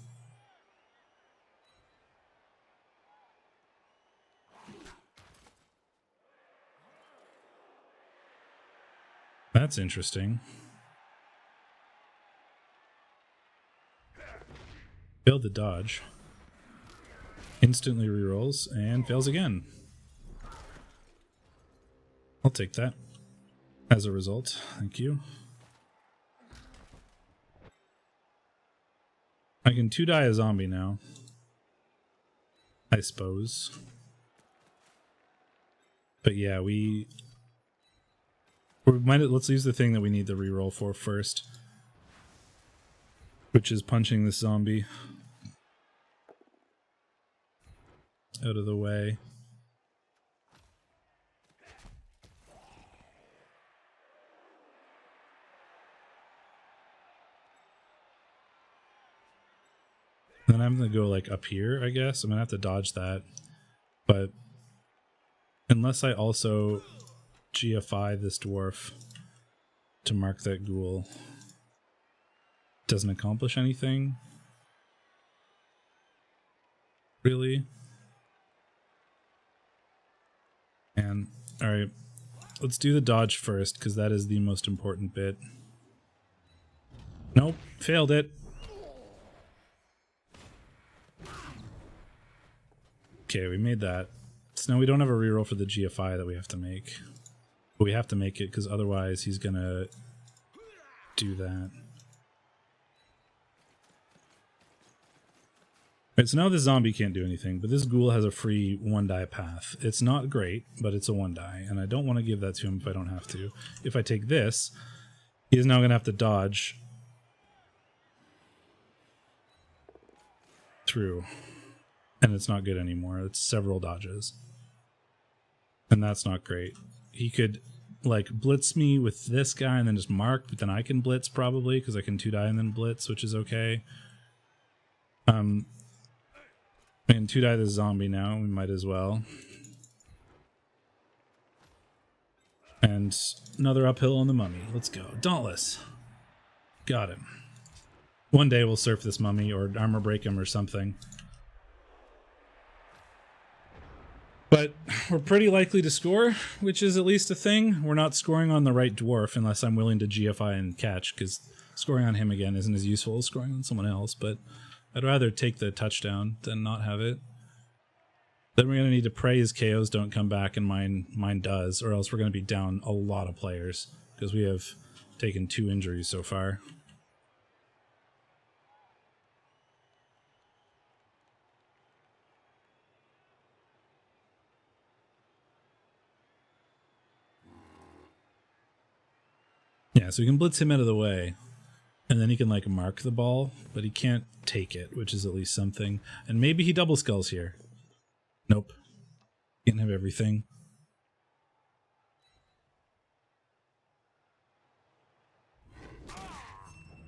That's interesting. Failed the dodge. Instantly rerolls and fails again. I'll take that as a result. Thank you. I can 2 die a zombie now, I suppose. But yeah, we might let's use the thing that we need the reroll for first, which is punching this zombie out of the way. Then I'm gonna go like up here, I guess. I'm gonna have to dodge that. But unless I also GFI this dwarf to mark that ghoul, doesn't accomplish anything. Really? And alright. Let's do the dodge first, because that is the most important bit. Nope, failed it. Okay, we made that. So now we don't have a reroll for the GFI that we have to make. But we have to make it, because otherwise he's gonna do that. Right, so now this zombie can't do anything, but this ghoul has a free 1-die path. It's not great, but it's a 1-die, and I don't want to give that to him if I don't have to. If I take this, he is now going to have to dodge through, and it's not good anymore. It's several dodges, and that's not great. He could like blitz me with this guy and then just mark, but then I can blitz probably because I can 2-die and then blitz, which is okay. And 2-die this zombie now, we might as well. And another uphill on the mummy. Let's go. Dauntless. Got him. One day we'll surf this mummy or armor break him or something. But we're pretty likely to score, which is at least a thing. We're not scoring on the right dwarf unless I'm willing to GFI and catch, because scoring on him again isn't as useful as scoring on someone else, but I'd rather take the touchdown than not have it. Then we're going to need to pray his KOs don't come back, and mine does, or else we're going to be down a lot of players, because we have taken 2 injuries so far. Yeah, so we can blitz him out of the way, and then he can like mark the ball, but he can't take it, which is at least something. And maybe he double skulls here. Nope. Can't have everything.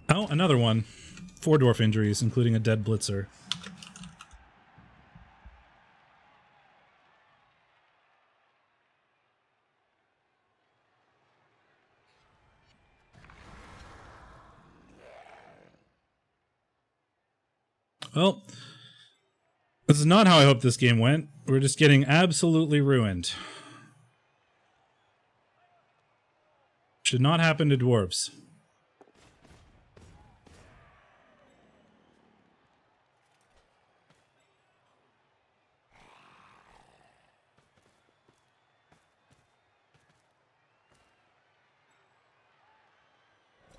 Oh, another one. 4 dwarf injuries, including a dead blitzer. Well, this is not how I hoped this game went. We're just getting absolutely ruined. Should not happen to dwarves.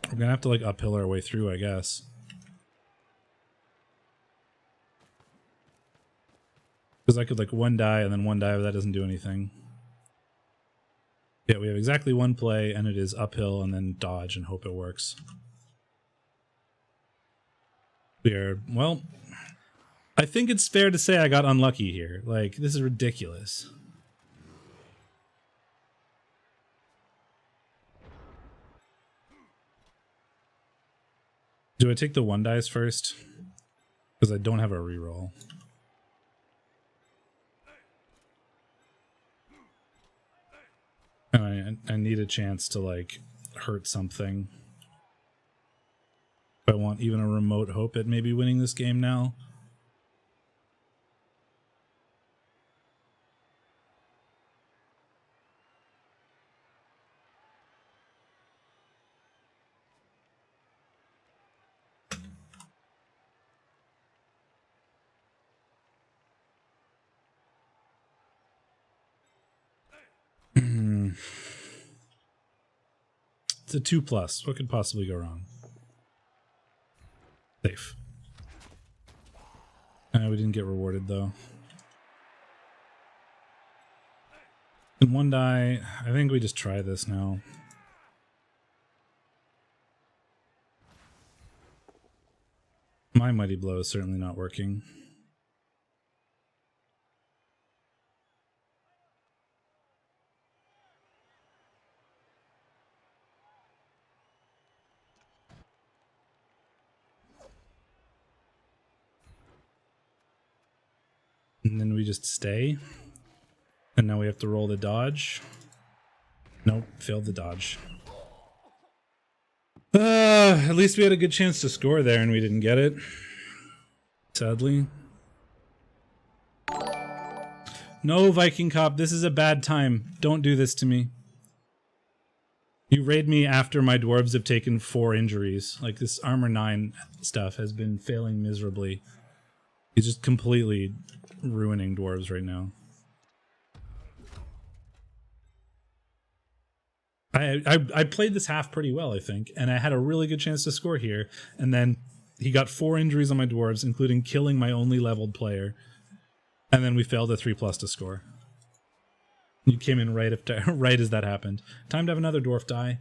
We're gonna have to like uphill our way through, I guess. Because I could like 1-die and then 1-die, but that doesn't do anything. Yeah, we have exactly 1 play, and it is uphill and then dodge and hope it works. We are, well, I think it's fair to say I got unlucky here. Like, this is ridiculous. Do I take the 1-dies first? Because I don't have a reroll. And I need a chance to, like, hurt something. If I want even a remote hope at maybe winning this game now. It's a 2+. What could possibly go wrong? Safe. We didn't get rewarded, though. And one die. I think we just try this now. My Mighty Blow is certainly not working. And then we just stay. And now we have to roll the dodge. Nope, failed the dodge. At least we had a good chance to score there and we didn't get it. Sadly. No, Viking Cop, this is a bad time. Don't do this to me. You raid me after my dwarves have taken 4 injuries. Like, this armor 9 stuff has been failing miserably. He's just completely ruining dwarves right now. I played this half pretty well, I think, and I had a really good chance to score here, and then he got 4 injuries on my dwarves, including killing my only leveled player, and then we failed a 3+ to score. You came in right after, right as that happened. Time to have another dwarf die.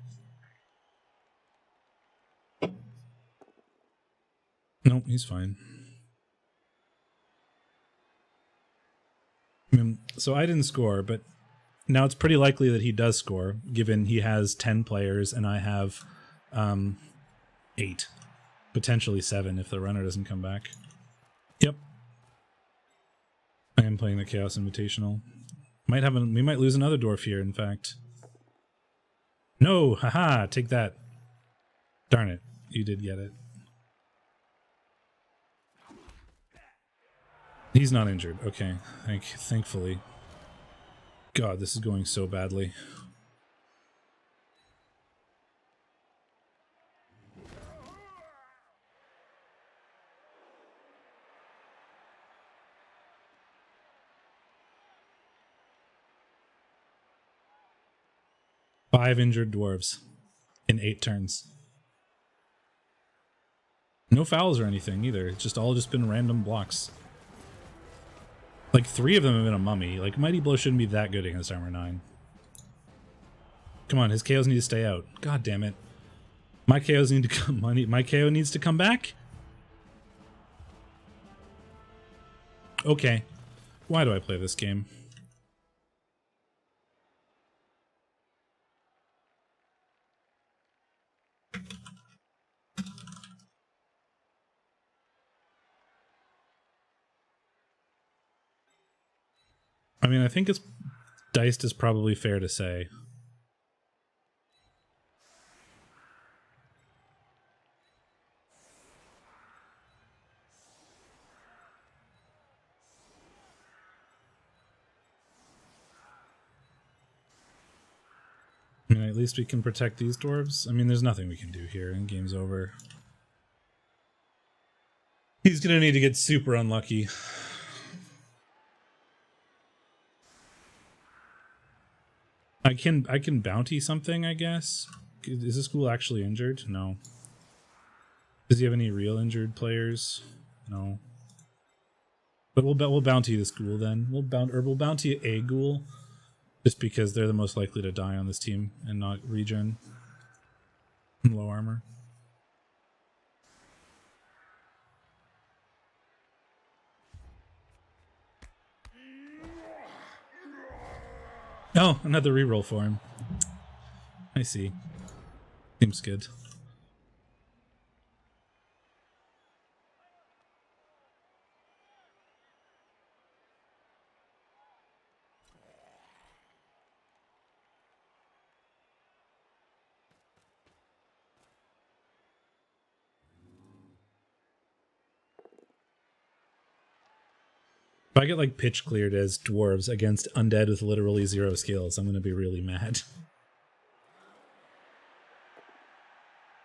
Nope, he's fine. I mean, so I didn't score, but now it's pretty likely that he does score, given he has 10 players and I have 8. Potentially 7 if the runner doesn't come back. Yep. I am playing the Chaos Invitational. We might lose another dwarf here, in fact. No! Haha! Take that. Darn it. You did get it. He's not injured. Okay. Thankfully. God, this is going so badly. Five injured dwarves in 8 turns. No fouls or anything either. It's just all been random blocks. Like 3 of them have been a mummy. Like Mighty Blow shouldn't be that good against armor 9. Come on, his KOs need to stay out. God damn it. My KOs need to come. My KO needs to come back? Okay. Why do I play this game? I mean, I think it's diced is probably fair to say. I mean, at least we can protect these dwarves. I mean, there's nothing we can do here, and game's over. He's gonna need to get super unlucky. I can bounty something, I guess. Is this ghoul actually injured? No. Does he have any real injured players? No. But we'll bounty this ghoul then. We'll bounty a ghoul, just because they're the most likely to die on this team and not regen. Low armor. Oh, another reroll for him. I see. Seems good. If I get like pitch cleared as dwarves against undead with literally 0 skills, I'm gonna be really mad.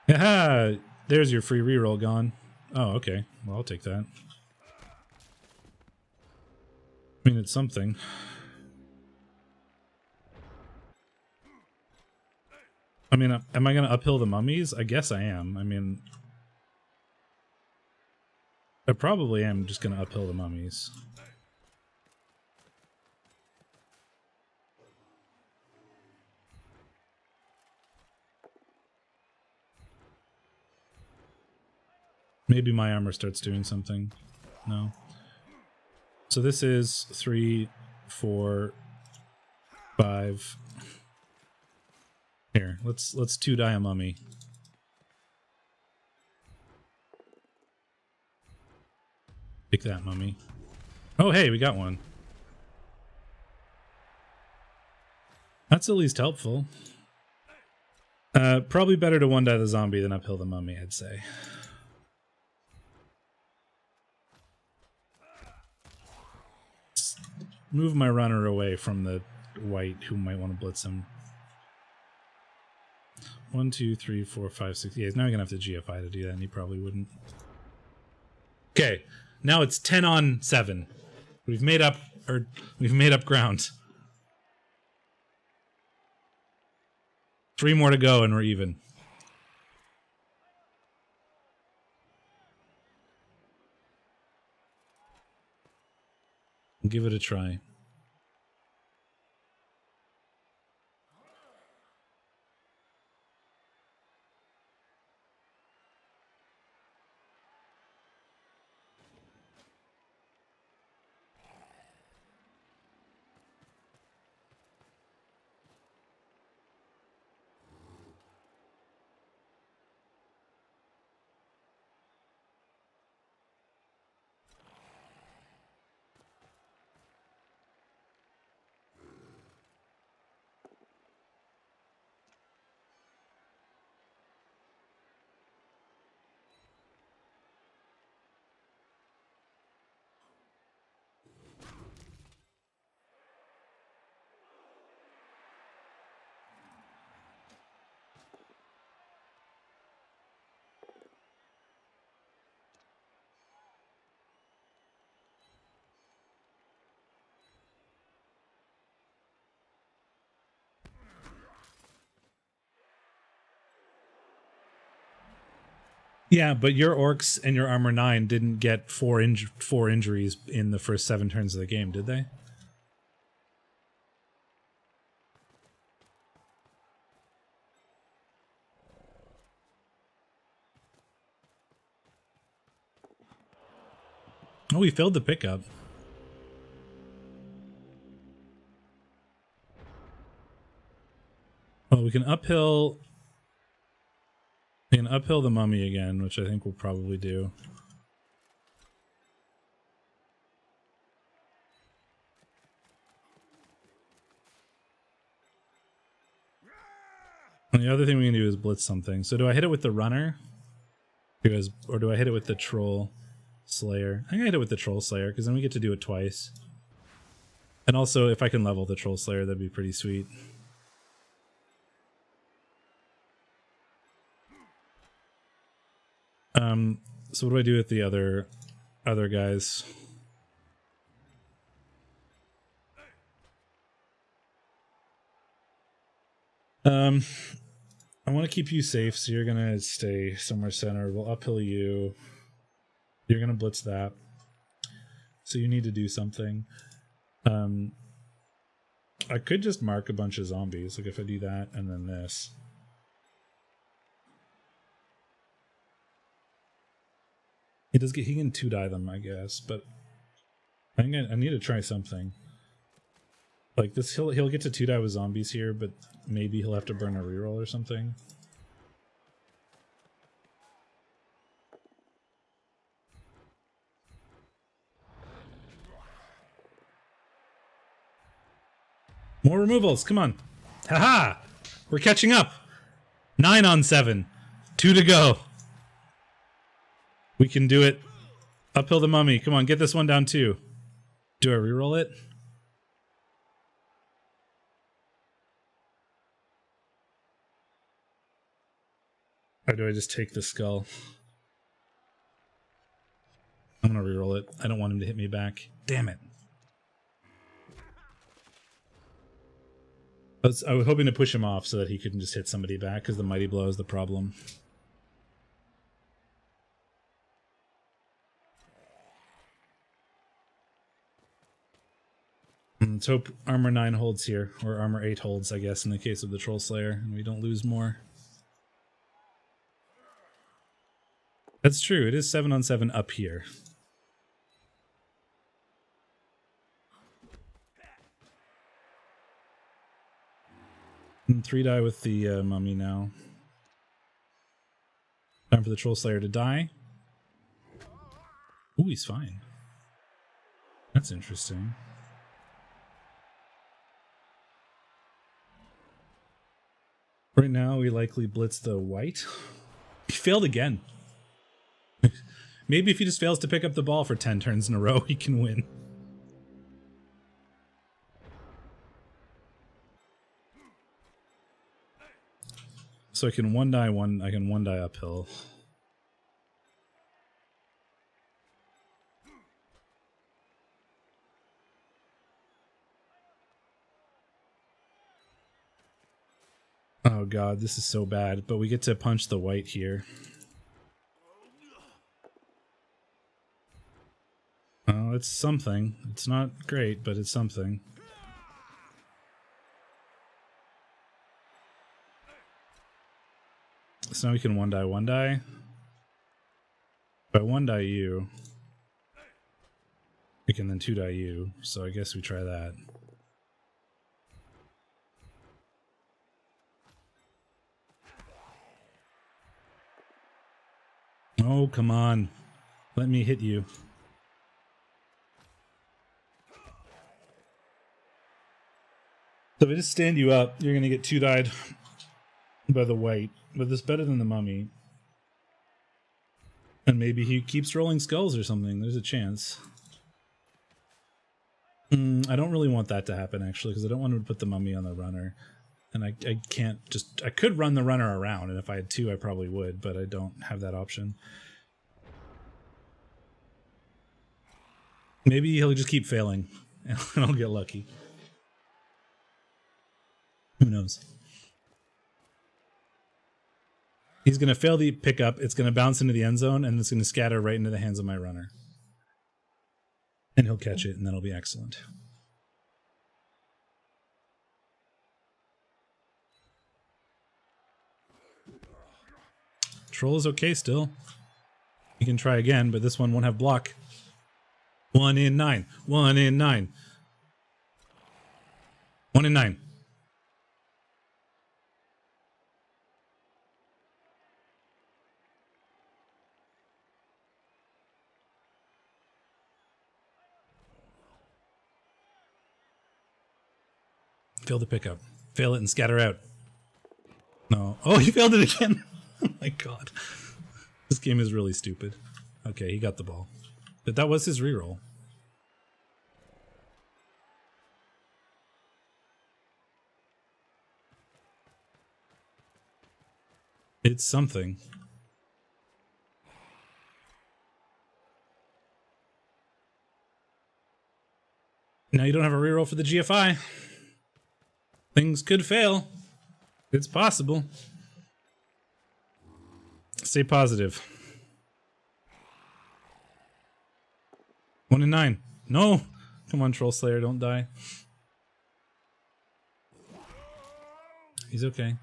Haha! There's your free reroll gone. Oh, okay. Well, I'll take that. I mean, it's something. I mean, am I gonna uphill the mummies? I guess I am. I mean, I probably am just gonna uphill the mummies. Maybe my armor starts doing something. No. So this is 3, 4, 5. Here, let's 2-die a mummy. Take that, mummy. Oh, hey, we got one. That's at least helpful. Probably better to 1-die the zombie than uphill the mummy, I'd say. Move my runner away from the white who might want to blitz him. 1, 2, 3, 4, 5, 6. Yeah, he's now gonna have to GFI to do that, and he probably wouldn't. Okay, now it's 10 on 7. We've made up ground. 3 more to go, and we're even. Give it a try. Yeah, but your orcs and your armor 9 didn't get 4 injuries in the first 7 turns of the game, did they? Oh, we filled the pickup. Well, we can uphill the mummy again, which I think we'll probably do. And the other thing we can do is blitz something. So do I hit it with the runner? Or do I hit it with the troll slayer? I think I hit it with the troll slayer, because then we get to do it twice. And also, if I can level the troll slayer, that'd be pretty sweet. So what do I do with the other guys? I want to keep you safe, so you're gonna stay somewhere center. We'll uphill you. You're gonna blitz that. So you need to do something. I could just mark a bunch of zombies, like if I do that and then this. He can 2-die them, I guess, but I think I need to try something. Like this, he'll get to 2-die with zombies here, but maybe he'll have to burn a reroll or something. More removals, come on. Haha! We're catching up! 9 on 7. 2 to go. We can do it. Uphill the mummy. Come on, get this one down too. Do I reroll it? Or do I just take the skull? I'm gonna reroll it. I don't want him to hit me back. Damn it. I was hoping to push him off so that he couldn't just hit somebody back, because the mighty blow is the problem. Let's hope armor 9 holds here, or armor 8 holds, I guess, in the case of the Troll Slayer, and we don't lose more. That's true. It is 7-on-7 up here. And 3 die with the mummy now. Time for the Troll Slayer to die. Ooh, he's fine. That's interesting. Right now, we likely blitz the white. He failed again. Maybe if he just fails to pick up the ball for 10 turns in a row, he can win. So I can one die uphill. Oh god, this is so bad, but we get to punch the white here. Oh, it's something. It's not great, but it's something. So now we can one die. If I one die you, we can then 2 die you, so I guess we try that. Oh, come on. Let me hit you. So if I just stand you up, you're going to get 2 died by the white. But this is better than the mummy. And maybe he keeps rolling skulls or something. There's a chance. I don't really want that to happen, actually, because I don't want to put the mummy on the runner. And I can't just... I could run the runner around, and if I had 2, I probably would, but I don't have that option. Maybe he'll just keep failing, and I'll get lucky. Who knows? He's going to fail the pickup, it's going to bounce into the end zone, and it's going to scatter right into the hands of my runner. And he'll catch it, and that'll be excellent. Troll is okay still. You can try again, but this one won't have block. 1 in 9. 1 in 9. 1 in 9. Fail the pickup. Fail it and scatter out. No. Oh, he failed it again. Oh my god. This game is really stupid. Okay, he got the ball. But that was his reroll. It's something. Now you don't have a reroll for the GFI. Things could fail. It's possible. Stay positive. 1 in 9. No! Come on, Troll Slayer, don't die. He's okay.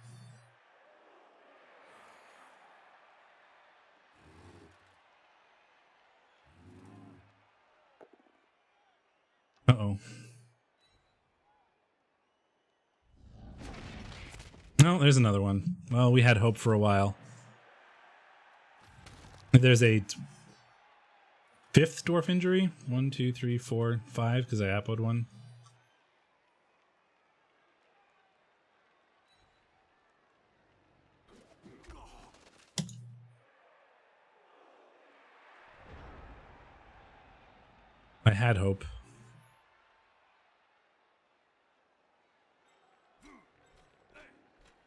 Uh-oh. No, there's another one. Well, we had hope for a while. There's a 5th dwarf injury. 1, 2, 3, 4, 5, because I appoed one. I had hope.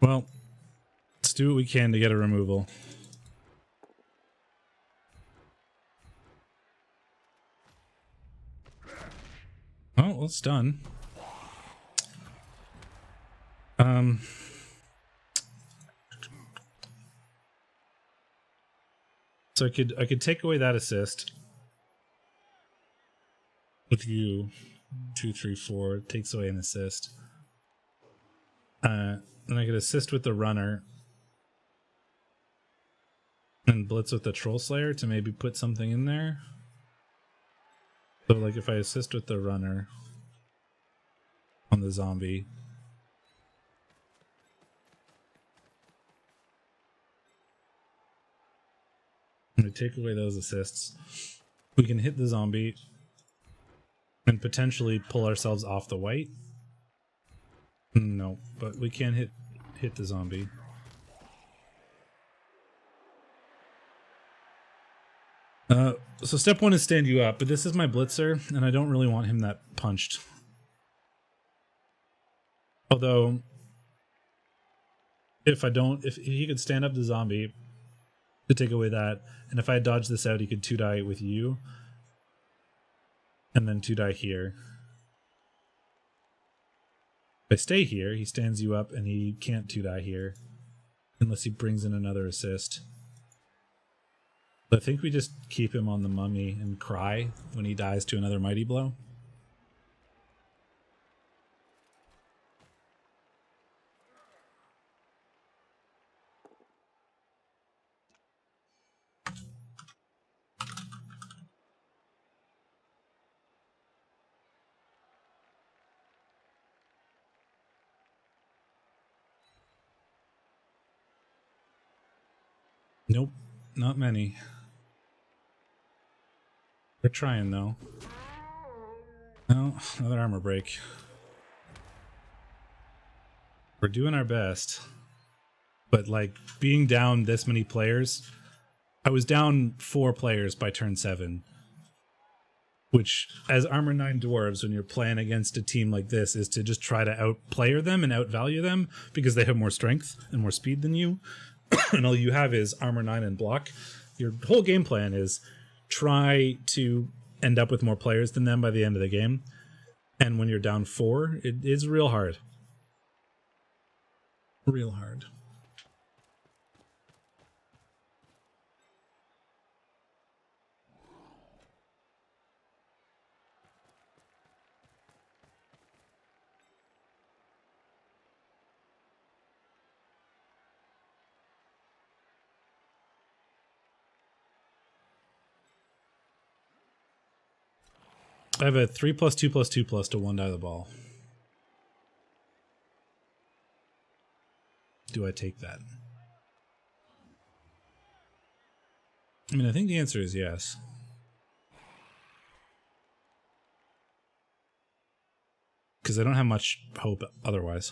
Well, let's do what we can to get a removal. Oh, well, it's done. So I could take away that assist with you. 2, 3, 4 takes away an assist. Then I could assist with the runner. And blitz with the Troll Slayer to maybe put something in there. So like if I assist with the runner on the zombie. I'm going to take away those assists. We can hit the zombie and potentially pull ourselves off the white. No, but we can hit the zombie. So step one is stand you up, but this is my blitzer, and I don't really want him that punched. Although, if he could stand up the zombie to take away that, and if I dodge this out, he could 2-die with you, and then 2-die here. If I stay here, he stands you up, and he can't 2-die here, unless he brings in another assist. I think we just keep him on the mummy and cry when he dies to another mighty blow. Nope, not many. We're trying though. No, another armor break. We're doing our best. But like being down this many players, I was down 4 players by turn 7. Which, as Armor 9 dwarves, when you're playing against a team like this, is to just try to outplayer them and outvalue them because they have more strength and more speed than you. And all you have is Armor 9 and block. Your whole game plan is try to end up with more players than them by the end of the game. And when you're down 4, it is real hard. Real hard. I have a 3+2+2+ to 1-die the ball. Do I take that? I mean, I think the answer is yes. Because I don't have much hope otherwise.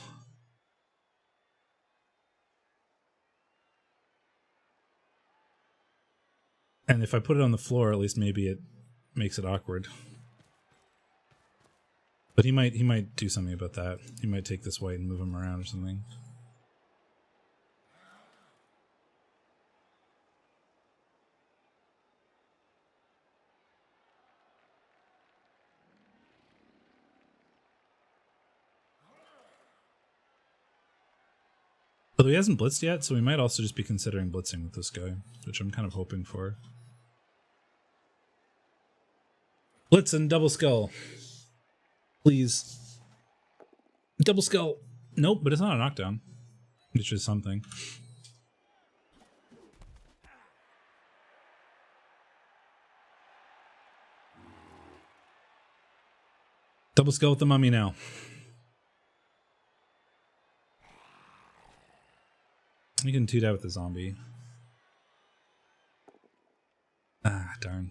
And if I put it on the floor, at least maybe it makes it awkward. But he might do something about that. He might take this white and move him around or something. Although he hasn't blitzed yet, so we might also just be considering blitzing with this guy, which I'm kind of hoping for. Blitz and double skull. Please. Double skull. Nope, but it's not a knockdown. Which is something. Double skull with the mummy now. You can 2-die with the zombie. Ah, darn.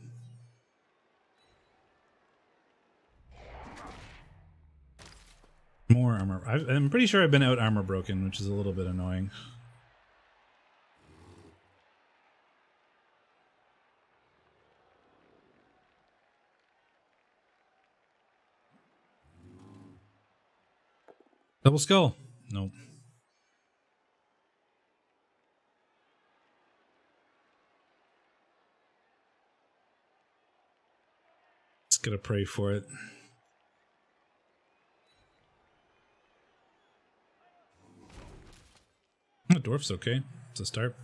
More armor. I'm pretty sure I've been out armor broken, which is a little bit annoying. Double skull. Nope. Just gotta pray for it. The dwarf's okay. It's a start.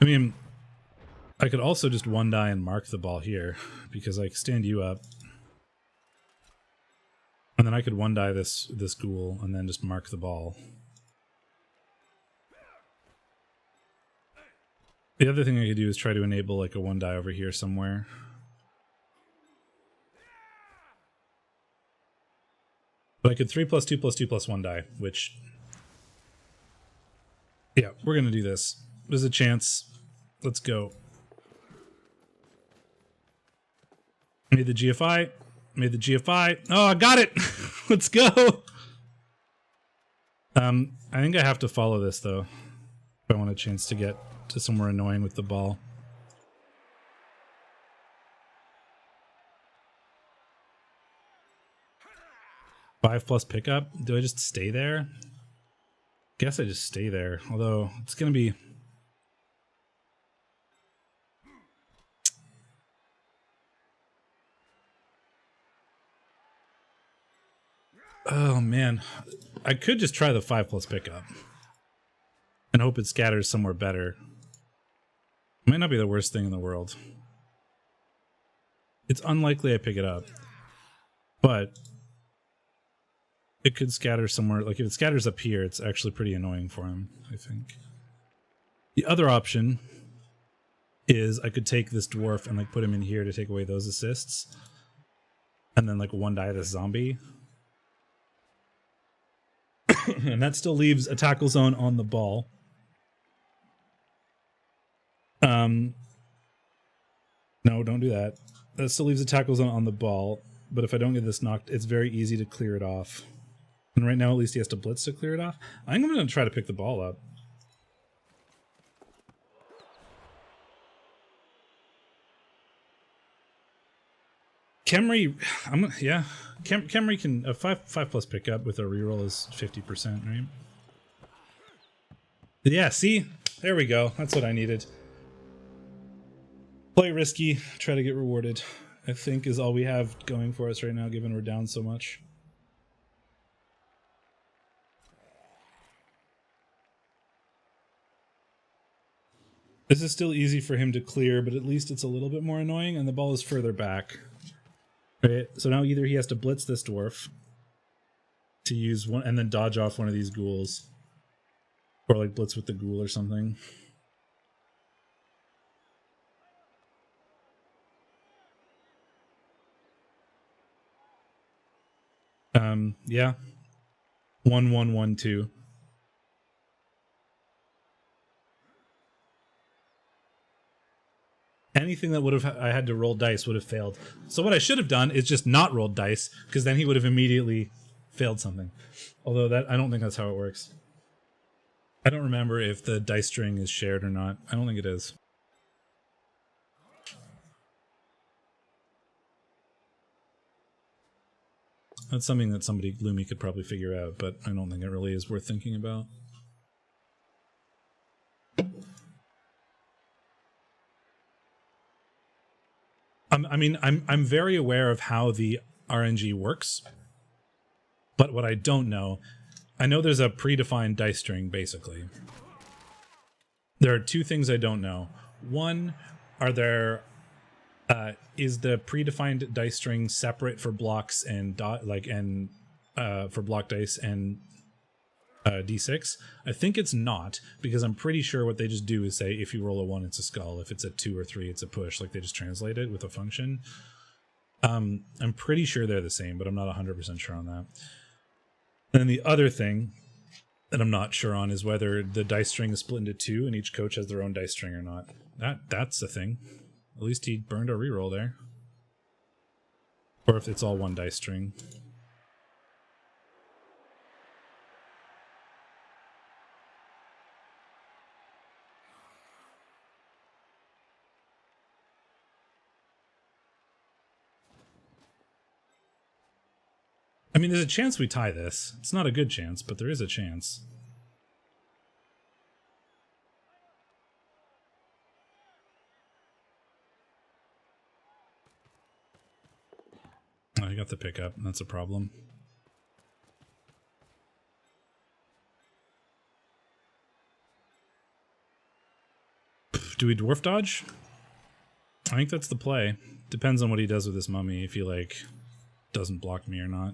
I mean, I could also just 1-die and mark the ball here, because I stand you up. And then I could 1-die this ghoul and then just mark the ball. The other thing I could do is try to enable like a 1-die over here somewhere. But I could 3+2+2+1 die, which... Yeah, we're going to do this. There's a chance. Let's go. Made the GFI. Made the GFI. Oh, I got it! Let's go! I think I have to follow this, though. If I want a chance to get to somewhere annoying with the ball. Five plus pickup? Do I just stay there? Guess I just stay there. Although, it's gonna be... Oh, man. I could just try the 5 plus pickup. And hope it scatters somewhere better. Might not be the worst thing in the world. It's unlikely I pick it up. But... it could scatter somewhere. Like, if it scatters up here, it's actually pretty annoying for him, I think. The other option is I could take this dwarf and, like, put him in here to take away those assists. And then, like, 1-die this zombie. And that still leaves a tackle zone on the ball. No, don't do that. That still leaves a tackle zone on the ball. But if I don't get this knocked, it's very easy to clear it off. And right now, at least he has to blitz to clear it off. I think I'm going to try to pick the ball up. Khemri, yeah. Khemri can a 5+ pickup with a reroll is 50%, right? Yeah, see? There we go. That's what I needed. Play risky, try to get rewarded, I think is all we have going for us right now, given we're down so much. This is still easy for him to clear, but at least it's a little bit more annoying, and the ball is further back. Right, so now either he has to blitz this dwarf to use one, and then dodge off one of these ghouls, or like blitz with the ghoul or something. Yeah. 1-1-1-2. Anything that would have I had to roll dice would have failed. So what I should have done is just not rolled dice, because then he would have immediately failed something. Although that I don't think that's how it works. I don't remember if the dice string is shared or not. I don't think it is. That's something that somebody, Lumi, could probably figure out, but I don't think it really is worth thinking about. I mean, I'm very aware of how the RNG works, but what I don't know, I know there's a predefined dice string, basically. There are two things I don't know. One, are there... is the predefined dice string separate for blocks and for block dice and d6? I think it's not, because I'm pretty sure what they just do is say if you roll a 1 it's a skull, if it's a 2 or 3 it's a push. Like, they just translate it with a function. I'm pretty sure they're the same, but I'm not 100% sure on that. And then the other thing that I'm not sure on is whether the dice string is split into 2 and each coach has their own dice string or not. That's a thing. At least he burned a reroll there. Or if it's all one dice string. I mean, there's a chance we tie this. It's not a good chance, but there is a chance. Oh, I got the pickup. That's a problem. Do we dwarf dodge? I think that's the play. Depends on what he does with this mummy, if he, like, doesn't block me or not.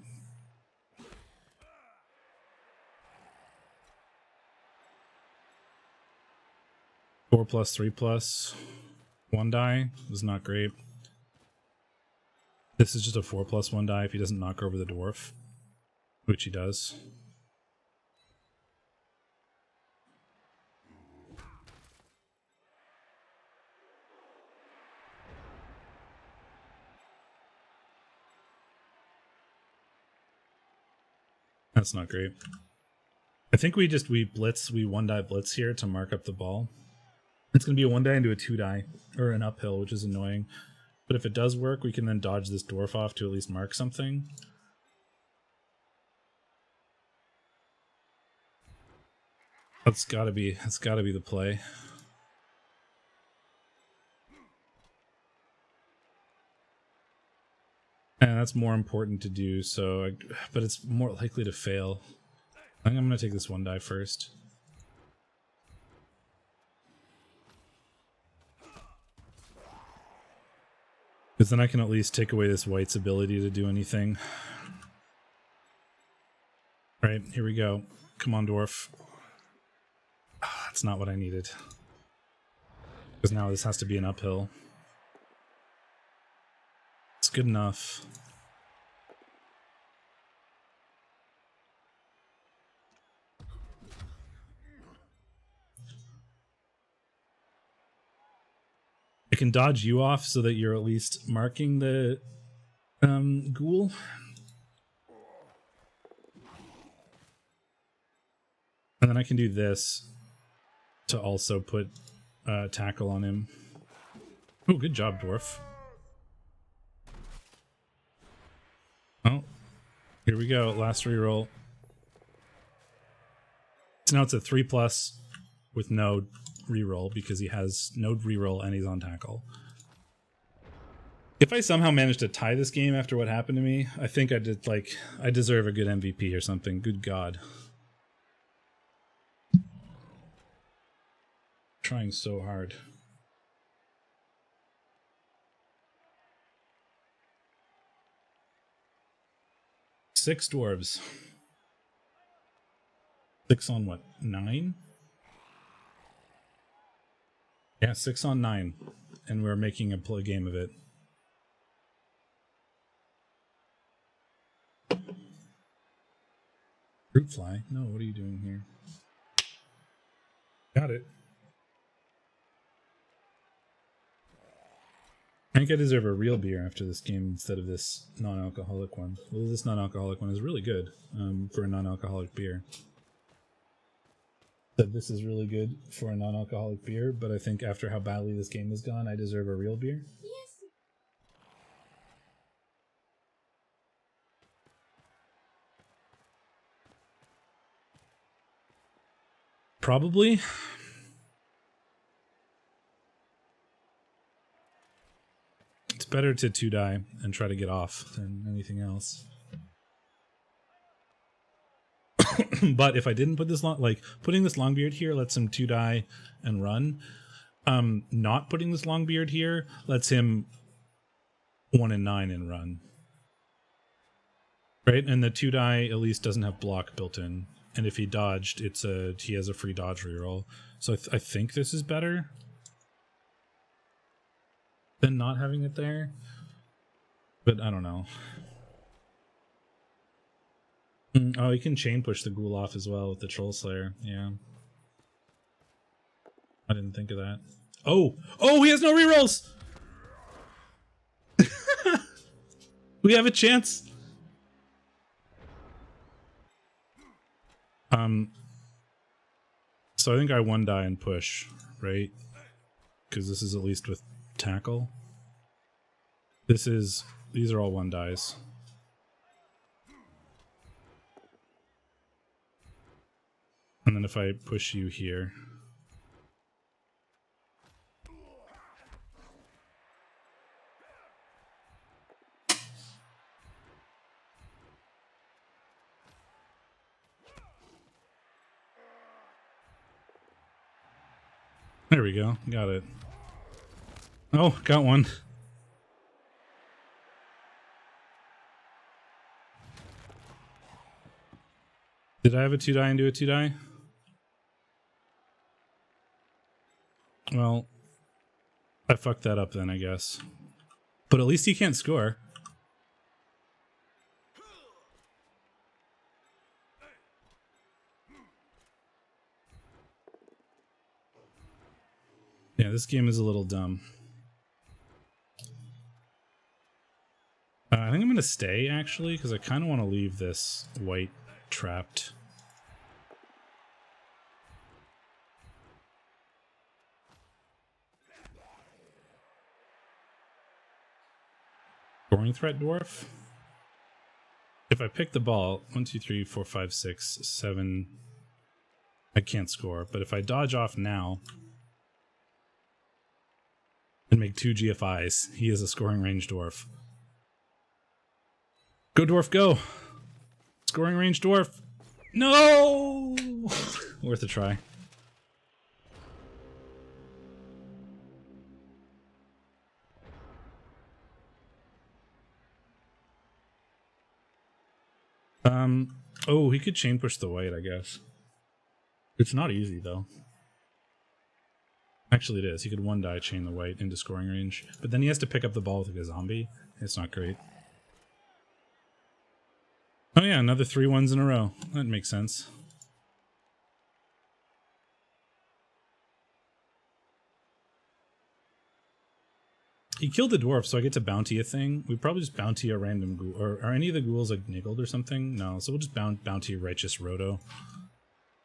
4+3+, 1 die is not great. This is just a 4+1 die if he doesn't knock over the dwarf, which he does. That's not great. I think we 1-die blitz here to mark up the ball. It's going to be a 1-die into a 2-die, or an uphill, which is annoying. But if it does work, we can then dodge this dwarf off to at least mark something. That's gotta be the play. And that's more important to do, but it's more likely to fail. I think I'm gonna take this 1-die first. Because then I can at least take away this white's ability to do anything. Right, here we go. Come on, dwarf. That's not what I needed. Because now this has to be an uphill. It's good enough. I can dodge you off so that you're at least marking the ghoul. And then I can do this to also put tackle on him. Oh, good job, dwarf. Oh, here we go. Last reroll. So now it's a 3+ with no reroll because he has no reroll and he's on tackle. If I somehow manage to tie this game after what happened to me, I think I deserve a good MVP or something. Good God. Trying so hard. Six dwarves. 6 on what? 9? Yeah, 6 on 9. And we're making a play game of it. Fruit fly? No, what are you doing here? Got it. I think I deserve a real beer after this game instead of this non-alcoholic one. Well, this non-alcoholic one is really good for a non-alcoholic beer. Said this is really good for a non-alcoholic beer, but I think after how badly this game has gone, I deserve a real beer. Yes. Probably. It's better to 2-die and try to get off than anything else. But if I didn't put this putting this Longbeard here lets him 2-die and run. Not putting this Longbeard here lets him 1 and 9 and run. Right? And the 2-die at least doesn't have block built in. And if he dodged, he has a free dodge reroll. So I think this is better than not having it there. But I don't know. Oh, you can chain push the ghoul off as well with the Troll Slayer. Yeah. I didn't think of that. Oh! Oh, he has no rerolls! We have a chance! So I think I 1-die and push, right? Because this is at least with tackle. These are all 1-dies. And then if I push you here. There we go. Got it. Oh, got one. Did I have a 2-die into a 2-die? Well, I fucked that up then, I guess. But at least he can't score. Yeah, this game is a little dumb. I think I'm going to stay, actually, because I kind of want to leave this white trapped. Scoring threat dwarf? If I pick the ball, 1, 2, 3, 4, 5, 6, 7, I can't score. But if I dodge off now and make 2 GFIs, he is a scoring range dwarf. Go, dwarf, go! Scoring range dwarf! No! Worth a try. Oh, he could chain push the white, I guess. It's not easy, though. Actually, it is. He could 1-die chain the white into scoring range, but then he has to pick up the ball with like a zombie. It's not great. Oh yeah, another 3 1s in a row. That makes sense. He killed the dwarf, so I get to bounty a thing. We probably just bounty a random ghoul. Or are any of the ghouls like niggled or something? No, so we'll just bounty Righteous Roto.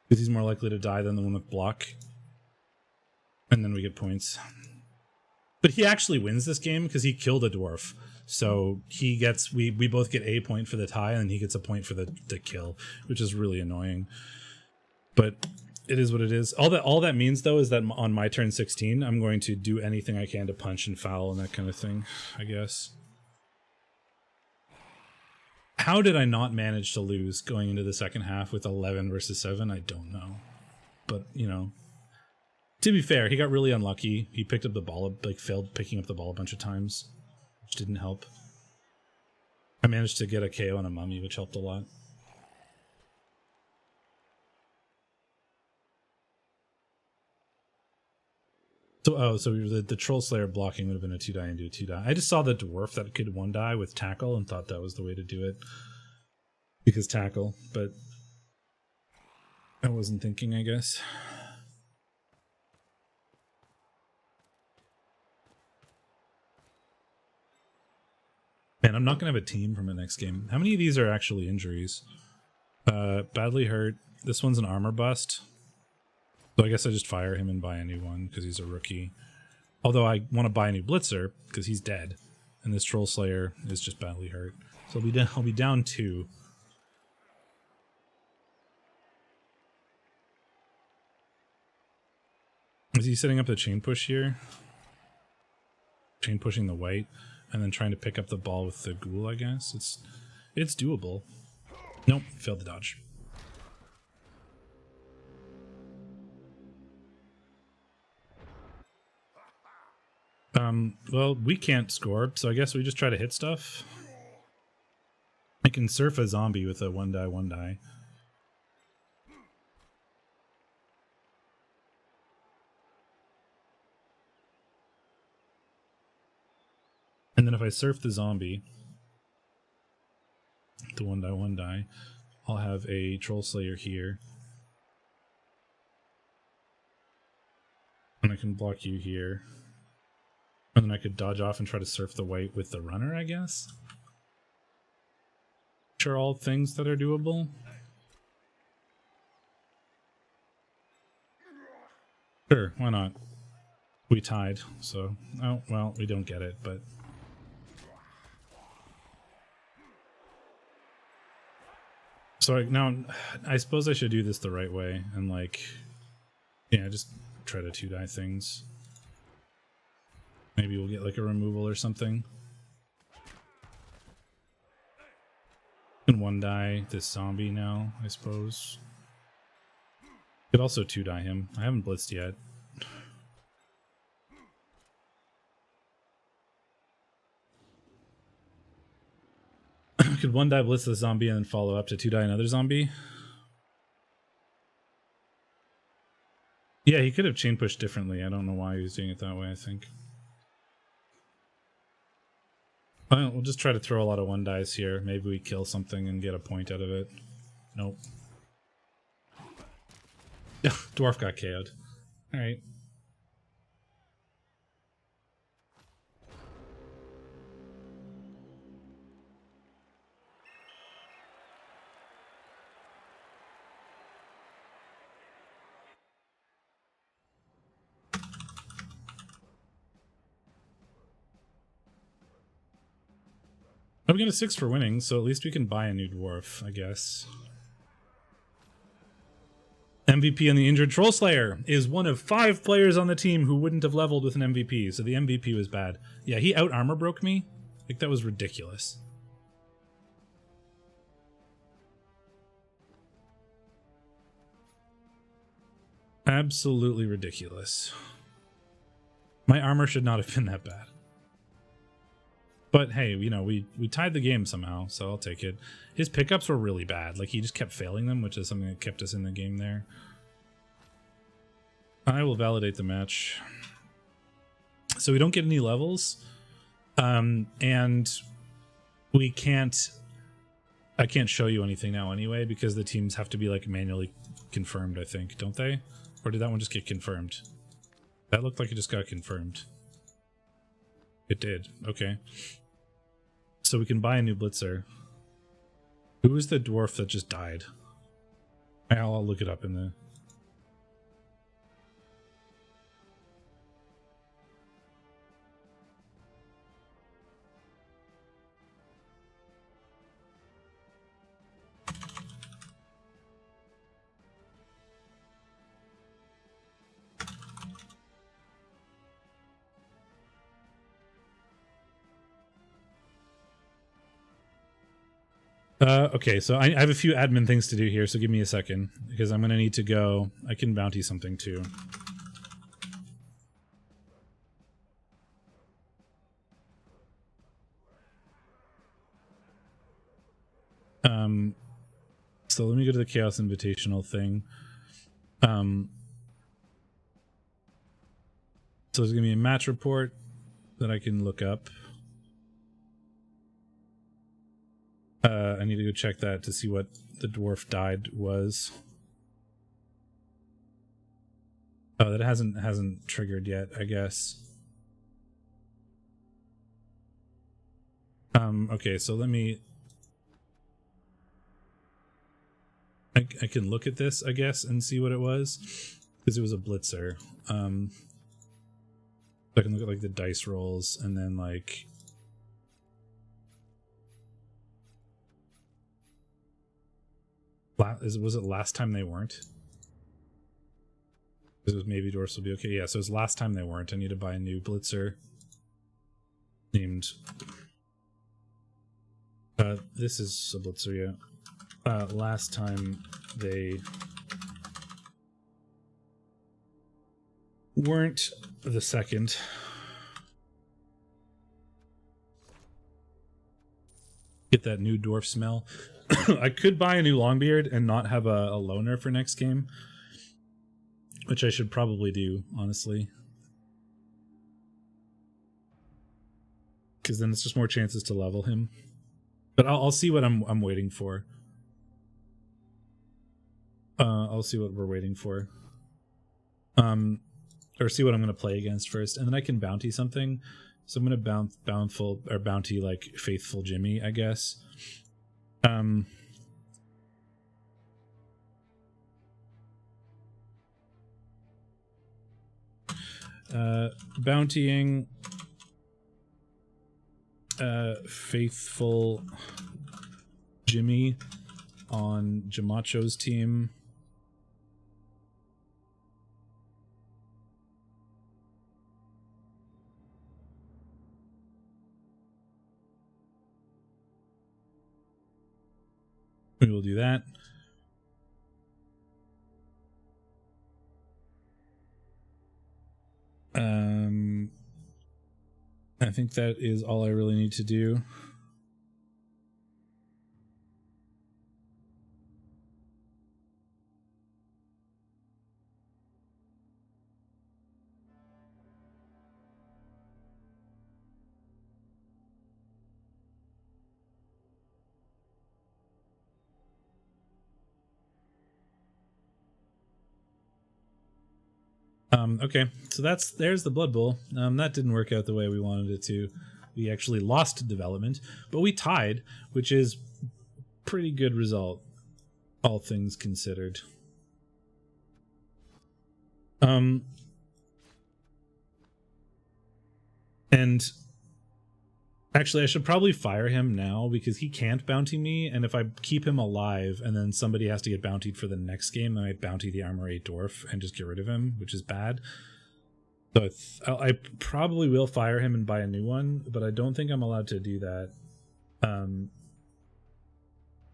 Because he's more likely to die than the one with block. And then we get points. But he actually wins this game because he killed a dwarf. So he gets, we both get a point for the tie, and he gets a point for the kill, which is really annoying. But it is what it is. All that means, though, is that on my turn 16, I'm going to do anything I can to punch and foul and that kind of thing, I guess. How did I not manage to lose going into the second half with 11 versus 7? I don't know. But, you know, to be fair, he got really unlucky. He picked up the ball, like failed picking up the ball a bunch of times, which didn't help. I managed to get a KO on a mummy, which helped a lot. So, so the Troll Slayer blocking would have been a 2-die into a 2-die. I just saw the dwarf that could 1-die with tackle and thought that was the way to do it. Because tackle, but I wasn't thinking, I guess. Man, I'm not going to have a team for my next game. How many of these are actually injuries? Badly hurt. This one's an armor bust. So I guess I just fire him and buy a new one because he's a rookie. Although I want to buy a new Blitzer because he's dead. And this Troll Slayer is just badly hurt. So I'll be down 2. Is he setting up the chain push here? Chain pushing the white and then trying to pick up the ball with the ghoul, I guess. It's doable. Nope, failed the dodge. Well, we can't score, so I guess we just try to hit stuff. I can surf a zombie with a 1-die, 1-die. And then if I surf the zombie, the 1-die, 1-die, I'll have a Troll Slayer here. And I can block you here. And then I could dodge off and try to surf the white with the runner, I guess. Which are all things that are doable. Sure, why not? We tied, so... Oh, well, we don't get it, but... So now, I suppose I should do this the right way, and like... Yeah, just try to 2-die things. Maybe we'll get like a removal or something. And 1-die this zombie now, I suppose. Could also 2-die him. I haven't blitzed yet. Could 1-die blitz the zombie and then follow up to 2-die another zombie. Yeah, he could have chain pushed differently. I don't know why he was doing it that way, I think. Well, we'll just try to throw a lot of 1 dice here. Maybe we kill something and get a point out of it. Nope. Dwarf got KO'd. Alright. We get a 6 for winning, so at least we can buy a new dwarf, I guess. MVP on the injured Troll Slayer is one of 5 players on the team who wouldn't have leveled with an MVP, so the MVP was bad. Yeah, he out armor broke me. Like, that was ridiculous. Absolutely ridiculous. My armor should not have been that bad. But hey, you know, we tied the game somehow, so I'll take it. His pickups were really bad. Like, he just kept failing them, which is something that kept us in the game there. I will validate the match. So we don't get any levels. And we can't... I can't show you anything now anyway, because the teams have to be, like, manually confirmed, I think, don't they? Or did that one just get confirmed? That looked like it just got confirmed. It did. Okay. So we can buy a new Blitzer. Who is the dwarf that just died? I'll look it up in the... Okay, so I have a few admin things to do here, so give me a second, because I'm going to need to go. I can bounty something too. So let me go to the Chaos Invitational thing. So there's going to be a match report that I can look up. I need to go check that to see what the dwarf died was. Oh, that hasn't triggered yet, I guess. Okay, so let me... I can look at this, I guess, and see what it was, because it was a blitzer. So I can look at, like, the dice rolls, and then, like... Was it last time they weren't? Because it was maybe dwarfs will be okay. Yeah, so it was last time they weren't. I need to buy a new blitzer. Named... this is a blitzer, yeah. Last time they weren't the second. Get that new dwarf smell. I could buy a new Longbeard and not have a loner for next game, which I should probably do, honestly. Because then it's just more chances to level him. But I'll see what I'm waiting for. I'll see what we're waiting for. Or see what I'm going to play against first, and then I can bounty something. So I'm going to bounty like Faithful Jimmy, I guess. Bountying Faithful Jimmy on Jamacho's team. We will do that. I think that is all I really need to do. Okay, so there's the Blood Bowl. That didn't work out the way we wanted it to. We actually lost development, but we tied, which is pretty good result, all things considered. And actually, I should probably fire him now because he can't bounty me, and if I keep him alive and then somebody has to get bountied for the next game, I might bounty the Armor 8 Dwarf and just get rid of him, which is bad. So I probably will fire him and buy a new one, but I don't think I'm allowed to do that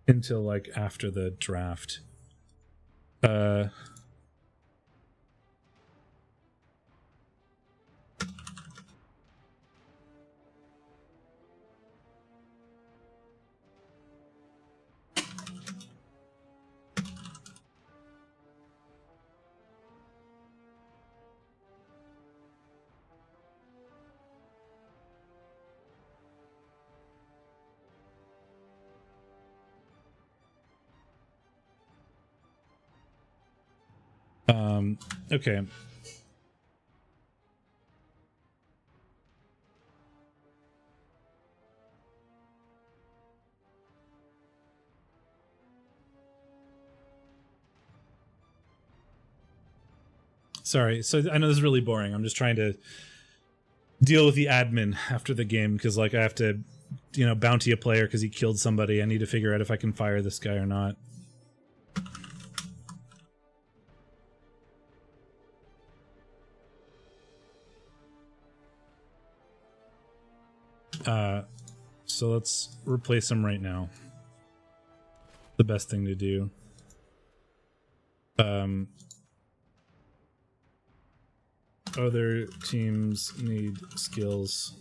until like after the draft. Okay. Sorry, so I know this is really boring. I'm just trying to deal with the admin after the game because like I have to, bounty a player because he killed somebody. I need to figure out if I can fire this guy or not. So let's replace him right now. The best thing to do. Other teams need skills.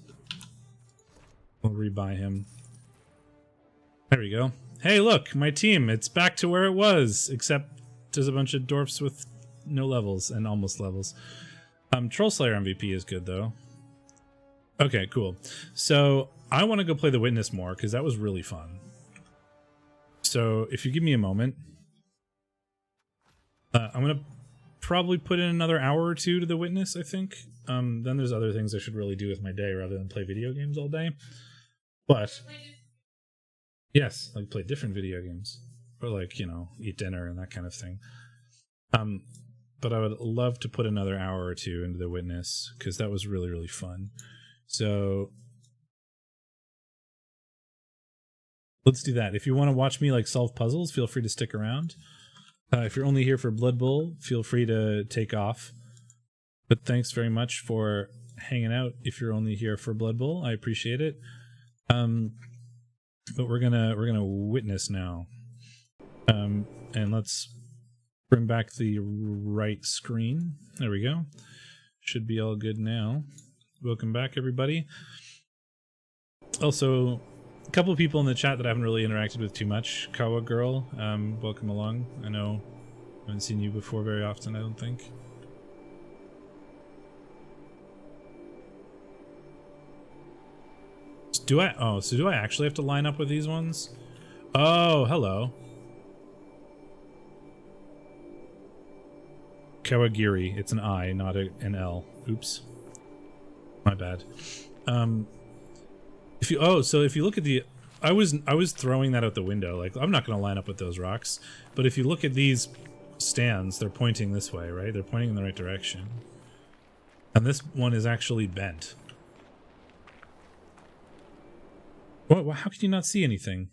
We'll rebuy him. There we go. Hey, look, my team. It's back to where it was, except there's a bunch of dwarfs with no levels and almost levels. Troll Slayer MVP is good though. Okay, cool. So I want to go play the Witness more because that was really fun. So if you give me a moment, I'm gonna probably put in another hour or two to the Witness, I think. Then there's other things I should really do with my day rather than play video games all day. But yes, like play different video games or like, eat dinner and that kind of thing. But I would love to put another hour or two into the Witness because that was really, really fun. So let's do that. If you want to watch me like solve puzzles, feel free to stick around. If you're only here for Blood Bowl, feel free to take off. But thanks very much for hanging out. If you're only here for Blood Bowl, I appreciate it. But we're gonna Witness now. And let's bring back the right screen. There we go. Should be all good now. Welcome back, everybody. Also, a couple of people in the chat that I haven't really interacted with too much. Kawa Girl, welcome along. I know I haven't seen you before very often, I don't think. Do I actually have to line up with these ones? Oh, hello. Kawagiri. It's an I, not an L. Oops. My bad. If you look at the, I was throwing that out the window. Like, I'm not going to line up with those rocks. But if you look at these stands, they're pointing this way, right? They're pointing in the right direction. And this one is actually bent. What? How can you not see anything?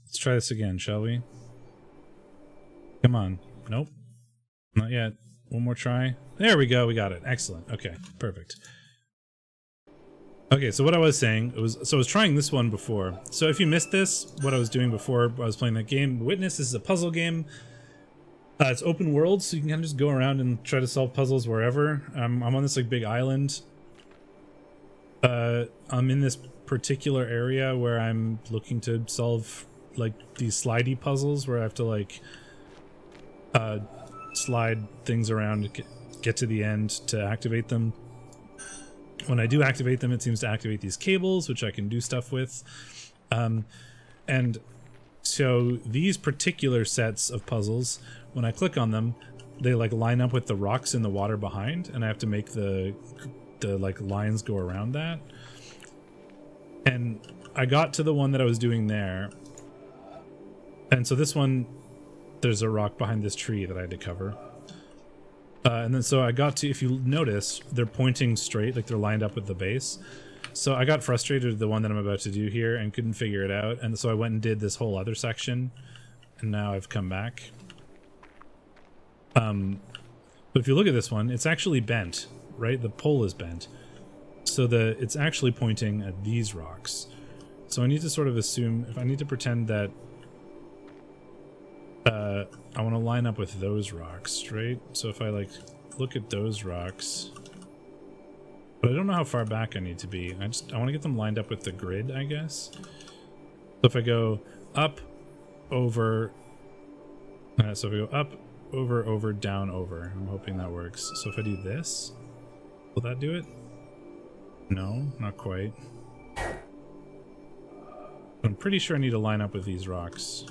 Let's try this again, shall we? Come on. Nope. Not yet. One more try. There we go. We got it. Excellent. Okay. Perfect. Okay, so what I was saying I was trying this one before. So if you missed this, what I was doing before I was playing that game, Witness is a puzzle game. It's open world, so you can kind of just go around and try to solve puzzles wherever. I'm on this like big island. I'm in this particular area where I'm looking to solve like these slidey puzzles where I have to like slide things around to get to the end to activate them. When I do activate them, it seems to activate these cables, which I can do stuff with. And so these particular sets of puzzles, when I click on them, they like line up with the rocks in the water behind, and I have to make the like lines go around that. And I got to the one that I was doing there. And so this one, there's a rock behind this tree that I had to cover. And then so I got to, if you notice, they're pointing straight, like they're lined up with the base. So I got frustrated with the one that I'm about to do here and couldn't figure it out. And so I went and did this whole other section. And now I've come back. But if you look at this one, it's actually bent, right? The pole is bent. So it's actually pointing at these rocks. So I need to sort of assume, if I need to pretend that I want to line up with those rocks, right? So if I like look at those rocks, but I don't know how far back I need to be. I want to get them lined up with the grid, I guess. So if I go up, over, so if I go up, over, down, over, I'm hoping that works. So if I do this, will that do it? No, not quite. I'm pretty sure I need to line up with these rocks.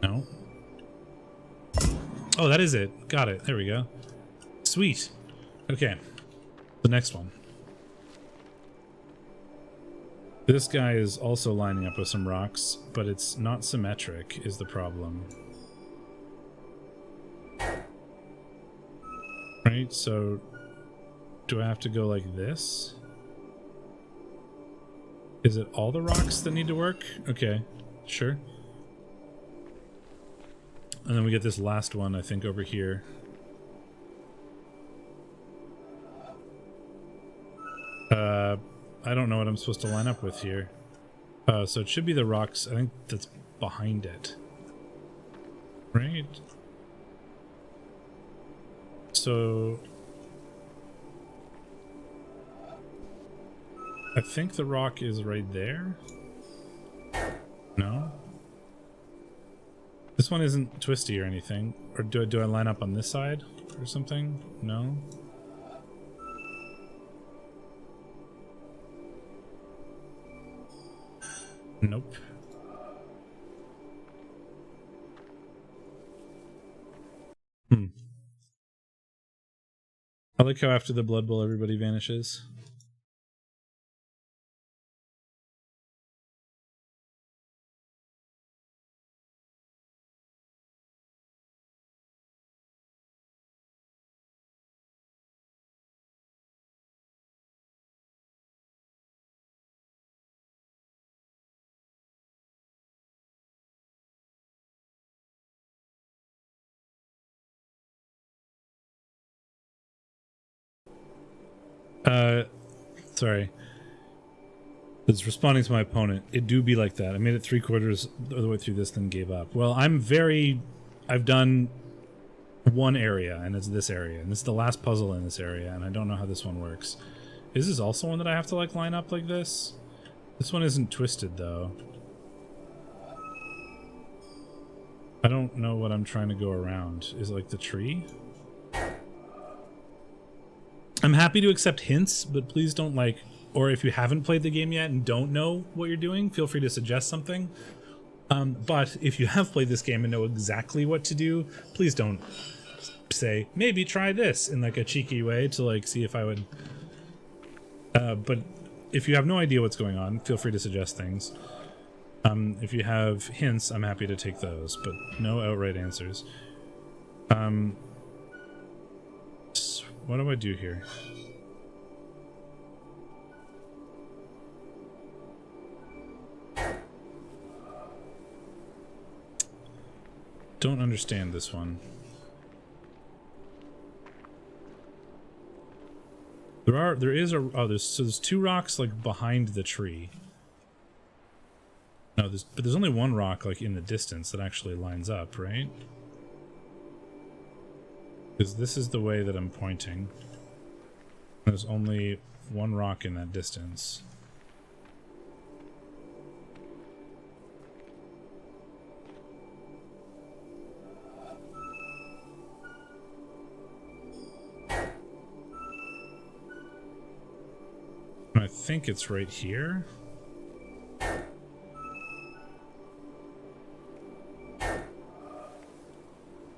No. Oh, that is it. Got it. There we go. Sweet. Okay. The next one. This guy is also lining up with some rocks, but it's not symmetric is the problem. Right, so do I have to go like this? Is it all the rocks that need to work? Okay, sure. And then we get this last one, I think, over here. I don't know what I'm supposed to line up with here. So it should be the rocks, I think, that's behind it. Right? So I think the rock is right there. No? This one isn't twisty or anything. Or do I line up on this side or something? No? Nope. I like how after the Blood Bowl everybody vanishes. Sorry. It's responding to my opponent. It do be like that. I made it 3/4 of the way through this, then gave up. Well, I've done one area, and it's this area, and this is the last puzzle in this area, and I don't know how this one works. Is this also one that I have to like line up like this? This one isn't twisted though. I don't know what I'm trying to go around. Is it like the tree? I'm happy to accept hints, but please don't like, or if you haven't played the game yet and don't know what you're doing, feel free to suggest something. But if you have played this game and know exactly what to do, please don't say, maybe try this in like a cheeky way to like see if I would. But if you have no idea what's going on, feel free to suggest things. If you have hints, I'm happy to take those, but no outright answers. What do I do here? don't understand this one. There's two rocks like behind the tree. No, but there's only one rock like in the distance that actually lines up, right? Because this is the way that I'm pointing. There's only one rock in that distance. I think it's right here.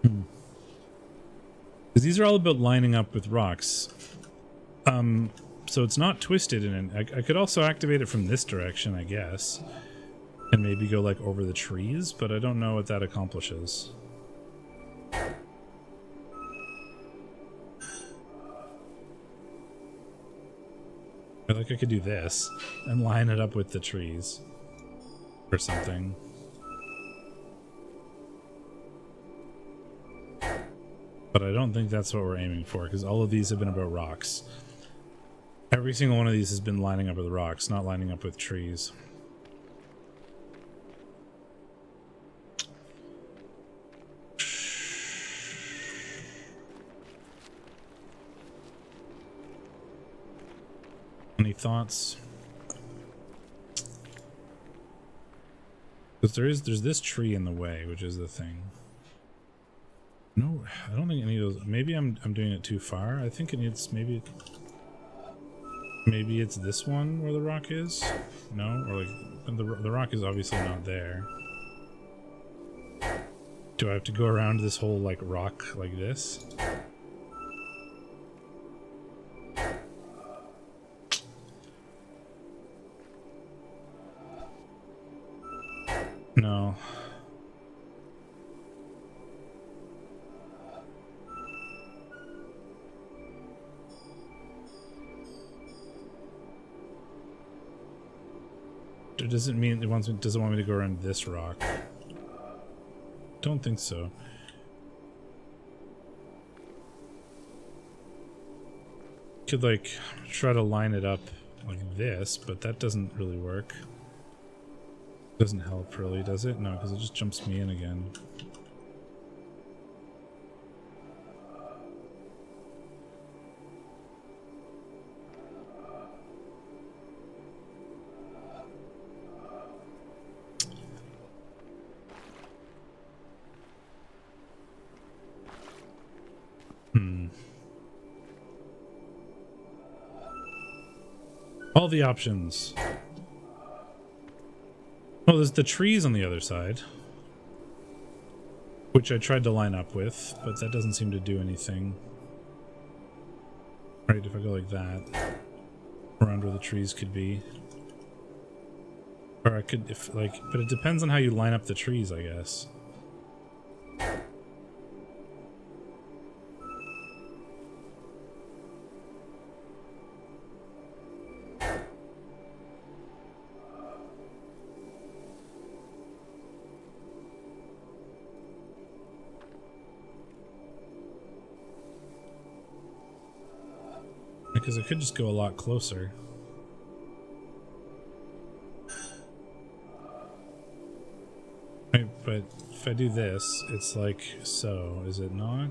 Because these are all about lining up with rocks. So it's not twisted in it. I could also activate it from this direction, I guess. And maybe go like over the trees, but I don't know what that accomplishes. I could do this and line it up with the trees or something. But I don't think that's what we're aiming for, because all of these have been about rocks. Every single one of these has been lining up with rocks, not lining up with trees. Any thoughts? Because there's this tree in the way, which is the thing. No, I don't think any of those. Maybe I'm doing it too far. I think it needs maybe it's this one where the rock is. No, or like the rock is obviously not there. Do I have to go around this whole like rock like this? No. Does it mean it doesn't want me to go around this rock? Don't think so. Could like try to line it up like this, but that doesn't really work. Doesn't help really, does it? No, because it just jumps me in again. All the options. Oh, there's the trees on the other side, which I tried to line up with, but that doesn't seem to do anything. Right, if I go like that, around where the trees could be. Or I could, but it depends on how you line up the trees, I guess. Because I could just go a lot closer. Right, but if I do this, it's like so, is it not?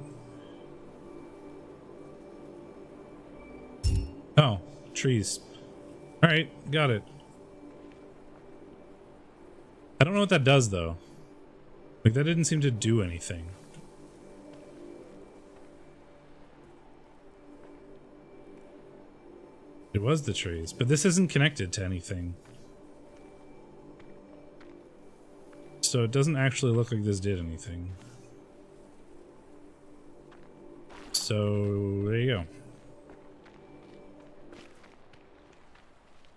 Oh, trees. Alright, got it. I don't know what that does though. Like, that didn't seem to do anything. It was the trees, but this isn't connected to anything. So it doesn't actually look like this did anything. So there you go.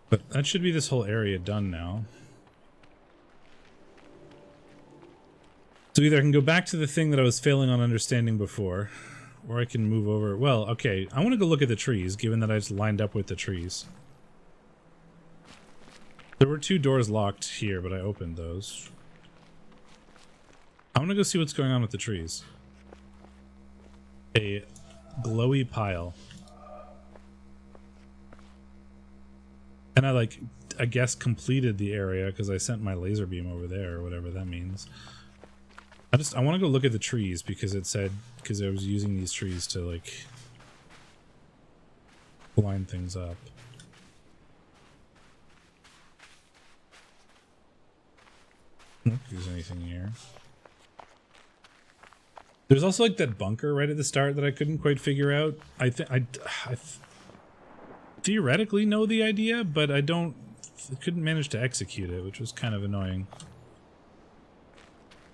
But that should be this whole area done now. So either I can go back to the thing that I was failing on understanding before, or I can move over. Well, okay, I want to go look at the trees, given that I just lined up with the trees. There were two doors locked here, but I opened those. I want to go see what's going on with the trees. A glowy pile. And I guess completed the area because I sent my laser beam over there or whatever that means. I want to go look at the trees because it said, because I was using these trees to like line things up. I don't think there's anything here. There's also like that bunker right at the start that I couldn't quite figure out. I theoretically know the idea, but I couldn't manage to execute it, which was kind of annoying.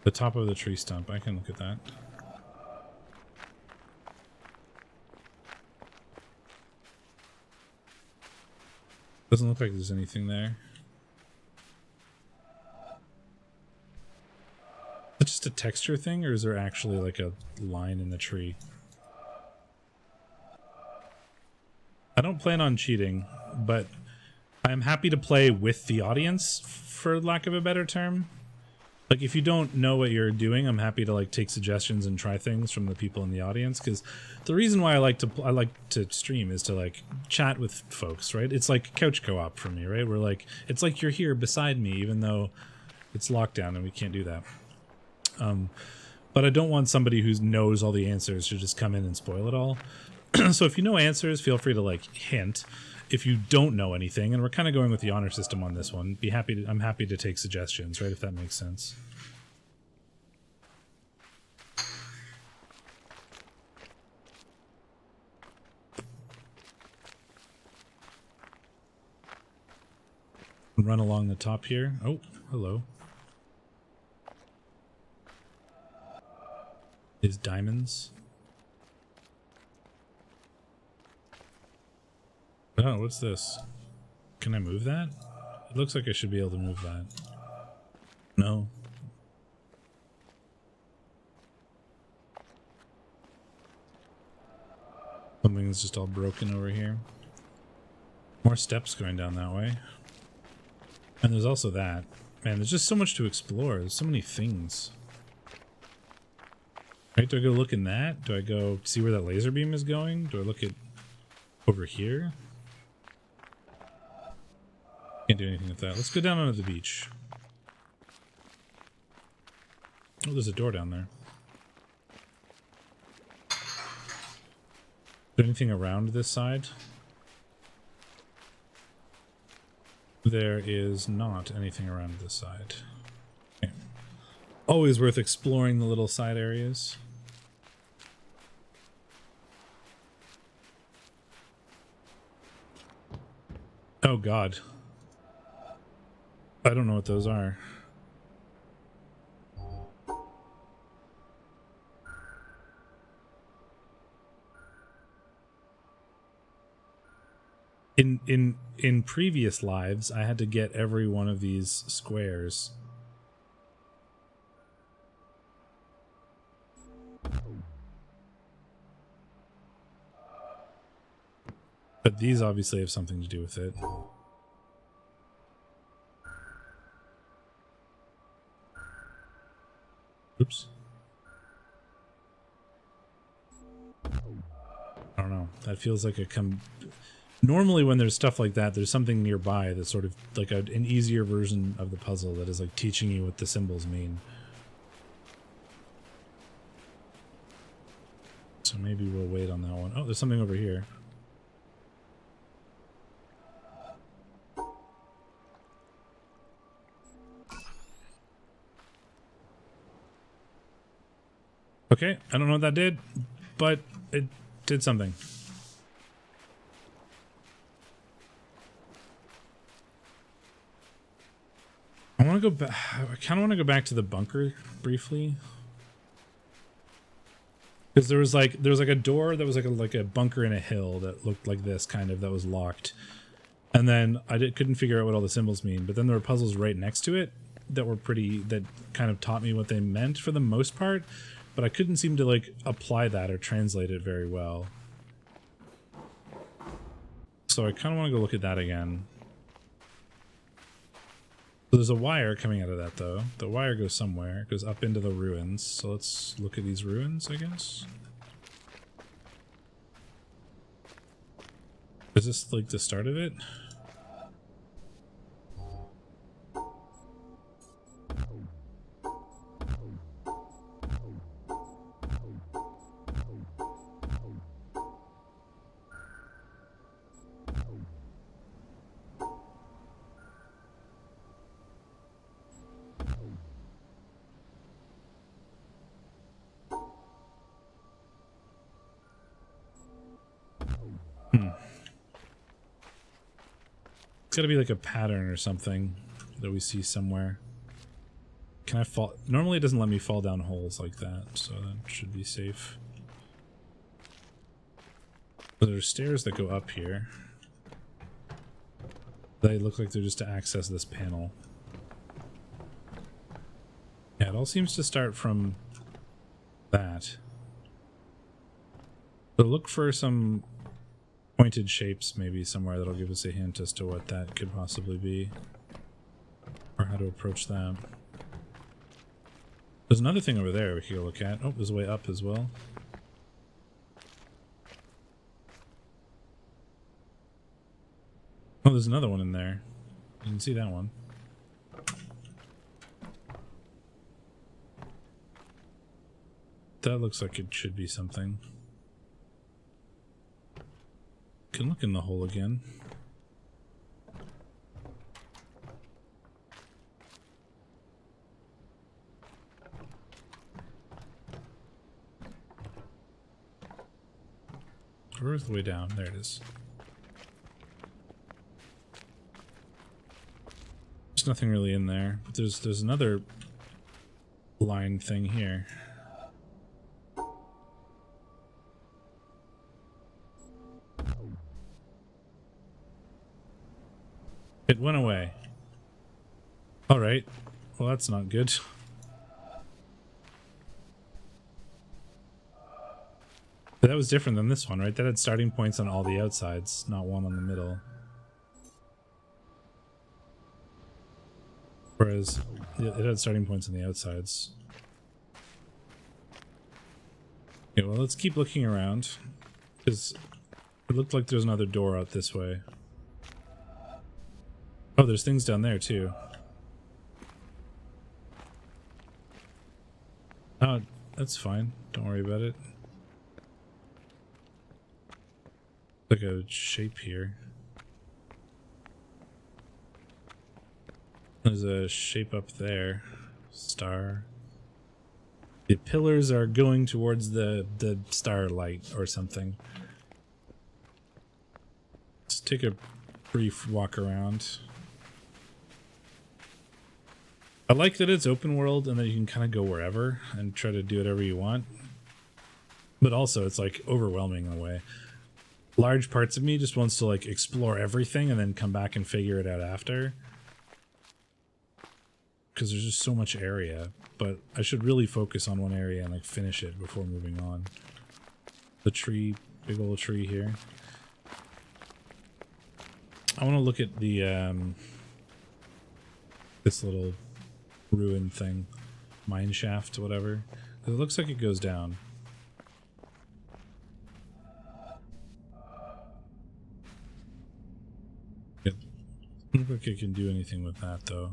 The top of the tree stump, I can look at that. Doesn't look like there's anything there. Is it just a texture thing, or is there actually like a line in the tree? I don't plan on cheating, but I'm happy to play with the audience, for lack of a better term. Like, if you don't know what you're doing, I'm happy to like take suggestions and try things from the people in the audience, because the reason why I like to stream is to like chat with folks, right? It's like couch co-op for me, right? We're like, it's like you're here beside me, even though it's lockdown and we can't do that. But I don't want somebody who knows all the answers to just come in and spoil it all. So if you know answers, feel free to like hint. If you don't know anything, and we're kind of going with the honor system on this one, I'm happy to take suggestions, right? If that makes sense. Run along the top here. Oh, hello. Is diamonds. Oh, what's this? Can I move that? It looks like I should be able to move that. No. Something's just all broken over here. More steps going down that way. And there's also that. Man, there's just so much to explore. There's so many things. Right, do I go look in that? Do I go see where that laser beam is going? Do I look at over here? Can't do anything with that. Let's go down onto the beach. Oh, there's a door down there. Is there anything around this side? There is not anything around this side. Okay. Always worth exploring the little side areas. Oh god. I don't know what those are. In previous lives, I had to get every one of these squares. But these obviously have something to do with it. Oops. I don't know. That feels like a normally when there's stuff like that, there's something nearby that's sort of like an easier version of the puzzle that is like teaching you what the symbols mean. So maybe we'll wait on that one. Oh, there's something over here. Okay, I don't know what that did, but it did something. I want to go back. I kind of want to go back to the bunker briefly, because there was like a door that was like a bunker in a hill that looked like this kind of, that was locked, and then couldn't figure out what all the symbols mean. But then there were puzzles right next to it that were that kind of taught me what they meant for the most part. But I couldn't seem to like apply that or translate it very well. So I kind of want to go look at that again. So there's a wire coming out of that, though. The wire goes somewhere. It goes up into the ruins. So let's look at these ruins, I guess. Is this like the start of it? It's gotta be like a pattern or something that we see somewhere. Can I fall? Normally it doesn't let me fall down holes like that, so that should be safe. But there's stairs that go up here. They look like they're just to access this panel. Yeah, it all seems to start from that. But look for some pointed shapes maybe somewhere that'll give us a hint as to what that could possibly be. Or how to approach that. There's another thing over there we could go look at. Oh, there's a way up as well. Oh, there's another one in there. You can see that one. That looks like it should be something. Can look in the hole again. Where's the way down? There it is. There's nothing really in there. But there's another line thing here. It went away. Alright. Well, that's not good. But that was different than this one, right? That had starting points on all the outsides, not one on the middle. Whereas it had starting points on the outsides. Okay, well, let's keep looking around. Because it looked like there's another door out this way. Oh, there's things down there too. Oh, that's fine. Don't worry about it. Like a shape here. There's a shape up there. Star. The pillars are going towards the starlight or something. Let's take a brief walk around. I like that it's open world and that you can kind of go wherever and try to do whatever you want. But also it's like overwhelming in a way. Large parts of me just wants to like explore everything and then come back and figure it out after. Because there's just so much area. But I should really focus on one area and like finish it before moving on. The tree, big old tree here. I want to look at the this little ruin thing, mine shaft, whatever. It looks like it goes down. It doesn't look like I can do anything with that though.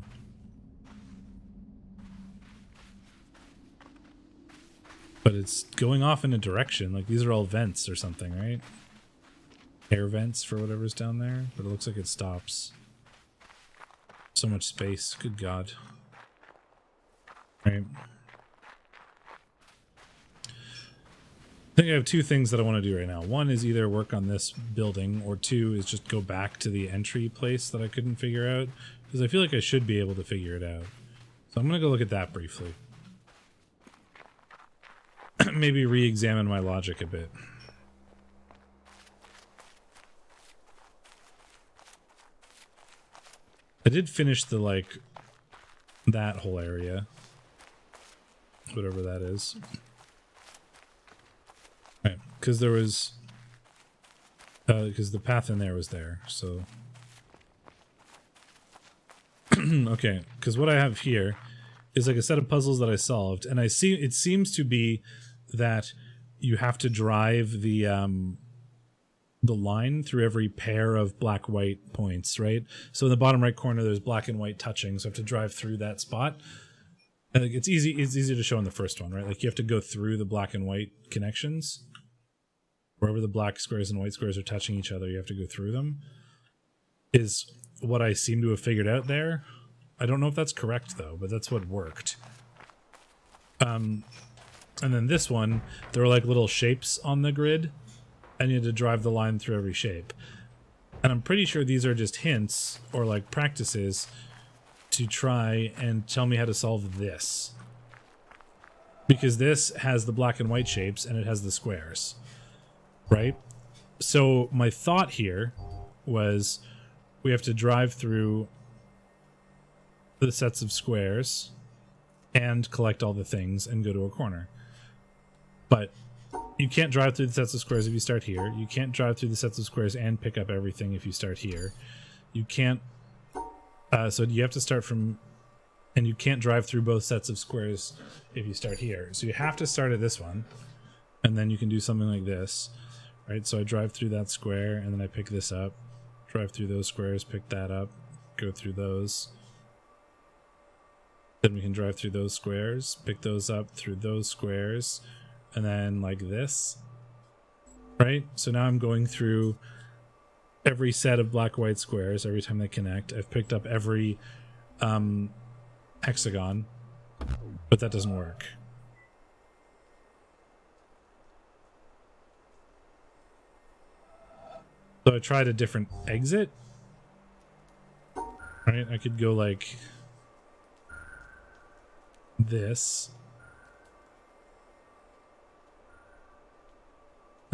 But it's going off in a direction. Like these are all vents or something, right? Air vents for whatever's down there. But it looks like it stops. So much space. Good God. Right. I think I have two things that I want to do right now. One is either work on this building, or two is just go back to the entry place that I couldn't figure out. Because I feel like I should be able to figure it out. So I'm going to go look at that briefly. Maybe re-examine my logic a bit. I did finish the, like, that whole area. Whatever that is. Right, because there was... because the path in there was there, so... Okay, because what I have here is like a set of puzzles that I solved, and I see it seems to be that you have to drive the line through every pair of black-white points, right? So in the bottom right corner, there's black and white touching, so I have to drive through that spot. And like, it's easy to show in the first one, right? Like you have to go through the black and white connections. Wherever the black squares and white squares are touching each other, you have to go through them. Is what I seem to have figured out there. I don't know if that's correct though, but that's what worked. And then this one, there were like little shapes on the grid, and you had to drive the line through every shape. And I'm pretty sure these are just hints or like practices to try and tell me how to solve this. Because this has the black and white shapes and it has the squares, right? So my thought here was we have to drive through the sets of squares and collect all the things and go to a corner. But you can't drive through the sets of squares if you start here. You can't drive through the sets of squares and pick up everything if you start here. You can't... so you have to start from... And you can't drive through both sets of squares if you start here. So you have to start at this one. And then you can do something like this. Right? So I drive through that square, and then I pick this up. Drive through those squares, pick that up. Go through those. Then we can drive through those squares. Pick those up through those squares. And then like this, right? So now I'm going through every set of black-white squares every time they connect. I've picked up every hexagon, but that doesn't work. So I tried a different exit, right? I could go like this.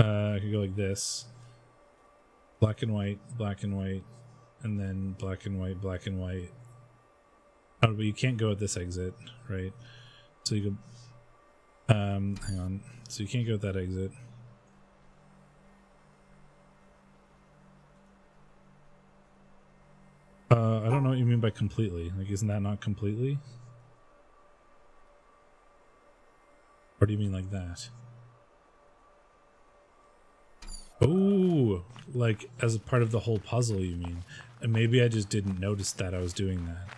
I could go like this. Black and white, and then black and white, black and white. Oh, but you can't go at this exit, right? So you go... hang on. So you can't go at that exit. I don't know what you mean by completely. Like, isn't that not completely? Or do you mean like that? Oh, like as a part of the whole puzzle, you mean? And maybe I just didn't notice that I was doing that.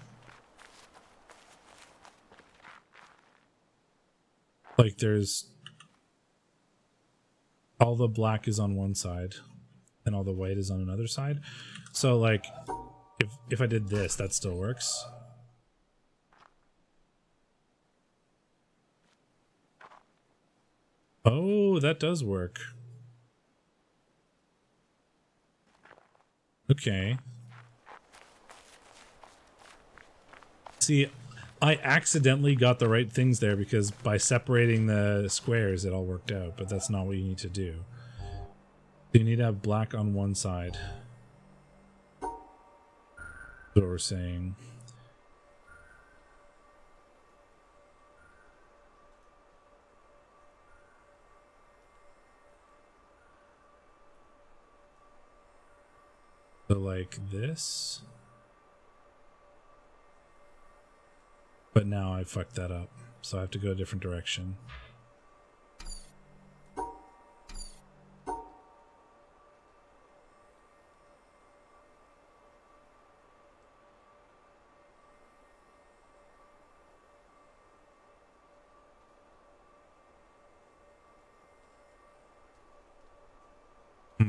Like there's... all the black is on one side, and all the white is on another side. So like, if I did this, that still works. Oh, that does work. Okay. See, I accidentally got the right things there because by separating the squares it all worked out, but that's not what you need to do. You need to have black on one side. That's what we're saying. So like this. But now I fucked that up, so I have to go a different direction.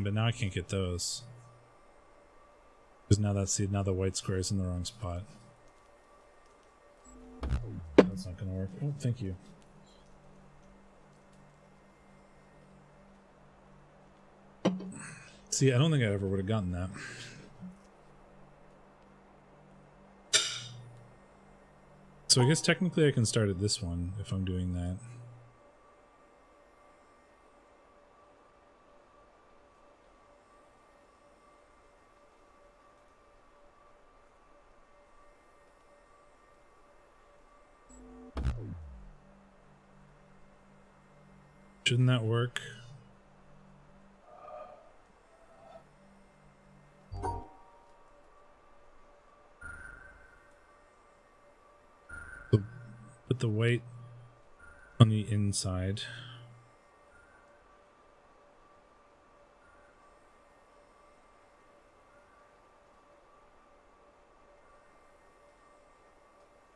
But now I can't get those. Because now now the white square is in the wrong spot. That's not gonna work. Oh, thank you. See, I don't think I ever would have gotten that. So I guess technically I can start at this one if I'm doing that. Shouldn't that work? Put the white on the inside.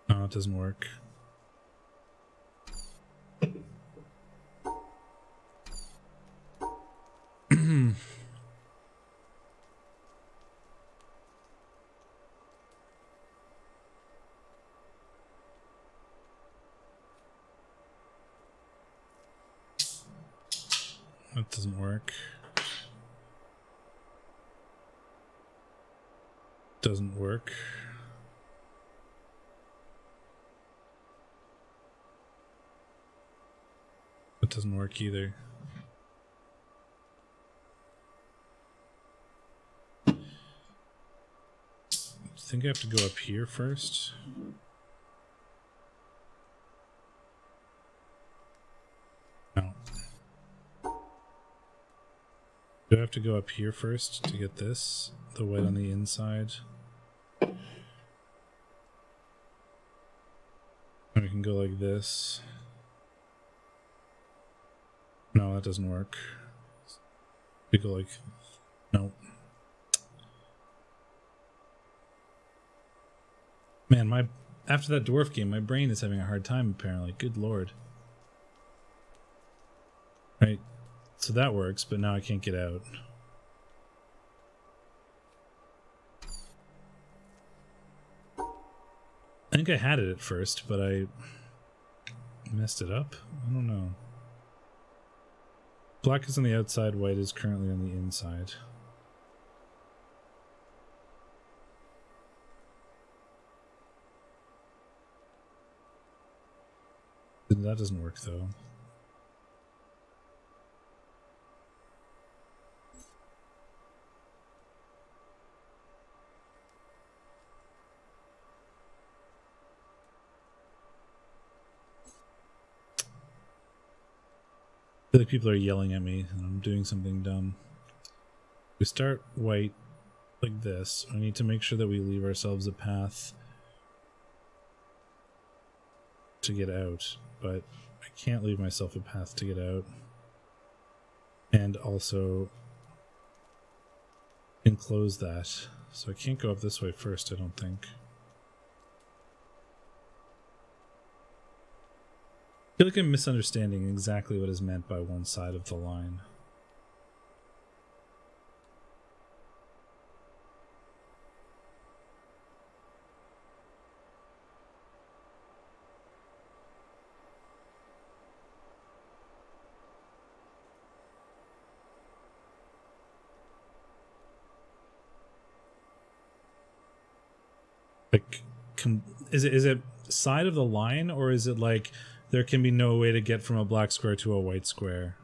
Oh, it doesn't work. That doesn't work. Doesn't work. It doesn't work either. I think I have to go up here first. No. Do I have to go up here first to get this? The white on the inside. And we can go like this. No, that doesn't work. We go like... Nope. Man, after that dwarf game, my brain is having a hard time apparently. Good lord. Right. So that works, but now I can't get out. I think I had it at first, but I messed it up. I don't know. Black is on the outside, white is currently on the inside. That doesn't work though. I feel like people are yelling at me and I'm doing something dumb. We start white like this. I need to make sure that we leave ourselves a path to get out, but I can't leave myself a path to get out. And also enclose that. So I can't go up this way first, I don't think. I feel like I'm misunderstanding exactly what is meant by one side of the line. Like, is it side of the line, or is it like there can be no way to get from a black square to a white square?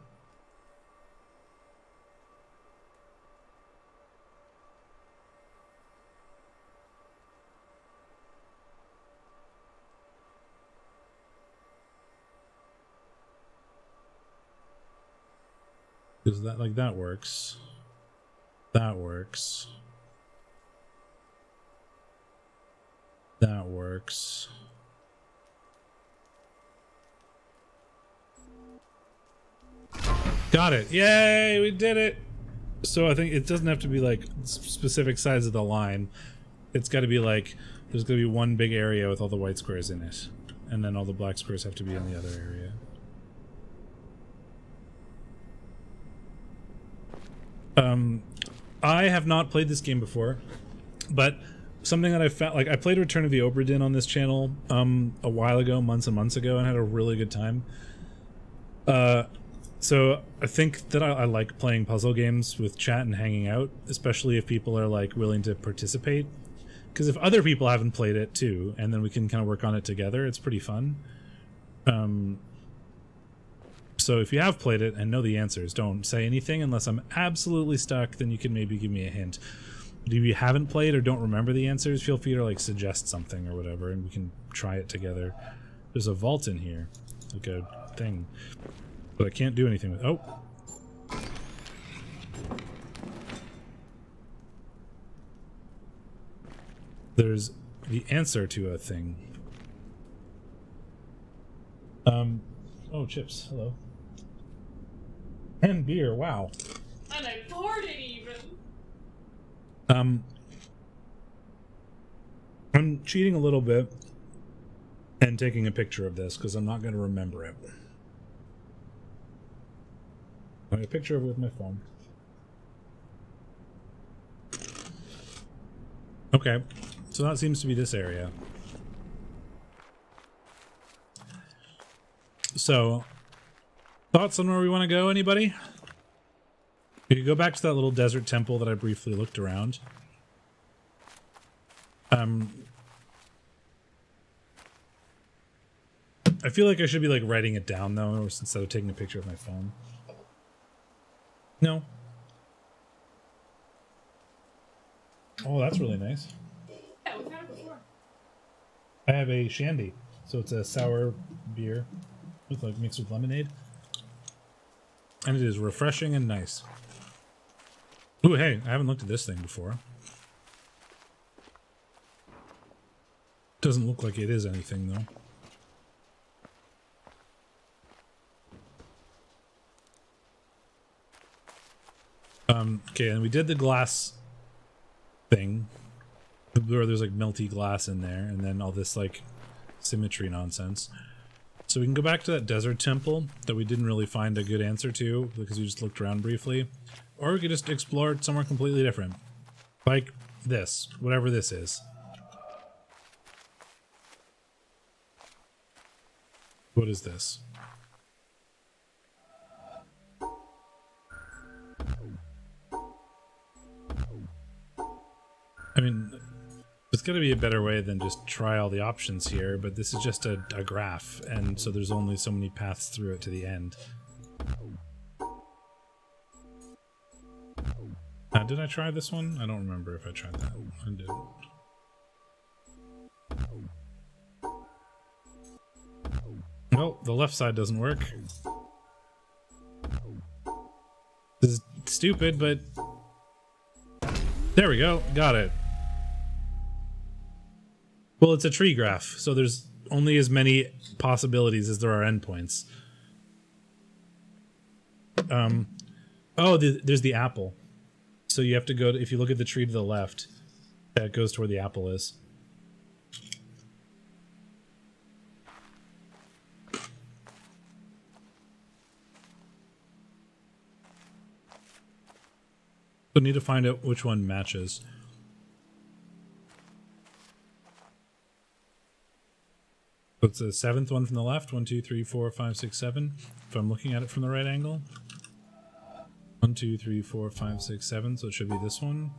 Is that like that works? That works. That works. Got it. Yay, we did it. So I think it doesn't have to be like specific sides of the line. It's got to be like there's going to be one big area with all the white squares in it, and then all the black squares have to be in the other area. I have not played this game before, but something that I found, like I played Return of the Obra Dinn on this channel a while ago, months and months ago, and had a really good time. So I think that I like playing puzzle games with chat and hanging out, especially if people are like willing to participate. Because if other people haven't played it too, and then we can kind of work on it together, it's pretty fun. So if you have played it and know the answers, don't say anything unless I'm absolutely stuck, then you can maybe give me a hint. But if you haven't played or don't remember the answers, feel free to like suggest something or whatever, and we can try it together. There's a vault in here, like a thing, but I can't do anything with. Oh, there's the answer to a thing. Oh, chips. Hello. And beer. Wow. And I poured it even. I'm cheating a little bit and taking a picture of this because I'm not going to remember it. I have a picture of it with my phone. Okay, so that seems to be this area. So, thoughts on where we want to go, anybody? We could go back to that little desert temple that I briefly looked around. I feel like I should be like writing it down though, instead of taking a picture of my phone. No. Oh, that's really nice. Yeah, we've had it before. I have a shandy, so it's a sour beer with like mixed with lemonade, and it is refreshing and nice. Ooh, hey, I haven't looked at this thing before. Doesn't look like it is anything though. Okay, and we did the glass thing where there's like melty glass in there, and then all this like symmetry nonsense. So we can go back to that desert temple that we didn't really find a good answer to because we just looked around briefly, or we could just explore it somewhere completely different, like this, whatever this is. What is this? I mean, there's got to be a better way than just try all the options here, but this is just a graph, and so there's only so many paths through it to the end. Did I try this one? I don't remember if I tried that. I didn't. Well, the left side doesn't work. This is stupid, but... There we go. Got it. Well, it's a tree graph, so there's only as many possibilities as there are endpoints. Oh, there's the apple. So you have to go to, if you look at the tree to the left, that goes to where the apple is. So need to find out which one matches. So it's the seventh one from the left. 1, 2, 3, 4, 5, 6, 7. If I'm looking at it from the right angle. 1, 2, 3, 4, 5, 6, 7. So it should be this one.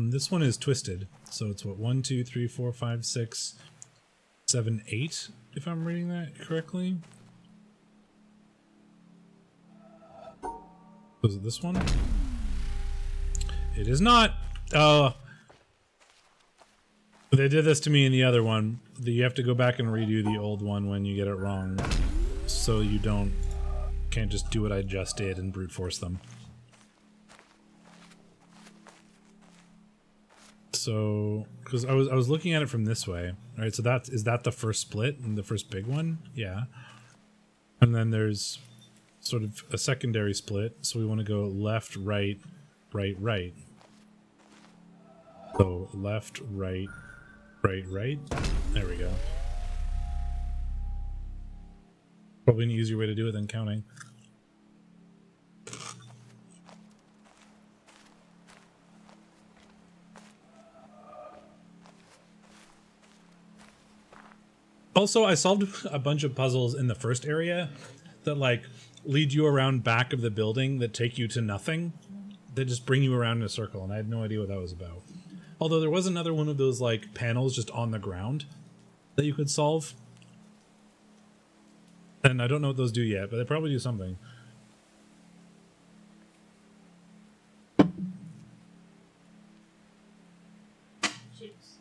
This one is twisted. So it's what, 1, 2, 3, 4, 5, 6, 7, 8, if I'm reading that correctly. Was it this one? It is not. Oh. They did this to me in the other one. You have to go back and redo the old one when you get it wrong. So you can't just do what I just did and brute force them. So, because I was looking at it from this way, right? So is that the first split and the first big one? Yeah. And then there's sort of a secondary split. So we want to go left, right, right, right. So left, right, right, right. There we go. Probably an easier way to do it than counting. Also, I solved a bunch of puzzles in the first area that like lead you around back of the building that take you to nothing. They just bring you around in a circle, and I had no idea what that was about. Although there was another one of those like panels just on the ground that you could solve. And I don't know what those do yet, but they probably do something. Chips.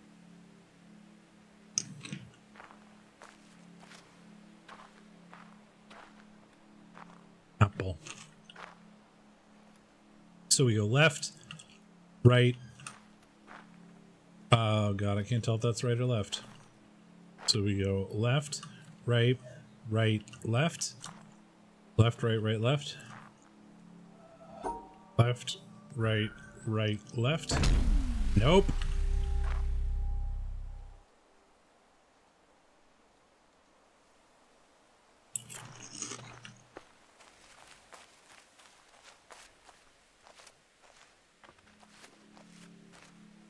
So we go left, right. Oh god, I can't tell if that's right or left. So we go left, right, right, left. Left, right, right, left. Left, right, right, left. Nope.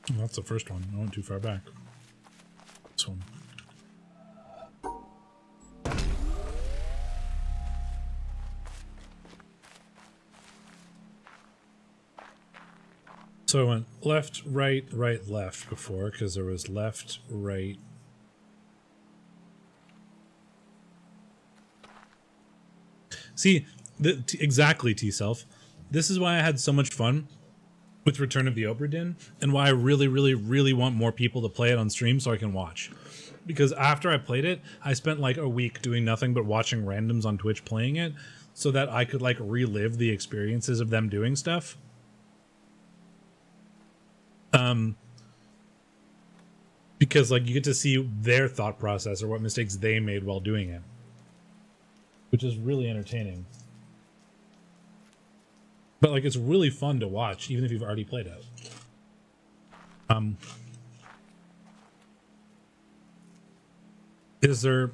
Well, that's the first one. I went too far back. This one. So I went left, right, right, left before, because there was left, right. See, exactly, T-Self. This is why I had so much fun with Return of the Obra Dinn, and why I really, really, really want more people to play it on stream so I can watch. Because after I played it, I spent like a week doing nothing but watching randoms on Twitch playing it, so that I could like relive the experiences of them doing stuff. Because like you get to see their thought process or what mistakes they made while doing it, which is really entertaining. But like it's really fun to watch, even if you've already played it. Is there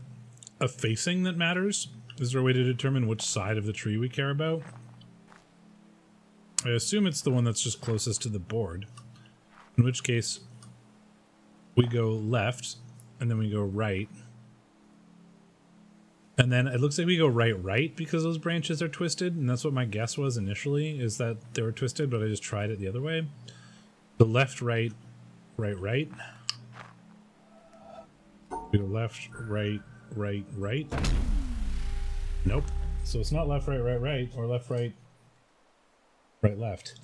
a facing that matters? Is there a way to determine which side of the tree we care about? I assume it's the one that's just closest to the board. In which case, we go left, and then we go right. And then it looks like we go right because those branches are twisted, and that's what my guess was initially, is that they were twisted, but I just tried it the other way. The left, right, right, right. We go left, right, right, right. Nope. So it's not left, right, right, right, or left, right, right, left.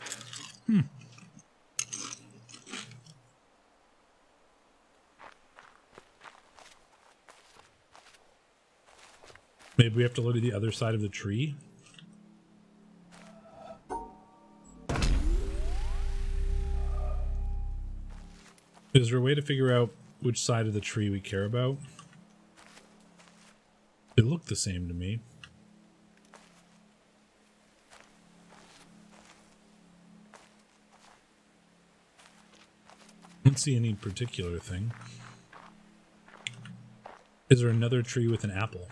Maybe we have to look at the other side of the tree. Is there a way to figure out which side of the tree we care about? They look the same to me. I don't see any particular thing. Is there another tree with an apple?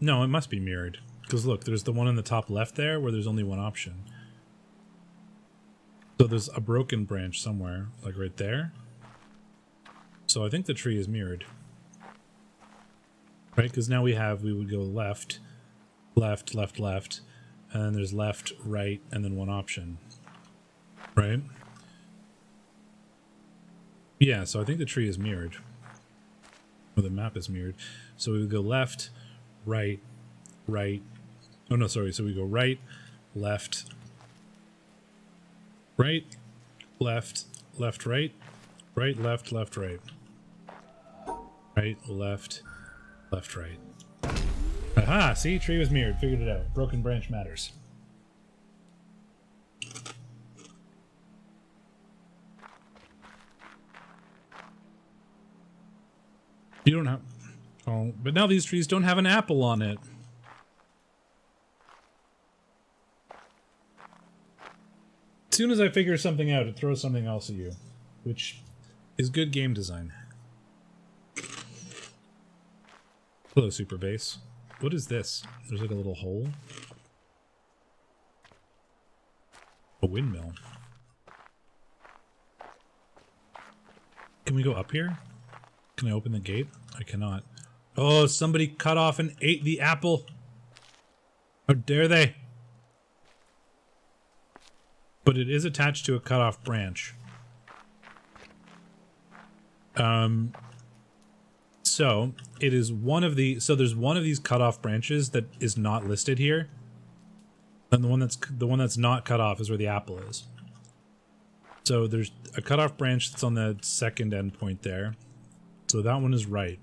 No, it must be mirrored. Because look, there's the one on the top left there where there's only one option. So there's a broken branch somewhere, like right there. So I think the tree is mirrored. Right, because now we would go left, left, left, left, and then there's left, right, and then one option. Right? Yeah, so I think the tree is mirrored. Or the map is mirrored. So we would go left, right, right. Oh no, sorry. So we go right, left, right, left, left, right, right, left, left, right. Right, left, left, right. Aha! See? Tree was mirrored. Figured it out. Broken branch matters. You don't have... Oh, but now these trees don't have an apple on it. As soon as I figure something out, it throws something else at you. Which is good game design. Hello, Super Base. What is this? There's like a little hole. A windmill. Can we go up here? Can I open the gate? I cannot. Oh, somebody cut off and ate the apple. How dare they? But it is attached to a cut off branch. So it is one of the, so there's one of these cut off branches that is not listed here. And the one that's not cut off is where the apple is. So there's a cutoff branch that's on the second endpoint there. So that one is right.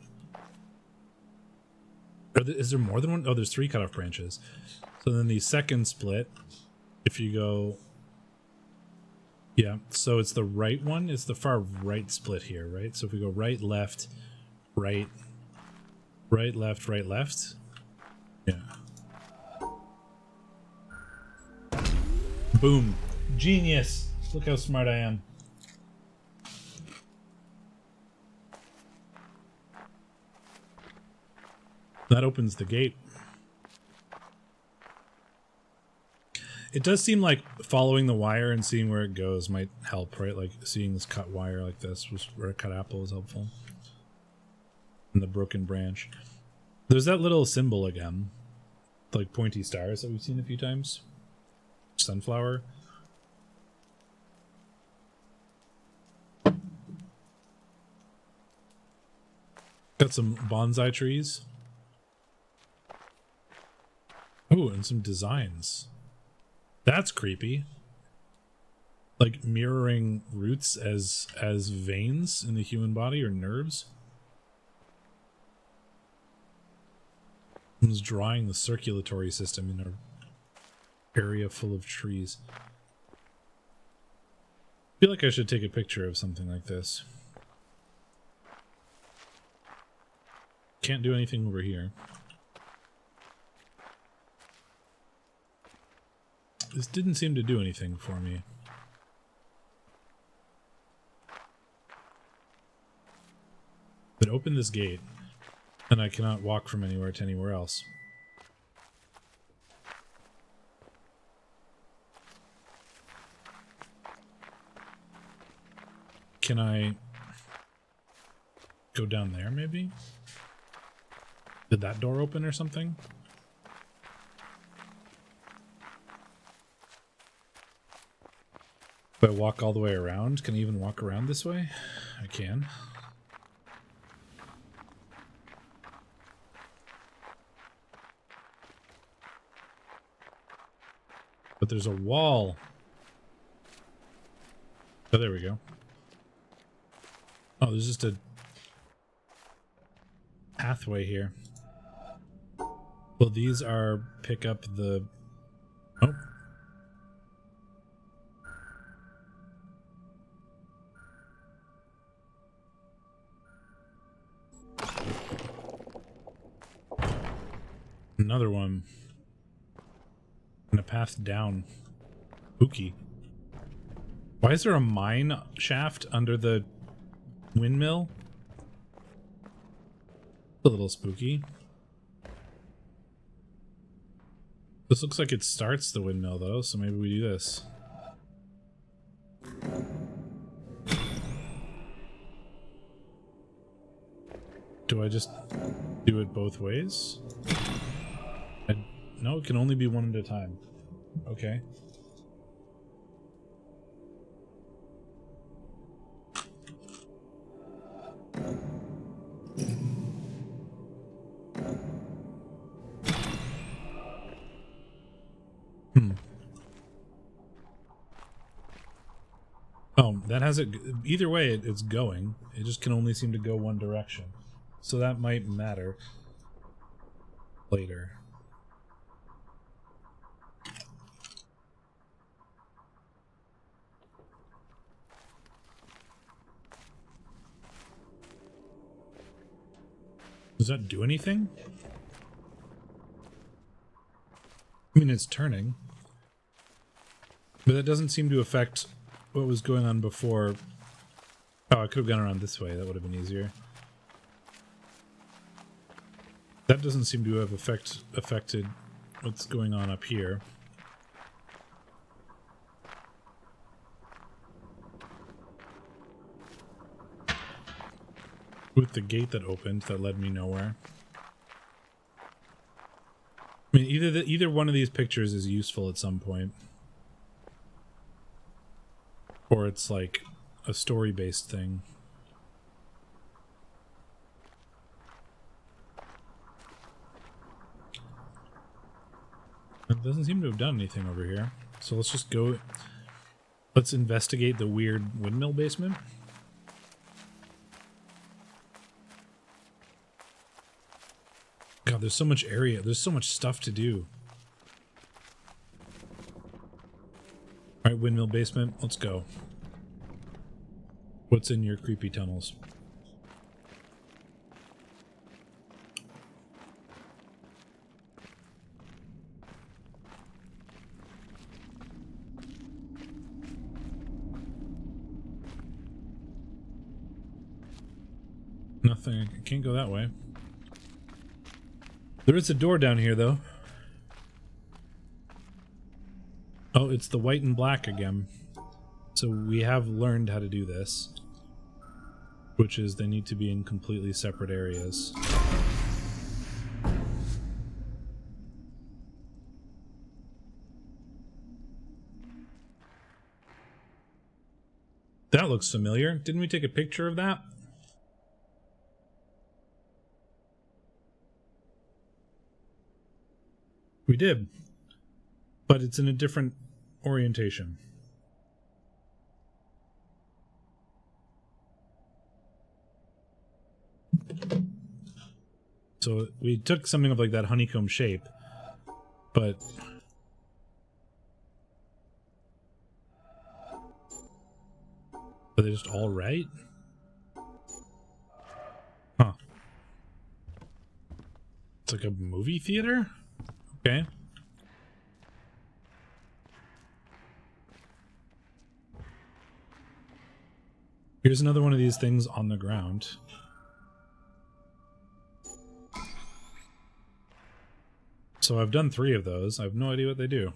Is there more than one? Oh, there's 3 cutoff branches. So then the second split, if you go... Yeah, so it's the right one. It's the far right split here, right? So if we go right, left, right, right, left, right, left. Yeah. Boom. Genius. Look how smart I am. That opens the gate. It does seem like following the wire and seeing where it goes might help, right? Like seeing this cut wire like this was where a cut apple is helpful. And the broken branch. There's that little symbol again. Like pointy stars that we've seen a few times. Sunflower. Got some bonsai trees. Oh, and some designs. That's creepy. Like mirroring roots as veins in the human body or nerves. It's drawing the circulatory system in an area full of trees. I feel like I should take a picture of something like this. Can't do anything over here. This didn't seem to do anything for me. But open this gate, and I cannot walk from anywhere to anywhere else. Can I go down there, maybe? Did that door open or something? If I walk all the way around, can I even walk around this way? I can. But there's a wall. Oh, there we go. Oh, there's just a pathway here. Well, these are pick up the... Oh. Another one. And a path down. Spooky. Why is there a mine shaft under the windmill? A little spooky. This looks like it starts the windmill though, so maybe we do this. Do I just do it both ways? No, it can only be one at a time. Okay. Oh, that has it. Either way, it's going. It just can only seem to go one direction. So that might matter later. Does that do anything? I mean, it's turning. But that doesn't seem to affect what was going on before. Oh, I could have gone around this way. That would have been easier. That doesn't seem to have affected what's going on up here. With the gate that opened that led me nowhere. I mean, either one of these pictures is useful at some point. Or it's like a story-based thing. It doesn't seem to have done anything over here. So let's just go... Let's investigate the weird windmill basement. God, there's so much area. There's so much stuff to do. All right, windmill basement, let's go. What's in your creepy tunnels? Nothing. I can't go that way. There is a door down here, though. Oh, it's the white and black again. So we have learned how to do this. Which is they need to be in completely separate areas. That looks familiar. Didn't we take a picture of that? We did. But it's in a different orientation. So we took something of like that honeycomb shape, but are they just all right? Huh. It's like a movie theater? Okay. Here's another one of these things on the ground. So I've done 3 of those. I have no idea what they do.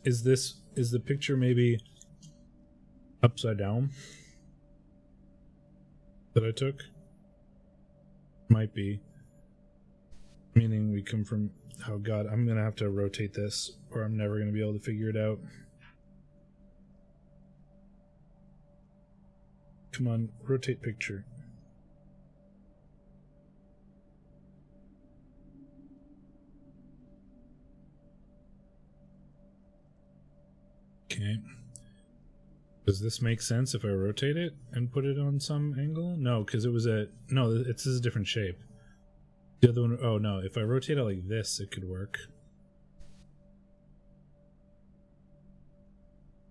Is the picture maybe upside down that I took? Might be. Meaning we come from, oh god, I'm gonna have to rotate this or I'm never gonna be able to figure it out. Come on, rotate picture. Okay. Does this make sense if I rotate it and put it on some angle? No, because it was no, this is a different shape. The other one, oh no, if I rotate it like this, it could work.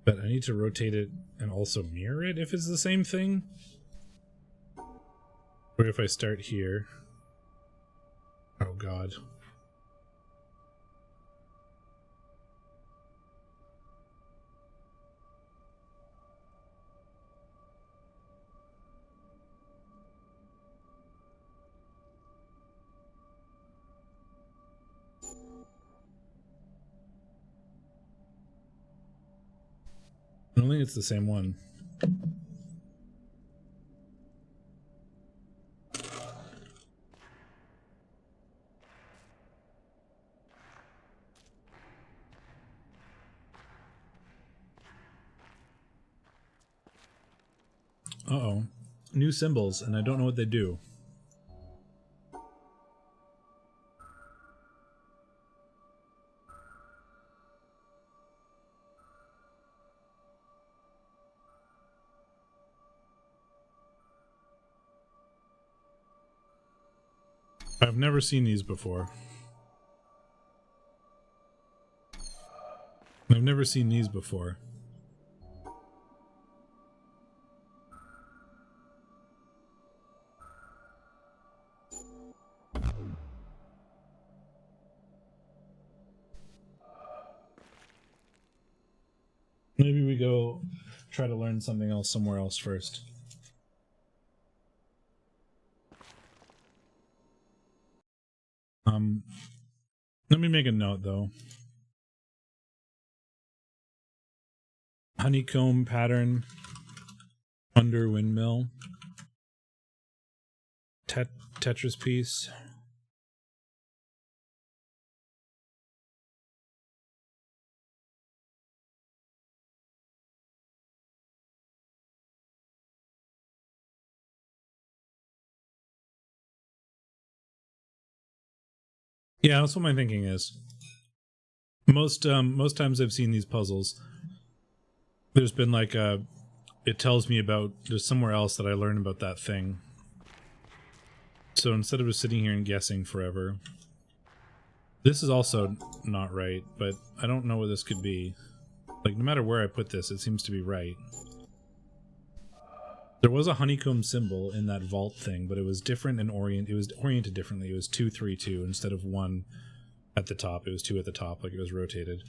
But I need to rotate it and also mirror it if it's the same thing. Or if I start here. Oh god. I don't think it's the same one. Uh-oh. New symbols, and I don't know what they do. I've never seen these before. I've never seen these before. Maybe we go try to learn something else somewhere else first. Let me make a note though. Honeycomb pattern under windmill. Tetris piece. Yeah, that's what my thinking is. Most times I've seen these puzzles, there's been like it tells me about there's somewhere else that I learned about that thing. So instead of just sitting here and guessing forever, this is also not right, but I don't know what this could be. Like, no matter where I put this, it seems to be right. There was a honeycomb symbol in that vault thing, but it was different and it was oriented differently. It was 2 3 2 instead of 1 at the top. It was 2 at the top, like it was rotated.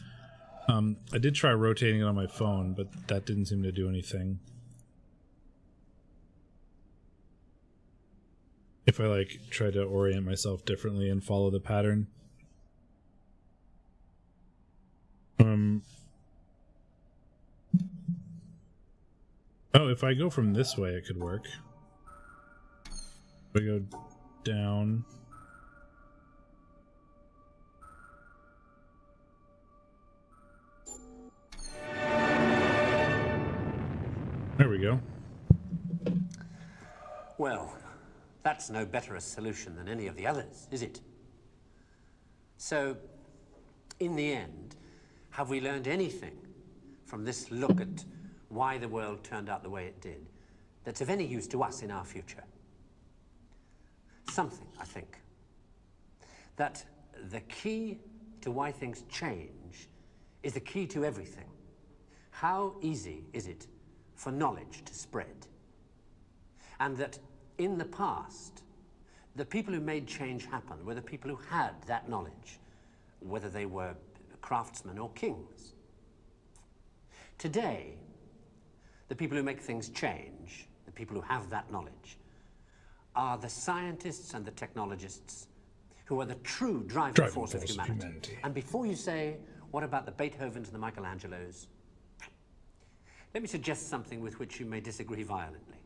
I did try rotating it on my phone, but that didn't seem to do anything. If I like try to orient myself differently and follow the pattern. Oh, if I go from this way, it could work. If I go down. There we go. Well, that's no better a solution than any of the others, is it? So, in the end, have we learned anything from this look at why the world turned out the way it did that's of any use to us in our future? Something, I think. That the key to why things change is the key to everything. How easy is it for knowledge to spread? And that in the past, the people who made change happen were the people who had that knowledge, whether they were craftsmen or kings. Today, the people who make things change, the people who have that knowledge, are the scientists and the technologists who are the true driving force of humanity. And before you say, what about the Beethovens and the Michelangelos? Let me suggest something with which you may disagree violently.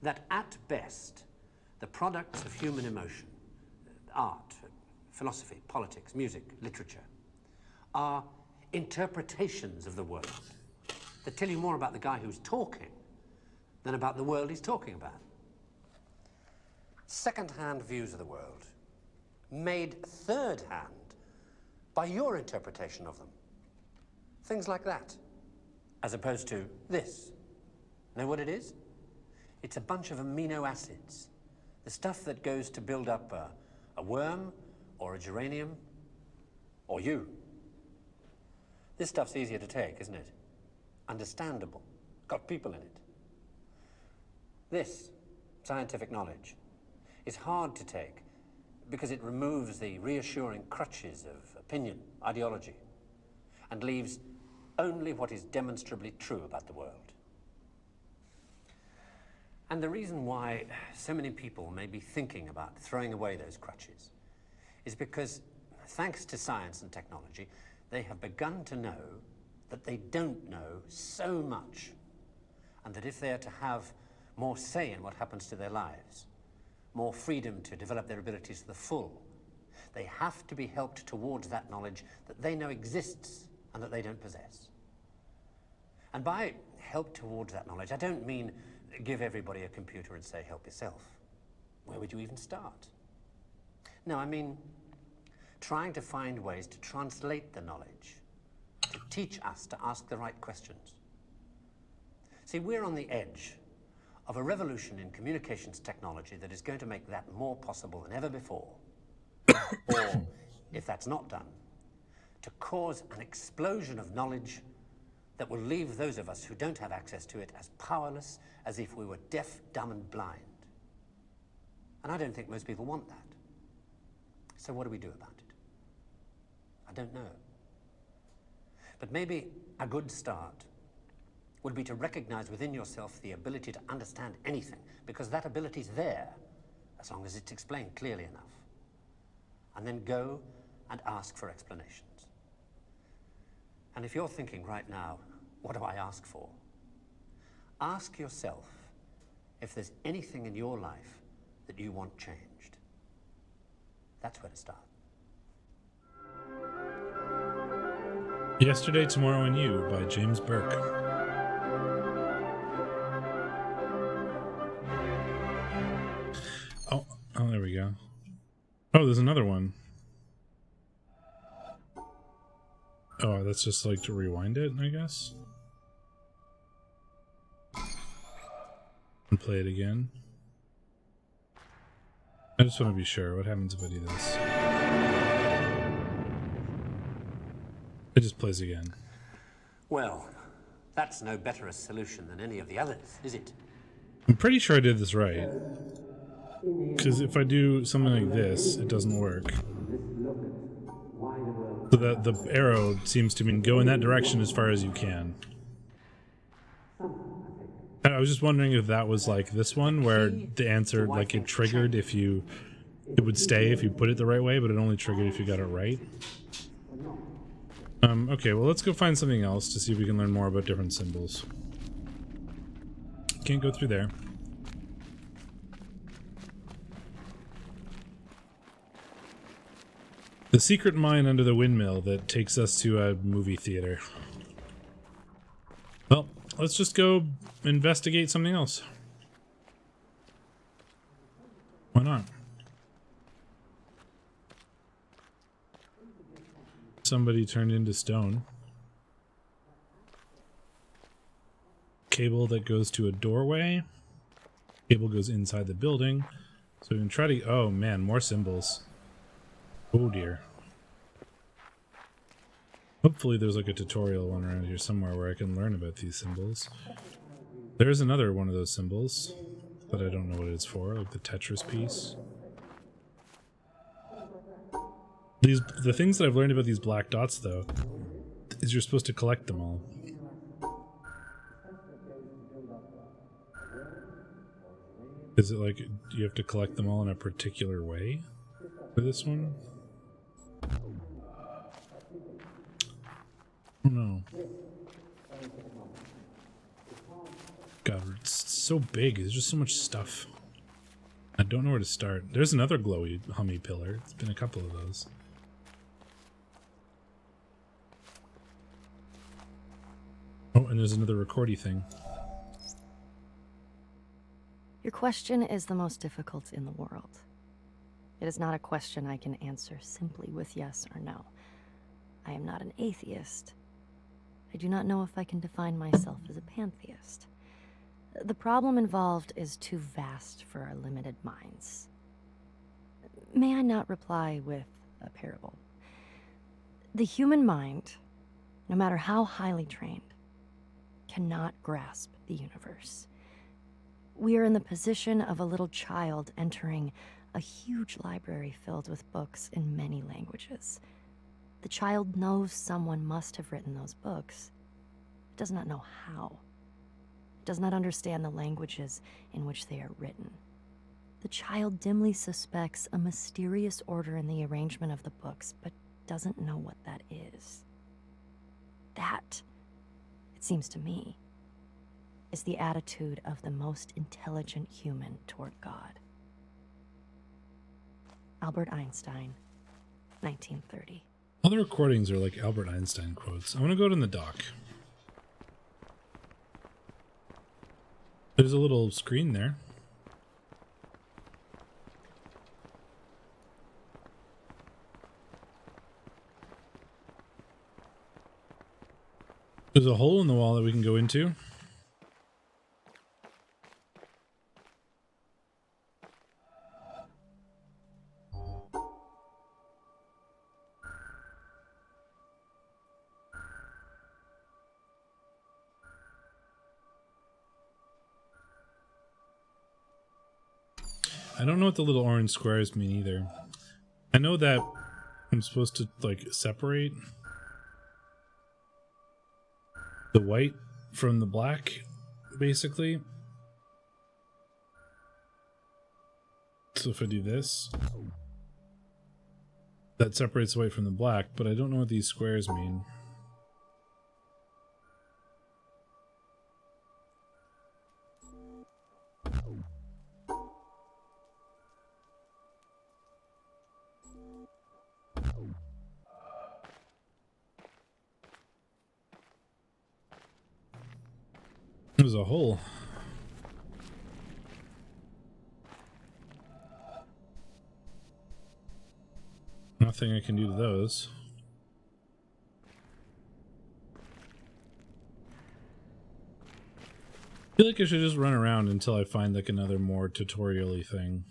That at best, the products of human emotion, art, philosophy, politics, music, literature, are interpretations of the world that tell you more about the guy who's talking than about the world he's talking about. Second-hand views of the world, made third-hand by your interpretation of them. Things like that, as opposed to this. Know what it is? It's a bunch of amino acids, the stuff that goes to build up a worm or a geranium or you. This stuff's easier to take, isn't it? Understandable, got people in it. This scientific knowledge is hard to take because it removes the reassuring crutches of opinion, ideology, and leaves only what is demonstrably true about the world. And the reason why so many people may be thinking about throwing away those crutches is because, thanks to science and technology, they have begun to know that they don't know so much, and that if they are to have more say in what happens to their lives, more freedom to develop their abilities to the full, they have to be helped towards that knowledge that they know exists and that they don't possess. And by help towards that knowledge, I don't mean give everybody a computer and say, help yourself. Where would you even start? No, I mean trying to find ways to translate the knowledge, to teach us to ask the right questions. See, we're on the edge of a revolution in communications technology that is going to make that more possible than ever before. Or, if that's not done, to cause an explosion of knowledge that will leave those of us who don't have access to it as powerless as if we were deaf, dumb, and blind. And I don't think most people want that. So what do we do about it? I don't know. But maybe a good start would be to recognize within yourself the ability to understand anything, because that ability is there, as long as it's explained clearly enough. And then go and ask for explanations. And if you're thinking right now, what do I ask for? Ask yourself if there's anything in your life that you want changed. That's where to start. Yesterday, Tomorrow, and You by James Burke. Oh, there we go. Oh, there's another one. Oh, that's just like to rewind it, I guess. And play it again. I just want to be sure. What happens if I do this? It just plays again. Well, that's no better a solution than any of the others, is it? I'm pretty sure I did this right. Because if I do something like this, it doesn't work. So that the arrow seems to mean go in that direction as far as you can. I was just wondering if that was like this one, where the answer, like it triggered if you... It would stay if you put it the right way, but it only triggered if you got it right. Okay, well let's go find something else to see if we can learn more about different symbols. Can't go through there. The secret mine under the windmill that takes us to a movie theater. Well, let's just go investigate something else. Why not? Somebody turned into stone. Cable that goes to a doorway. Cable goes inside the building. So we can try to... Oh man, more symbols. Oh dear. Hopefully there's like a tutorial one around here somewhere where I can learn about these symbols. There's another one of those symbols, but I don't know what it's for, like the Tetris piece. The things that I've learned about these black dots though, is you're supposed to collect them all. Is it like you have to collect them all in a particular way for this one? Oh no. God, it's so big. There's just so much stuff. I don't know where to start. There's another glowy hummy pillar. It's been a couple of those. Oh, and there's another recordy thing. Your question is the most difficult in the world. It is not a question I can answer simply with yes or no. I am not an atheist. I do not know if I can define myself as a pantheist. The problem involved is too vast for our limited minds. May I not reply with a parable? The human mind, no matter how highly trained, cannot grasp the universe. We are in the position of a little child entering a huge library filled with books in many languages. The child knows someone must have written those books. It does not know how. It does not understand the languages in which they are written. The child dimly suspects a mysterious order in the arrangement of the books, but doesn't know what that is. That, it seems to me, is the attitude of the most intelligent human toward God. Albert Einstein, 1930. All the recordings are like Albert Einstein quotes. I want to go to the dock. There's a little screen there. There's a hole in the wall that we can go into. I don't know what the little orange squares mean either. I know that I'm supposed to like separate the white from the black, basically. So if I do this, that separates the white from the black, but I don't know what these squares mean. There's a hole. Nothing I can do to those. feel like I should just run around until I find like another more tutorial-y thing.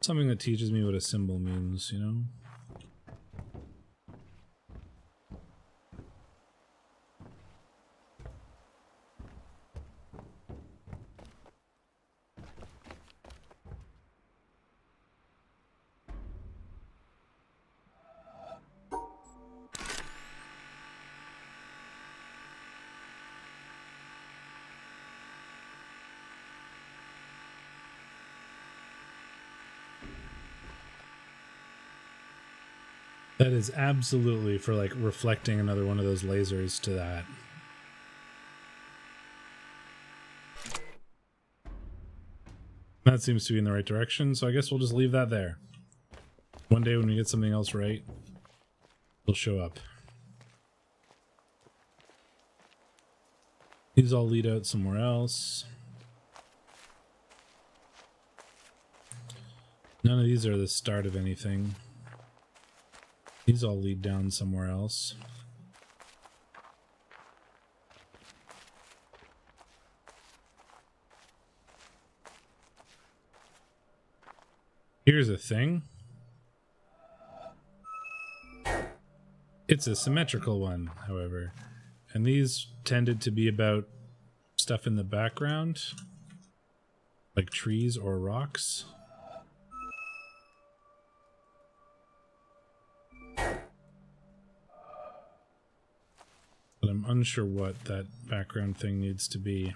Something that teaches me what a symbol means, you know? That is absolutely for like reflecting another one of those lasers to that. That seems to be in the right direction, so I guess we'll just leave that there. One day when we get something else right, it'll show up. These all lead out somewhere else. None of these are the start of anything. These all lead down somewhere else. Here's a thing. It's a symmetrical one, however. And these tended to be about stuff in the background, like trees or rocks. But I'm unsure what that background thing needs to be.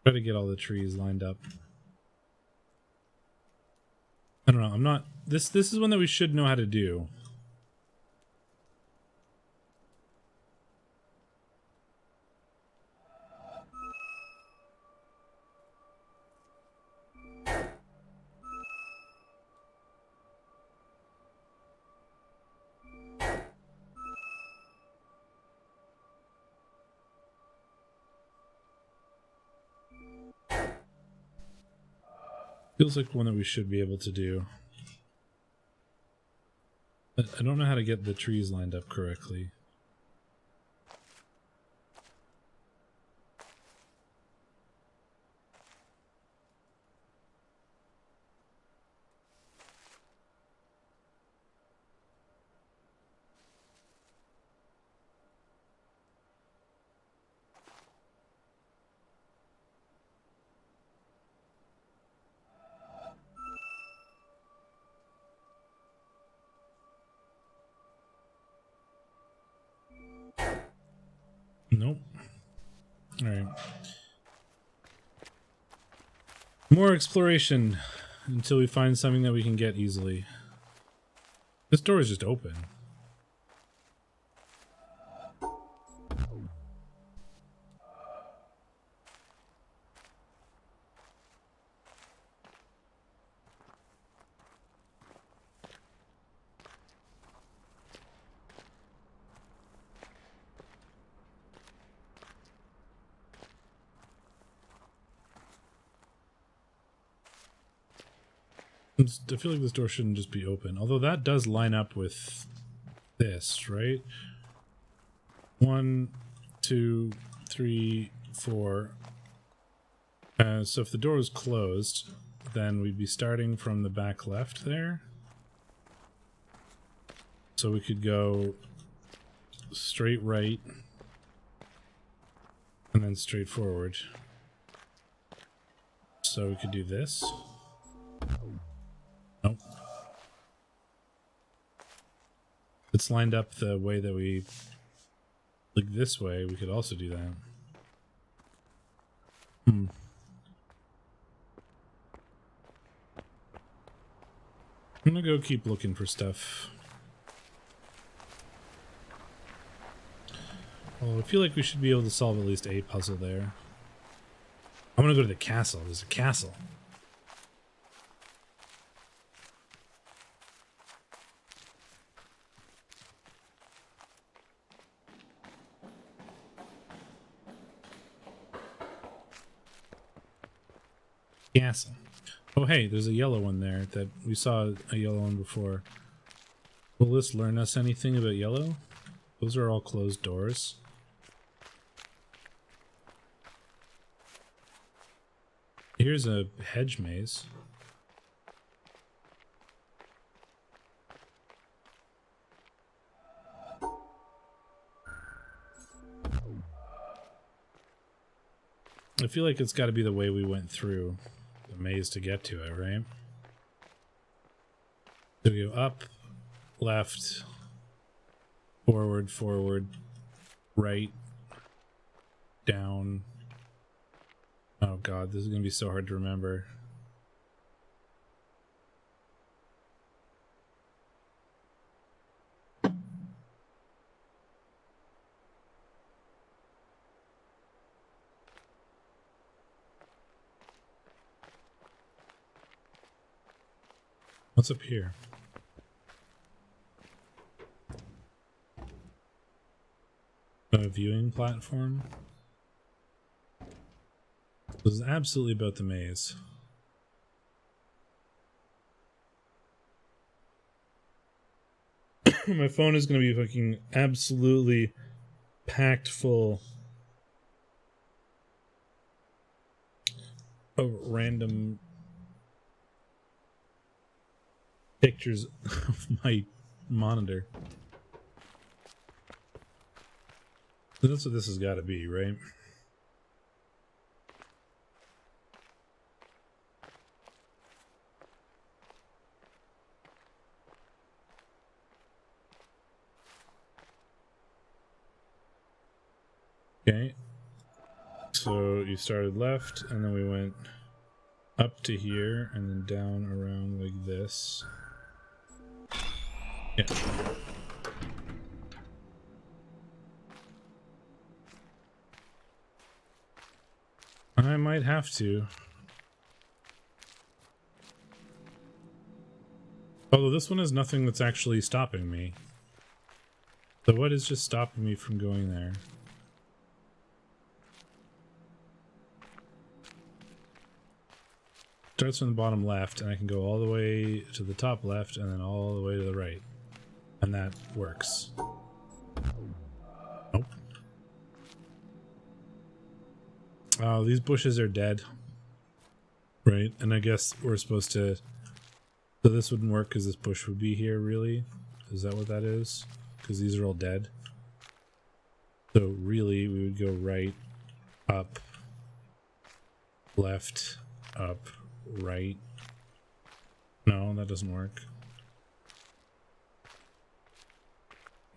Try to get all the trees lined up. I don't know, I'm not... This is one that we should know how to do. Feels like one that we should be able to do. But I don't know how to get the trees lined up correctly. Nope. Alright. More exploration until we find something that we can get easily. This door is just open. I feel like this door shouldn't just be open. Although that does line up with this, right? 1, 2, 3, 4. So if the door is closed, then we'd be starting from the back left there. So we could go straight right and then straight forward. So we could do this. Nope. It's lined up the way that we... Like this way, we could also do that. I'm gonna go keep looking for stuff. Well, I feel like we should be able to solve at least a puzzle there. I want to go to the castle. There's a castle. Castle. Oh, hey, there's a yellow one there that we saw a yellow one before. Will this learn us anything about yellow? Those are all closed doors. Here's a hedge maze. I feel like it's got to be the way we went through the maze to get to it, right? So we go up, left, forward, right, down. Oh god, this is going to be so hard to remember. What's up here? A viewing platform? This is absolutely about the maze. My phone is going to be fucking absolutely packed full of random pictures of my monitor. So that's what this has got to be, right? Okay. So you started left, and then we went up to here, and then down around like this. Yeah. I might have to. Although this one has nothing that's actually stopping me. So what is just stopping me from going there? Starts from the bottom left, and I can go all the way to the top left, and then all the way to the right. And that works. Nope. Oh, these bushes are dead. Right, and I guess we're supposed to... So this wouldn't work because this bush would be here, really? Is that what that is? Because these are all dead. So really, we would go right, up, left, up, right. No, that doesn't work.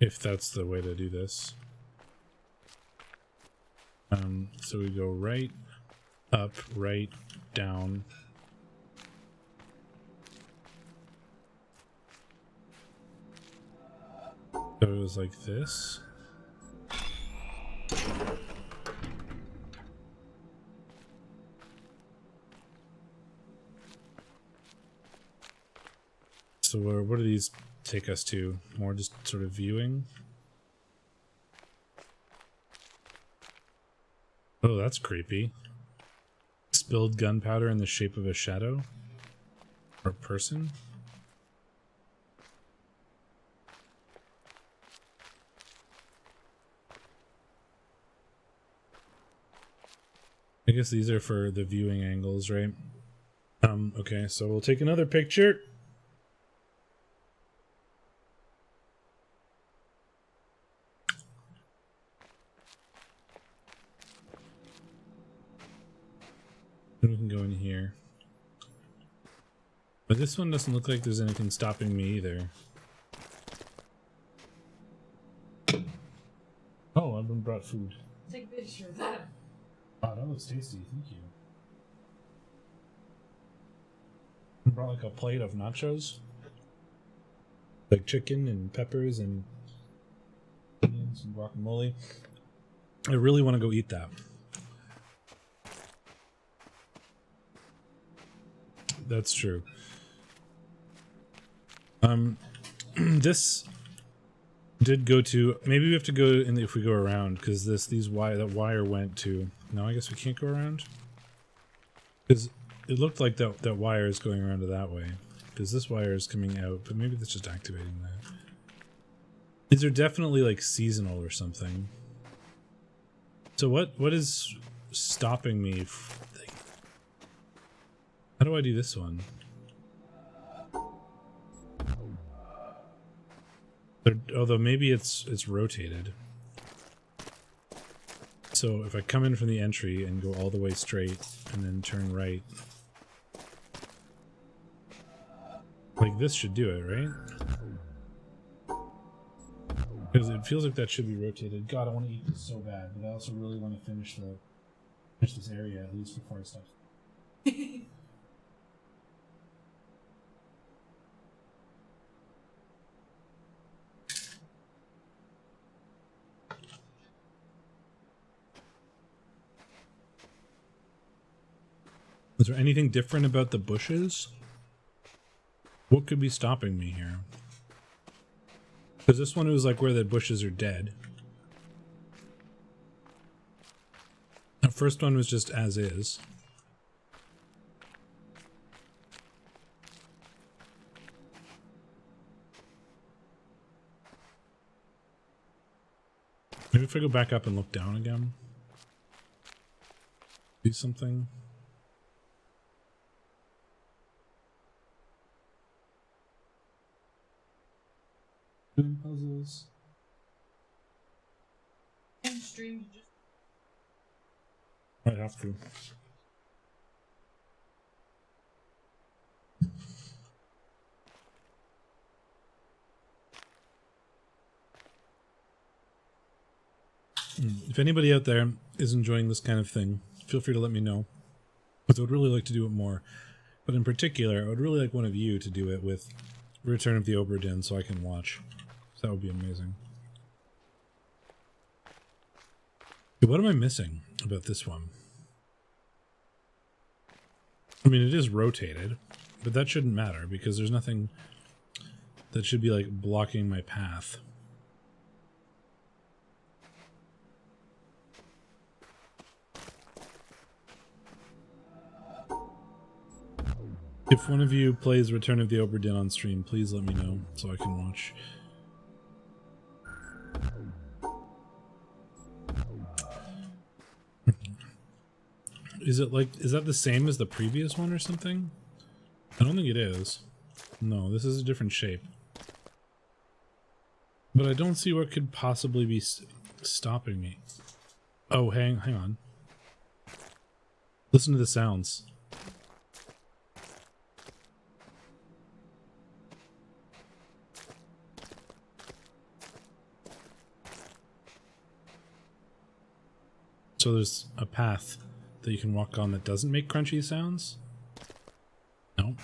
If that's the way to do this. So we go right, up, right, down. So it was like this. So what do these take us to? More just sort of viewing? Oh, that's creepy. Spilled gunpowder in the shape of a shadow? Or a person? I guess these are for the viewing angles, right? Okay, so we'll take another picture. And we can go in here. But this one doesn't look like there's anything stopping me either. Oh, I've been brought food. Take a picture of that. Oh, that looks tasty, thank you. I brought like a plate of nachos. Like chicken and peppers and onions and guacamole. I really want to go eat that. That's true. This did go to, maybe we have to go in if we go around, because that wire went to, no, I guess we can't go around, because it looked like that wire is going around to that way. Because this wire is coming out, but maybe that's just activating that. These are definitely like seasonal or something. So what is stopping me? How do I do this one? Although maybe it's rotated. So if I come in from the entry and go all the way straight and then turn right, like this should do it, right? Because it feels like that should be rotated. God, I want to eat this so bad, but I also really want to finish this area at least before it stops. Is there anything different about the bushes? What could be stopping me here? Because this one was like where the bushes are dead. The first one was just as is. Maybe if I go back up and look down again. Do something. Doing puzzles. And stream just. Might have to. If anybody out there is enjoying this kind of thing, feel free to let me know. Because I would really like to do it more. But in particular, I would really like one of you to do it with Return of the Obra Dinn so I can watch. That would be amazing. Okay, what am I missing about this one? I mean, it is rotated, but that shouldn't matter because there's nothing that should be like blocking my path. If one of you plays Return of the Obra Dinn on stream, please let me know so I can watch. Is that the same as the previous one or something? I don't think it is. No, this is a different shape. But I don't see what could possibly be stopping me. Oh, hang on. Listen to the sounds. So there's a path that you can walk on that doesn't make crunchy sounds? No.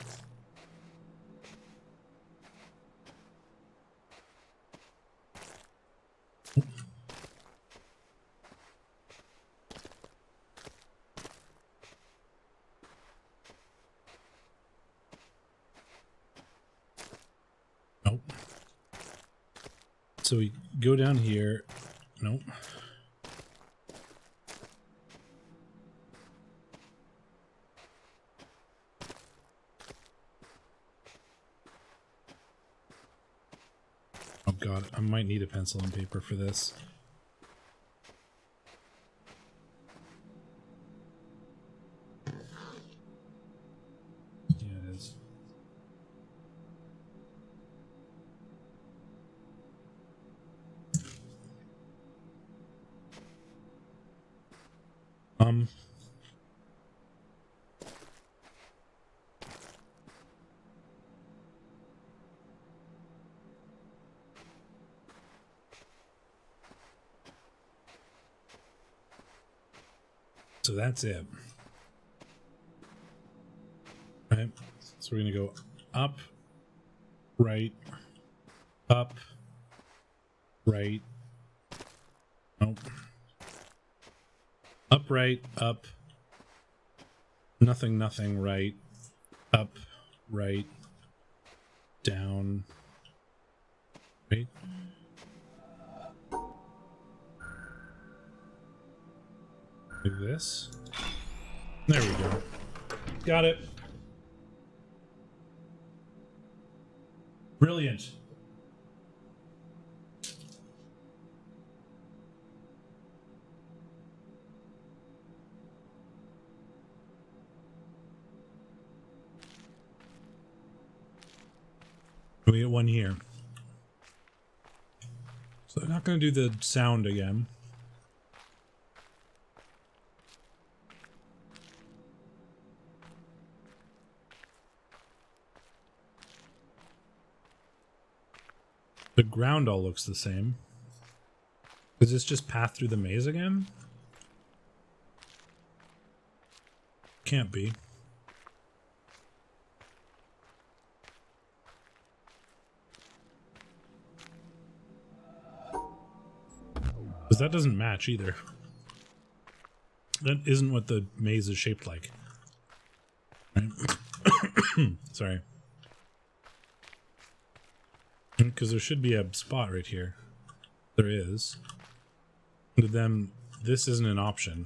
Nope. So we go down here. Nope. Oh god, I might need a pencil and paper for this. Yeah, it is. So that's it. Right? So we're gonna go up, right, up, right. Nope. Up, right, up. Nothing, nothing, right. Up, right. Down. Right. Like this. There we go. got it. Brilliant. We get one here. So I'm not going to do the sound again. The ground all looks the same. Does this just path through the maze again? Can't be. Because that doesn't match either. That isn't what the maze is shaped like. Right? Sorry. Because there should be a spot right here. There is. But then this isn't an option.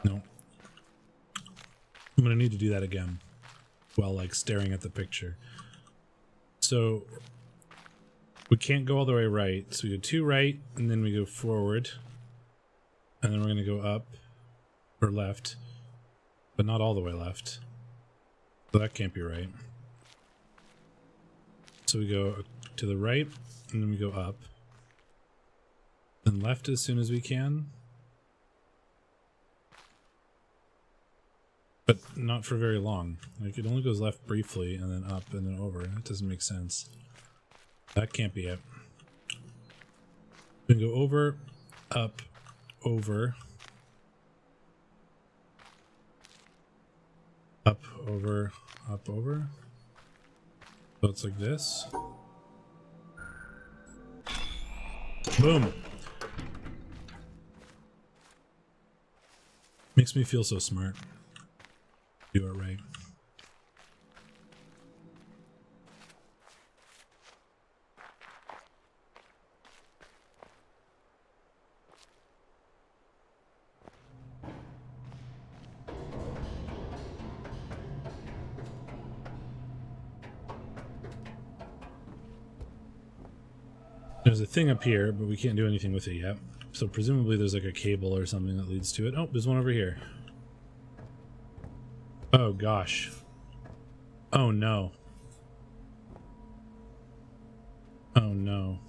No. I'm gonna need to do that again while like staring at the picture. So we can't go all the way right. So we go 2 right and then we go forward. And then we're gonna go up or left, but not all the way left. So that can't be right. So we go to the right and then we go up. Then left as soon as we can. But not for very long. Like, it only goes left briefly and then up and then over. That doesn't make sense. That can't be it. We can go over, up, over. Up, over, up, over. So it's like this. Boom! Makes me feel so smart. Do it right. There's a thing up here, but we can't do anything with it yet. So presumably there's like a cable or something that leads to it. Oh, there's one over here. Oh gosh. Oh no. Oh no.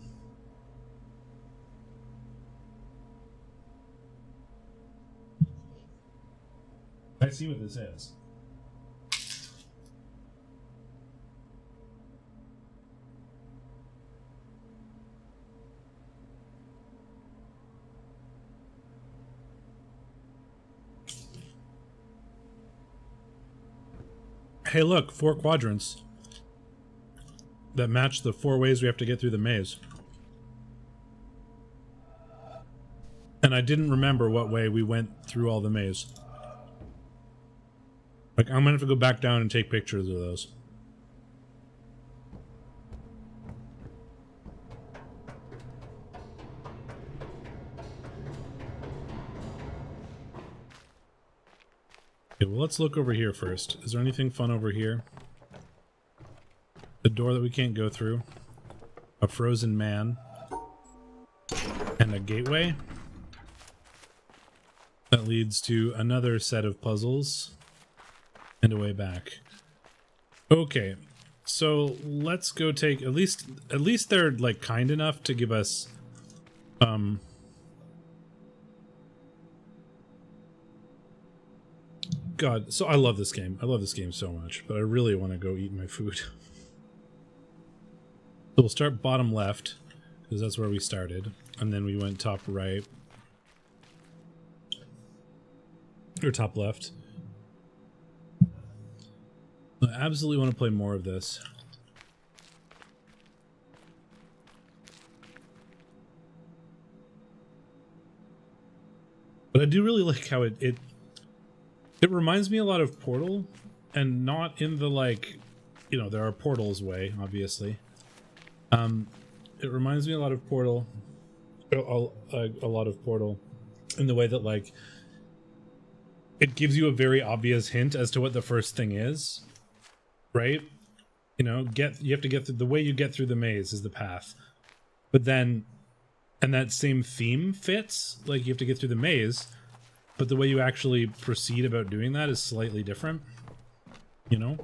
I see what this is. Hey look, 4 quadrants that match the 4 ways we have to get through the maze. And I didn't remember what way we went through all the maze. Like, I'm gonna have to go back down and take pictures of those. Okay, well, let's look over here first. Is there anything fun over here? The door that we can't go through. A frozen man. And a gateway. That leads to another set of puzzles. And a way back. Okay, so let's go take at least they're like kind enough to give us God, so I love this game. I love this game so much, but I really want to go eat my food. So we'll start bottom left, because that's where we started. And then we went top right. Or top left. I absolutely want to play more of this. But I do really like how it It reminds me a lot of Portal, and not in the like, you know, there are portals way, obviously. It reminds me a lot of Portal, a lot of Portal, in the way that like it gives you a very obvious hint as to what the first thing is, right? You know, you have to get through, the way you get through the maze is the path, but then, and that same theme fits, like you have to get through the maze, but the way you actually proceed about doing that is slightly different, you know?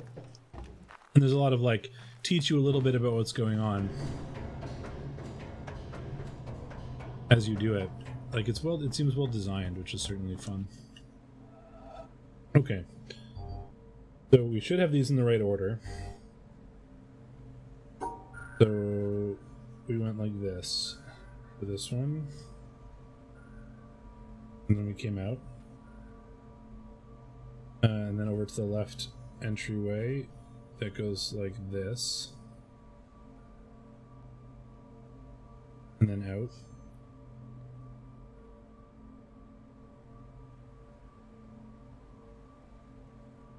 And there's a lot of like, teach you a little bit about what's going on as you do it. Like it seems well designed, which is certainly fun. Okay. So we should have these in the right order. So we went like this for this one. And then we came out. And then over to the left entryway that goes like this. And then out.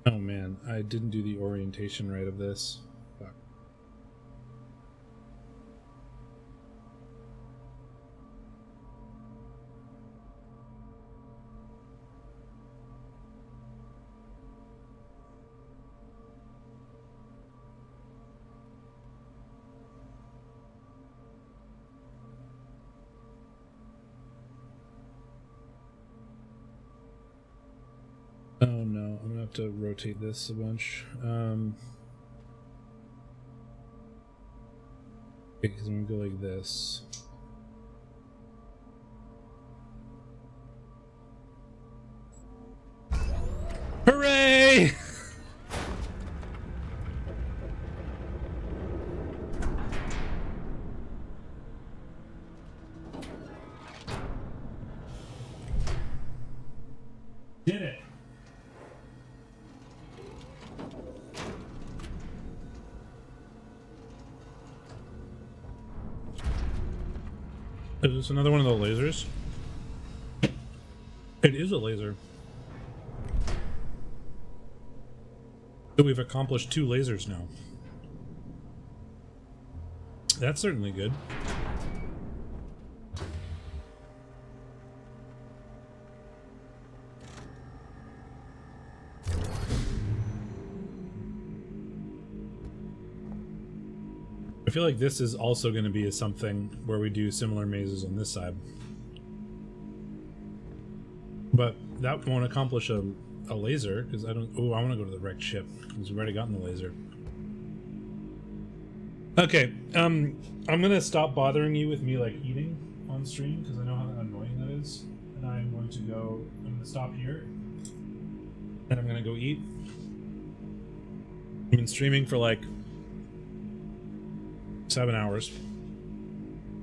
Oh man, I didn't do the orientation right of this. Fuck. Oh no, I'm gonna have to rotate this a bunch. Okay, because I'm gonna go like this. Hooray! Did it! Is this another one of the lasers? It is a laser. So we've accomplished 2 lasers now. That's certainly good. I feel like this is also going to be something where we do similar mazes on this side. But that won't accomplish a laser, because I don't... Oh, I want to go to the wrecked ship, because we've already gotten the laser. Okay, I'm going to stop bothering you with me, like, eating on stream, because I know how annoying that is. And I'm going to stop here. And I'm going to go eat. I've been streaming for, like, 7 hours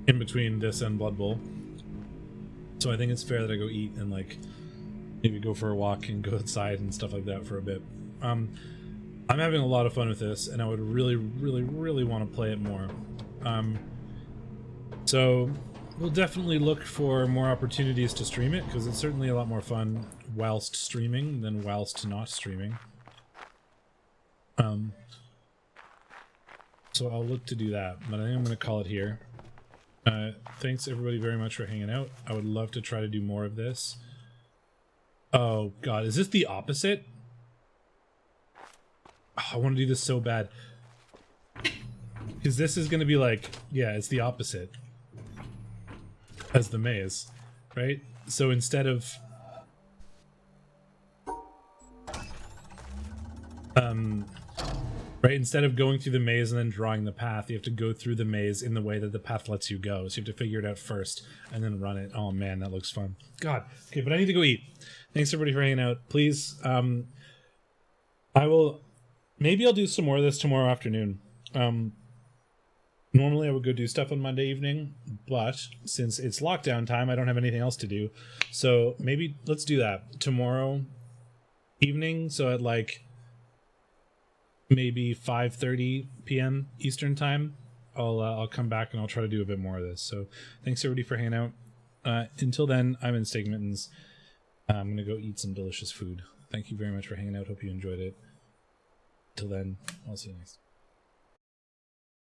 in between this and Blood Bowl, so I think it's fair that I go eat and like maybe go for a walk and go outside and stuff like that for a bit. I'm having a lot of fun with this, and I would really want to play it more. So we'll definitely look for more opportunities to stream it, because it's certainly a lot more fun whilst streaming than whilst not streaming. So I'll look to do that, but I think I'm going to call it here. Thanks everybody very much for hanging out. I would love to try to do more of this. Oh god, is this the opposite? Oh, I want to do this so bad. Because this is going to be like, yeah, it's the opposite as the maze, right? So instead of... Right, instead of going through the maze and then drawing the path, you have to go through the maze in the way that the path lets you go. So you have to figure it out first and then run it. Oh man, that looks fun. God. Okay, but I need to go eat. Thanks everybody for hanging out. Please, maybe I'll do some more of this tomorrow afternoon. Normally I would go do stuff on Monday evening, but since it's lockdown time, I don't have anything else to do. So maybe let's do that tomorrow evening. So at like maybe 5:30 p.m. Eastern time, I'll come back and I'll try to do a bit more of this. So thanks everybody for hanging out. Until then, I'm in Steak Mittens. I'm gonna go eat some delicious food. thank you very much for hanging out. Hope you enjoyed it. Till then, I'll see you next time.